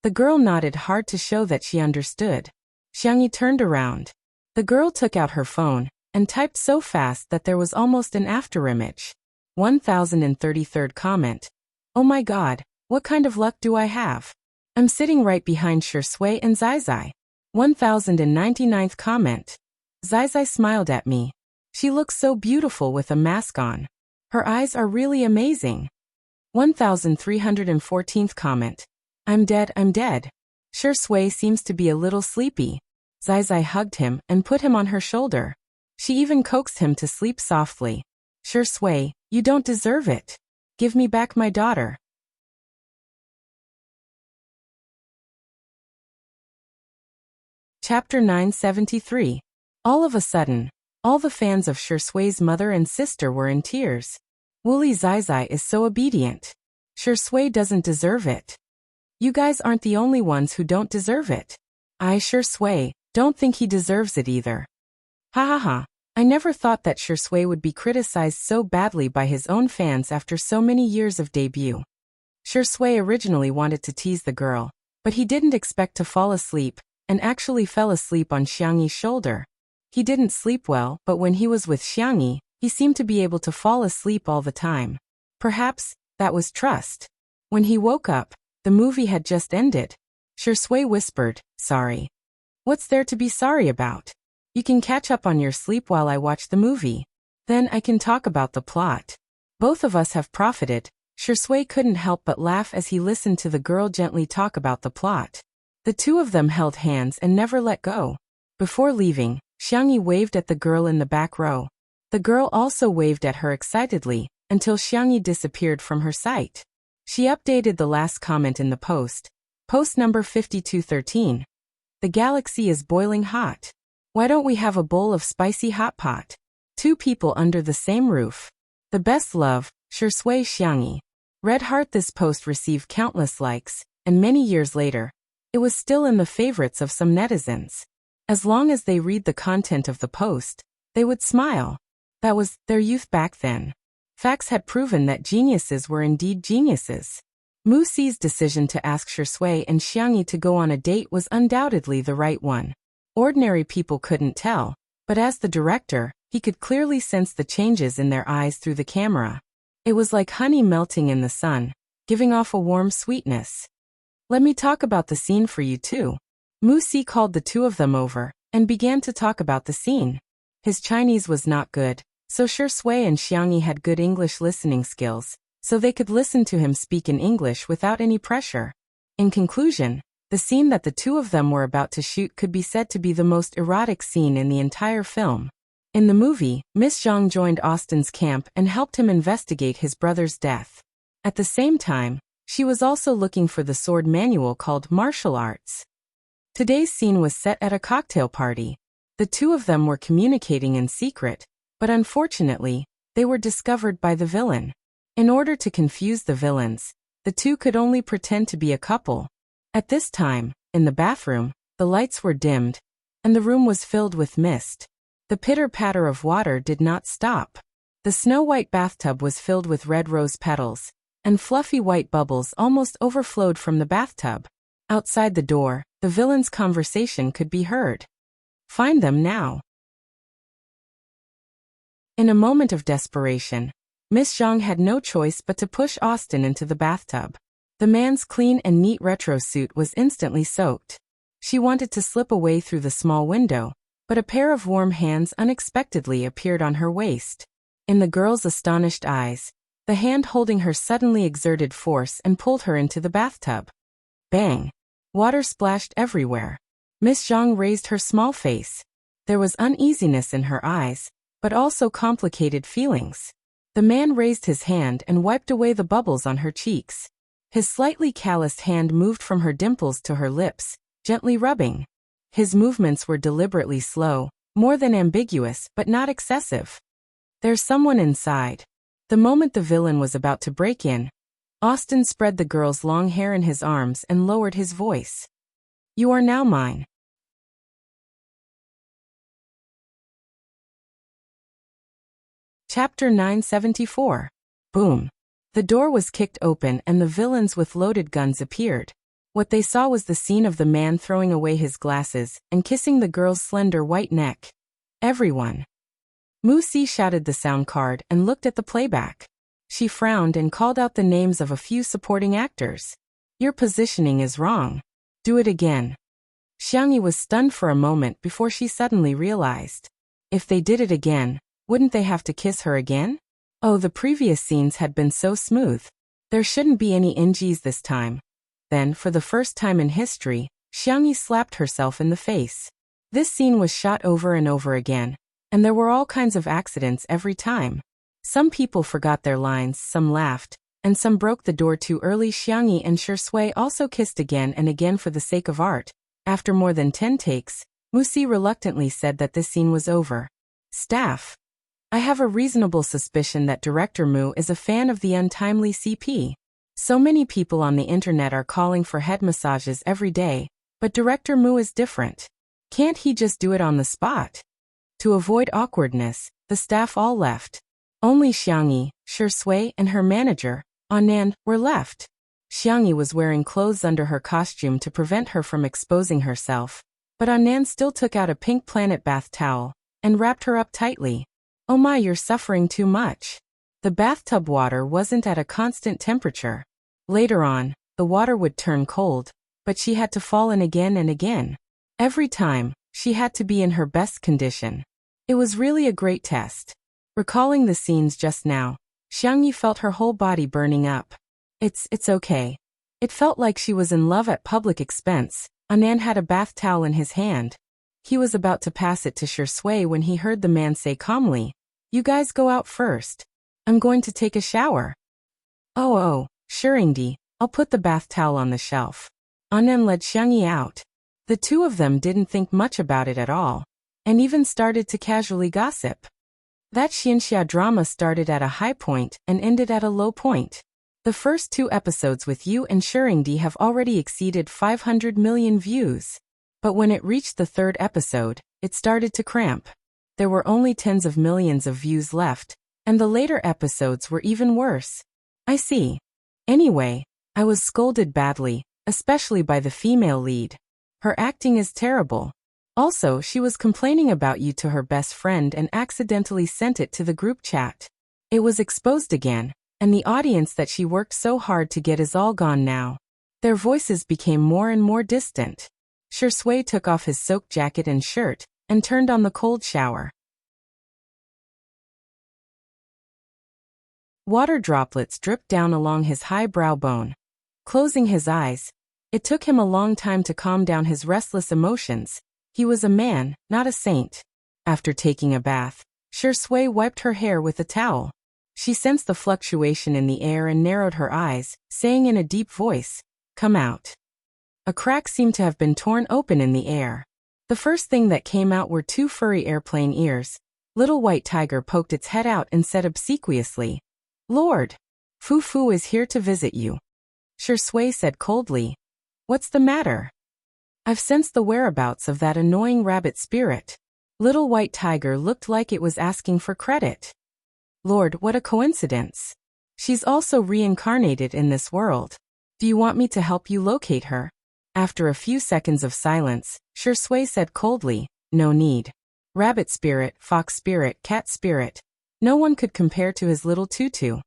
The girl nodded hard to show that she understood. Xiangyi turned around. The girl took out her phone and typed so fast that there was almost an afterimage. 1033rd comment. "Oh my god, what kind of luck do I have? I'm sitting right behind Shui and Zai." 1099th comment. Zai smiled at me. She looks so beautiful with a mask on. Her eyes are really amazing. 1314th comment. I'm dead. Shui seems to be a little sleepy. Zai hugged him and put him on her shoulder. She even coaxed him to sleep softly. Shui, you don't deserve it. Give me back my daughter. Chapter 973. All of a sudden, all the fans of Shui's mother and sister were in tears. Woolly Zai is so obedient. Shui doesn't deserve it. You guys aren't the only ones who don't deserve it. I Shui don't think he deserves it either. Ha ha ha. I never thought that Shui would be criticized so badly by his own fans after so many years of debut. Shui originally wanted to tease the girl, but he didn't expect to fall asleep, and actually fell asleep on Xiangyi's shoulder. He didn't sleep well, but when he was with Xiangyi, he seemed to be able to fall asleep all the time. Perhaps that was trust. When he woke up, the movie had just ended. Shui whispered, "Sorry." "What's there to be sorry about? You can catch up on your sleep while I watch the movie. Then I can talk about the plot. Both of us have profited." Shui couldn't help but laugh as he listened to the girl gently talk about the plot. The two of them held hands and never let go. Before leaving, Xiangyi waved at the girl in the back row. The girl also waved at her excitedly, until Xiangyi disappeared from her sight. She updated the last comment in the post. Post number 5213. "The galaxy is boiling hot. Why don't we have a bowl of spicy hot pot? Two people under the same roof. The best love, Shui Xiangyi." Red heart. This post received countless likes, and many years later, it was still in the favorites of some netizens. As long as they read the content of the post, they would smile. That was their youth back then. Facts had proven that geniuses were indeed geniuses. Mu Si's decision to ask Shui and Xiangyi to go on a date was undoubtedly the right one. Ordinary people couldn't tell, but as the director, he could clearly sense the changes in their eyes through the camera. It was like honey melting in the sun, giving off a warm sweetness. "Let me talk about the scene for you too." Mu Si called the two of them over, and began to talk about the scene. His Chinese was not good, so Shui and Xiangyi had good English listening skills, so they could listen to him speak in English without any pressure. In conclusion, the scene that the two of them were about to shoot could be said to be the most erotic scene in the entire film. In the movie, Miss Zhang joined Austin's camp and helped him investigate his brother's death. At the same time, she was also looking for the sword manual called Martial Arts. Today's scene was set at a cocktail party. The two of them were communicating in secret, but unfortunately, they were discovered by the villain. In order to confuse the villains, the two could only pretend to be a couple. At this time, in the bathroom, the lights were dimmed, and the room was filled with mist. The pitter-patter of water did not stop. The snow-white bathtub was filled with red rose petals, and fluffy white bubbles almost overflowed from the bathtub. Outside the door, the villain's conversation could be heard. "Find them now." In a moment of desperation, Miss Zhang had no choice but to push Austin into the bathtub. The man's clean and neat retro suit was instantly soaked. She wanted to slip away through the small window, but a pair of warm hands unexpectedly appeared on her waist. In the girl's astonished eyes, the hand holding her suddenly exerted force and pulled her into the bathtub. Bang! Water splashed everywhere. Miss Zhang raised her small face. There was uneasiness in her eyes, but also complicated feelings. The man raised his hand and wiped away the bubbles on her cheeks. His slightly calloused hand moved from her dimples to her lips, gently rubbing. His movements were deliberately slow, more than ambiguous but not excessive. "There's someone inside." The moment the villain was about to break in, Austin spread the girl's long hair in his arms and lowered his voice. "You are now mine." Chapter 974. Boom. The door was kicked open and the villains with loaded guns appeared. What they saw was the scene of the man throwing away his glasses and kissing the girl's slender white neck. "Everyone." Mu Si shouted the sound card and looked at the playback. She frowned and called out the names of a few supporting actors. "Your positioning is wrong. Do it again." Xiangyi was stunned for a moment before she suddenly realized. If they did it again, wouldn't they have to kiss her again? Oh, the previous scenes had been so smooth. There shouldn't be any NGs this time. Then, for the first time in history, Xiangyi slapped herself in the face. This scene was shot over and over again, and there were all kinds of accidents every time. Some people forgot their lines, some laughed, and some broke the door too early. Xiangyi and Shui also kissed again and again for the sake of art. After more than 10 takes, Mu Si reluctantly said that this scene was over. "Staff. I have a reasonable suspicion that Director Mu is a fan of the untimely CP. So many people on the internet are calling for head massages every day, but Director Mu is different. Can't he just do it on the spot?" To avoid awkwardness, the staff all left. Only Xiangyi, Shui, and her manager, Anand, were left. Xiangyi was wearing clothes under her costume to prevent her from exposing herself, but Anand still took out a pink Planet bath towel, and wrapped her up tightly. "Oh my, you're suffering too much." The bathtub water wasn't at a constant temperature. Later on, the water would turn cold, but she had to fall in again and again. Every time, she had to be in her best condition. It was really a great test. Recalling the scenes just now, Xiangyi felt her whole body burning up. It's okay. It felt like she was in love at public expense. Anan had a bath towel in his hand. He was about to pass it to Shui when he heard the man say calmly, "You guys go out first. I'm going to take a shower." Oh, Shurindi, I'll put the bath towel on the shelf." Anan led Xiangyi out. The two of them didn't think much about it at all, and even started to casually gossip. That Xianxia drama started at a high point and ended at a low point. The first 2 episodes with Yu and Shurindi have already exceeded 500 million views. But when it reached the 3rd episode, it started to cramp. There were only tens of millions of views left, and the later episodes were even worse. I see. Anyway, I was scolded badly, especially by the female lead. Her acting is terrible. Also, she was complaining about you to her best friend and accidentally sent it to the group chat. It was exposed again, and the audience that she worked so hard to get is all gone now. Their voices became more and more distant. Shui took off his soaked jacket and shirt, and turned on the cold shower. Water droplets dripped down along his high brow bone. Closing his eyes, it took him a long time to calm down his restless emotions. He was a man, not a saint. After taking a bath, Shui wiped her hair with a towel. She sensed the fluctuation in the air and narrowed her eyes, saying in a deep voice, "Come out." A crack seemed to have been torn open in the air. The first thing that came out were 2 furry airplane ears. Little White Tiger poked its head out and said obsequiously, "Lord, Fu is here to visit you." Shui said coldly, "What's the matter?" "I've sensed the whereabouts of that annoying rabbit spirit." Little White Tiger looked like it was asking for credit. "Lord, what a coincidence. She's also reincarnated in this world. Do you want me to help you locate her?" After a few seconds of silence, Shui said coldly, "No need. Rabbit spirit, fox spirit, cat spirit. No one could compare to his little tutu."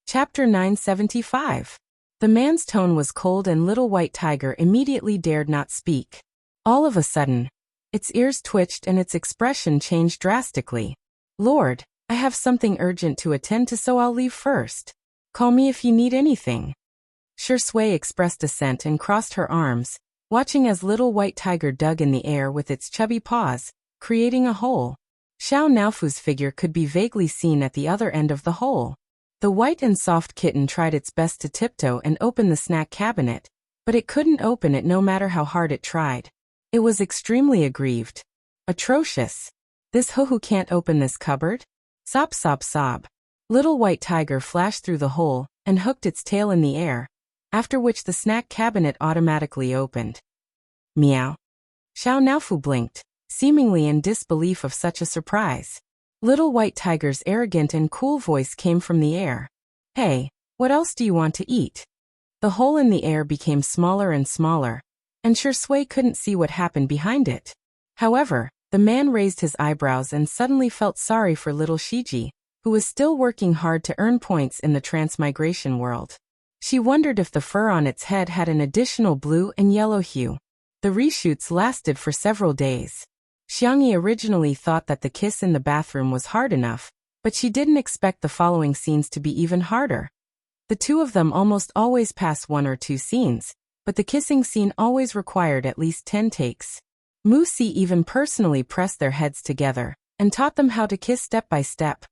Chapter 975. The man's tone was cold and Little White Tiger immediately dared not speak. All of a sudden, its ears twitched and its expression changed drastically. "Lord, I have something urgent to attend to, so I'll leave first. Call me if you need anything." Shui expressed assent and crossed her arms, watching as Little White Tiger dug in the air with its chubby paws, creating a hole. Xiao Naofu's figure could be vaguely seen at the other end of the hole. The white and soft kitten tried its best to tiptoe and open the snack cabinet, but it couldn't open it no matter how hard it tried. It was extremely aggrieved. Atrocious. "This hoo-hoo can't open this cupboard?" Sob, sob, sob. Little White Tiger flashed through the hole and hooked its tail in the air, after which the snack cabinet automatically opened. Meow. Xiao Naofu blinked, seemingly in disbelief of such a surprise. Little White Tiger's arrogant and cool voice came from the air. "Hey, what else do you want to eat?" The hole in the air became smaller and smaller, and Shui couldn't see what happened behind it. However, the man raised his eyebrows and suddenly felt sorry for little Shiji, who was still working hard to earn points in the transmigration world. She wondered if the fur on its head had an additional blue and yellow hue. The reshoots lasted for several days. Xiangyi originally thought that the kiss in the bathroom was hard enough, but she didn't expect the following scenes to be even harder. The two of them almost always pass 1 or 2 scenes, but the kissing scene always required at least 10 takes. Musi even personally pressed their heads together and taught them how to kiss step by step.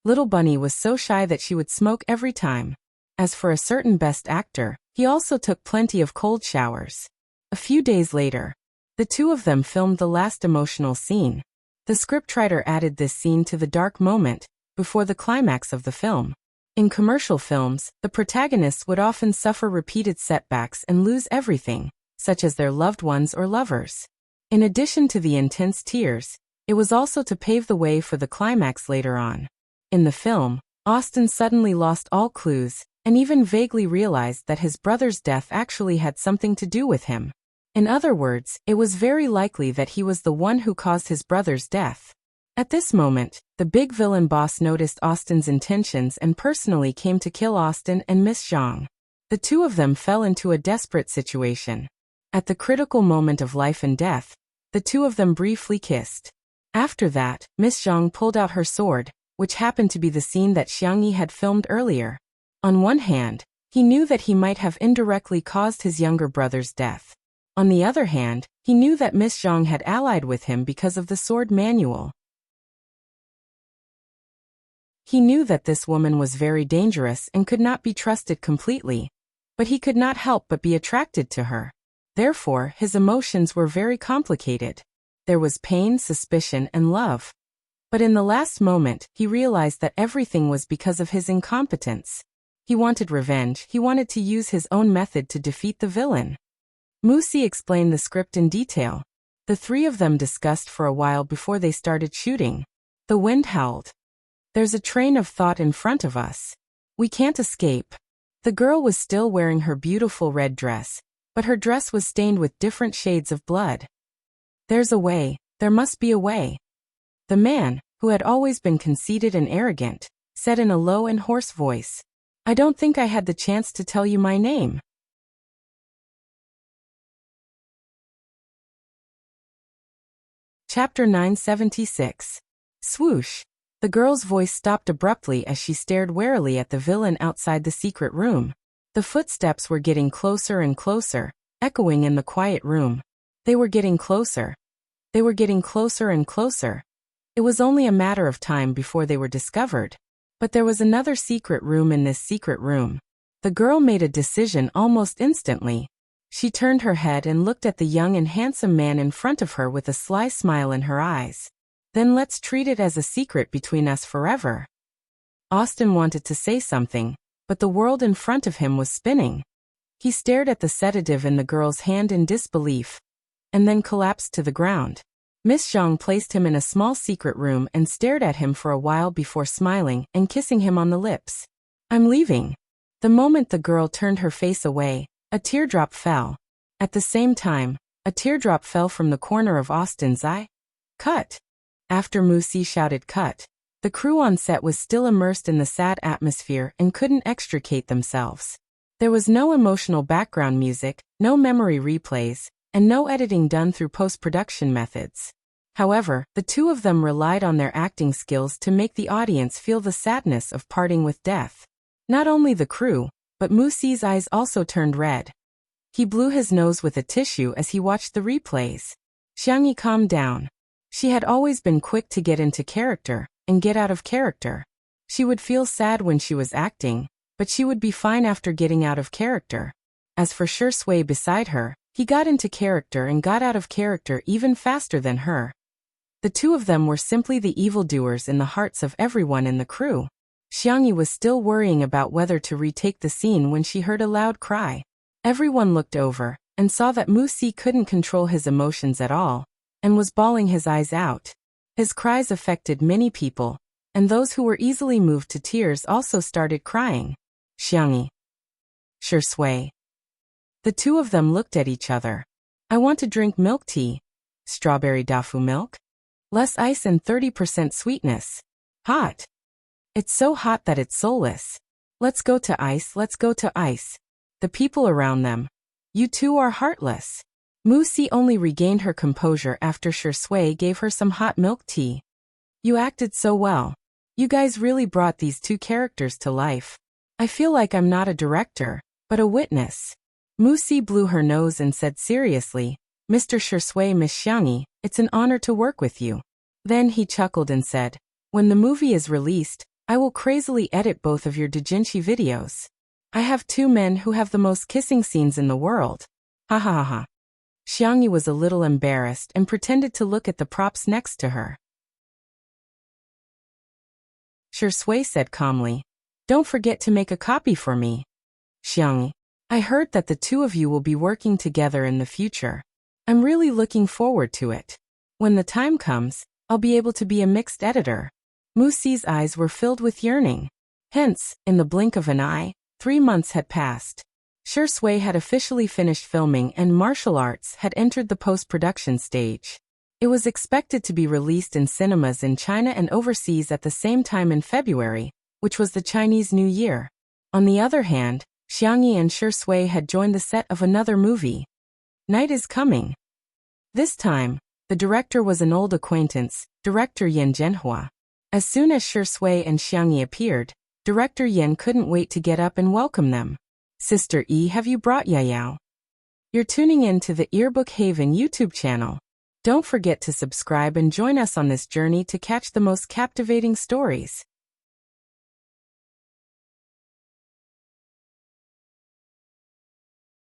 Little Bunny was so shy that she would smoke every time. As for a certain best actor, he also took plenty of cold showers. A few days later, the two of them filmed the last emotional scene. The scriptwriter added this scene to the dark moment before the climax of the film. In commercial films, the protagonists would often suffer repeated setbacks and lose everything, such as their loved ones or lovers. In addition to the intense tears, it was also to pave the way for the climax later on. In the film, Austin suddenly lost all clues and even vaguely realized that his brother's death actually had something to do with him. In other words, it was very likely that he was the one who caused his brother's death. At this moment, the big villain boss noticed Austin's intentions and personally came to kill Austin and Miss Zhang. The two of them fell into a desperate situation. At the critical moment of life and death, the two of them briefly kissed. After that, Miss Zhang pulled out her sword, which happened to be the scene that Xiangyi had filmed earlier. On one hand, he knew that he might have indirectly caused his younger brother's death. On the other hand, he knew that Miss Zhang had allied with him because of the sword manual. He knew that this woman was very dangerous and could not be trusted completely, but he could not help but be attracted to her. Therefore, his emotions were very complicated. There was pain, suspicion, and love. But in the last moment, he realized that everything was because of his incompetence. He wanted revenge. He wanted to use his own method to defeat the villain. Musi explained the script in detail. The three of them discussed for a while before they started shooting. The wind howled. There's a train of thought in front of us. We can't escape. The girl was still wearing her beautiful red dress, but her dress was stained with different shades of blood. There's a way. There must be a way. The man, who had always been conceited and arrogant, said in a low and hoarse voice, I don't think I had the chance to tell you my name. Chapter 976. Swoosh. The girl's voice stopped abruptly as she stared warily at the villain outside the secret room. The footsteps were getting closer and closer, echoing in the quiet room. They were getting closer. They were getting closer and closer. It was only a matter of time before they were discovered. But there was another secret room in this secret room. The girl made a decision almost instantly. She turned her head and looked at the young and handsome man in front of her with a sly smile in her eyes. Then let's treat it as a secret between us forever. Austin wanted to say something, but the world in front of him was spinning. He stared at the sedative in the girl's hand in disbelief, and then collapsed to the ground. Miss Zhang placed him in a small secret room and stared at him for a while before smiling and kissing him on the lips. I'm leaving. The moment the girl turned her face away, a teardrop fell. At the same time, a teardrop fell from the corner of Austin's eye. Cut. After Musi shouted cut, the crew on set was still immersed in the sad atmosphere and couldn't extricate themselves. There was no emotional background music, no memory replays, and no editing done through post-production methods. However, the two of them relied on their acting skills to make the audience feel the sadness of parting with death. Not only the crew, but Musi's eyes also turned red. He blew his nose with a tissue as he watched the replays. Xiangyi calmed down. She had always been quick to get into character and get out of character. She would feel sad when she was acting, but she would be fine after getting out of character. As for Shui beside her, he got into character and got out of character even faster than her. The two of them were simply the evildoers in the hearts of everyone in the crew. Xiangyi was still worrying about whether to retake the scene when she heard a loud cry. Everyone looked over and saw that Musi couldn't control his emotions at all and was bawling his eyes out. His cries affected many people, and those who were easily moved to tears also started crying. Xiangyi. Shui. The two of them looked at each other. I want to drink milk tea. Strawberry tofu milk? Less ice and 30% sweetness. Hot. It's so hot that it's soulless. Let's go to ice, let's go to ice. The people around them. You two are heartless. Musi only regained her composure after Shui gave her some hot milk tea. You acted so well. You guys really brought these two characters to life. I feel like I'm not a director, but a witness. Musi blew her nose and said seriously, Mr. Shui, Miss Xiangyi, it's an honor to work with you. Then he chuckled and said, when the movie is released, I will crazily edit both of your doujinshi videos. I have two men who have the most kissing scenes in the world. Ha ha ha ha. Xiangyi was a little embarrassed and pretended to look at the props next to her. Shui said calmly, don't forget to make a copy for me. Xiangyi, I heard that the two of you will be working together in the future. I'm really looking forward to it. When the time comes, I'll be able to be a mixed editor. Musi's eyes were filled with yearning. Hence, in the blink of an eye, 3 months had passed. Shi Sui had officially finished filming and Martial Arts had entered the post-production stage. It was expected to be released in cinemas in China and overseas at the same time in February, which was the Chinese New Year. On the other hand, Xiang Yi and Shi Sui had joined the set of another movie. Night is Coming. This time, the director was an old acquaintance, director Yan Zhenhua. As soon as Shi Sui and Xiang Yi appeared, director Yan couldn't wait to get up and welcome them. Sister E, have you brought Yayao? You're tuning in to the Earbook Haven YouTube channel. Don't forget to subscribe and join us on this journey to catch the most captivating stories.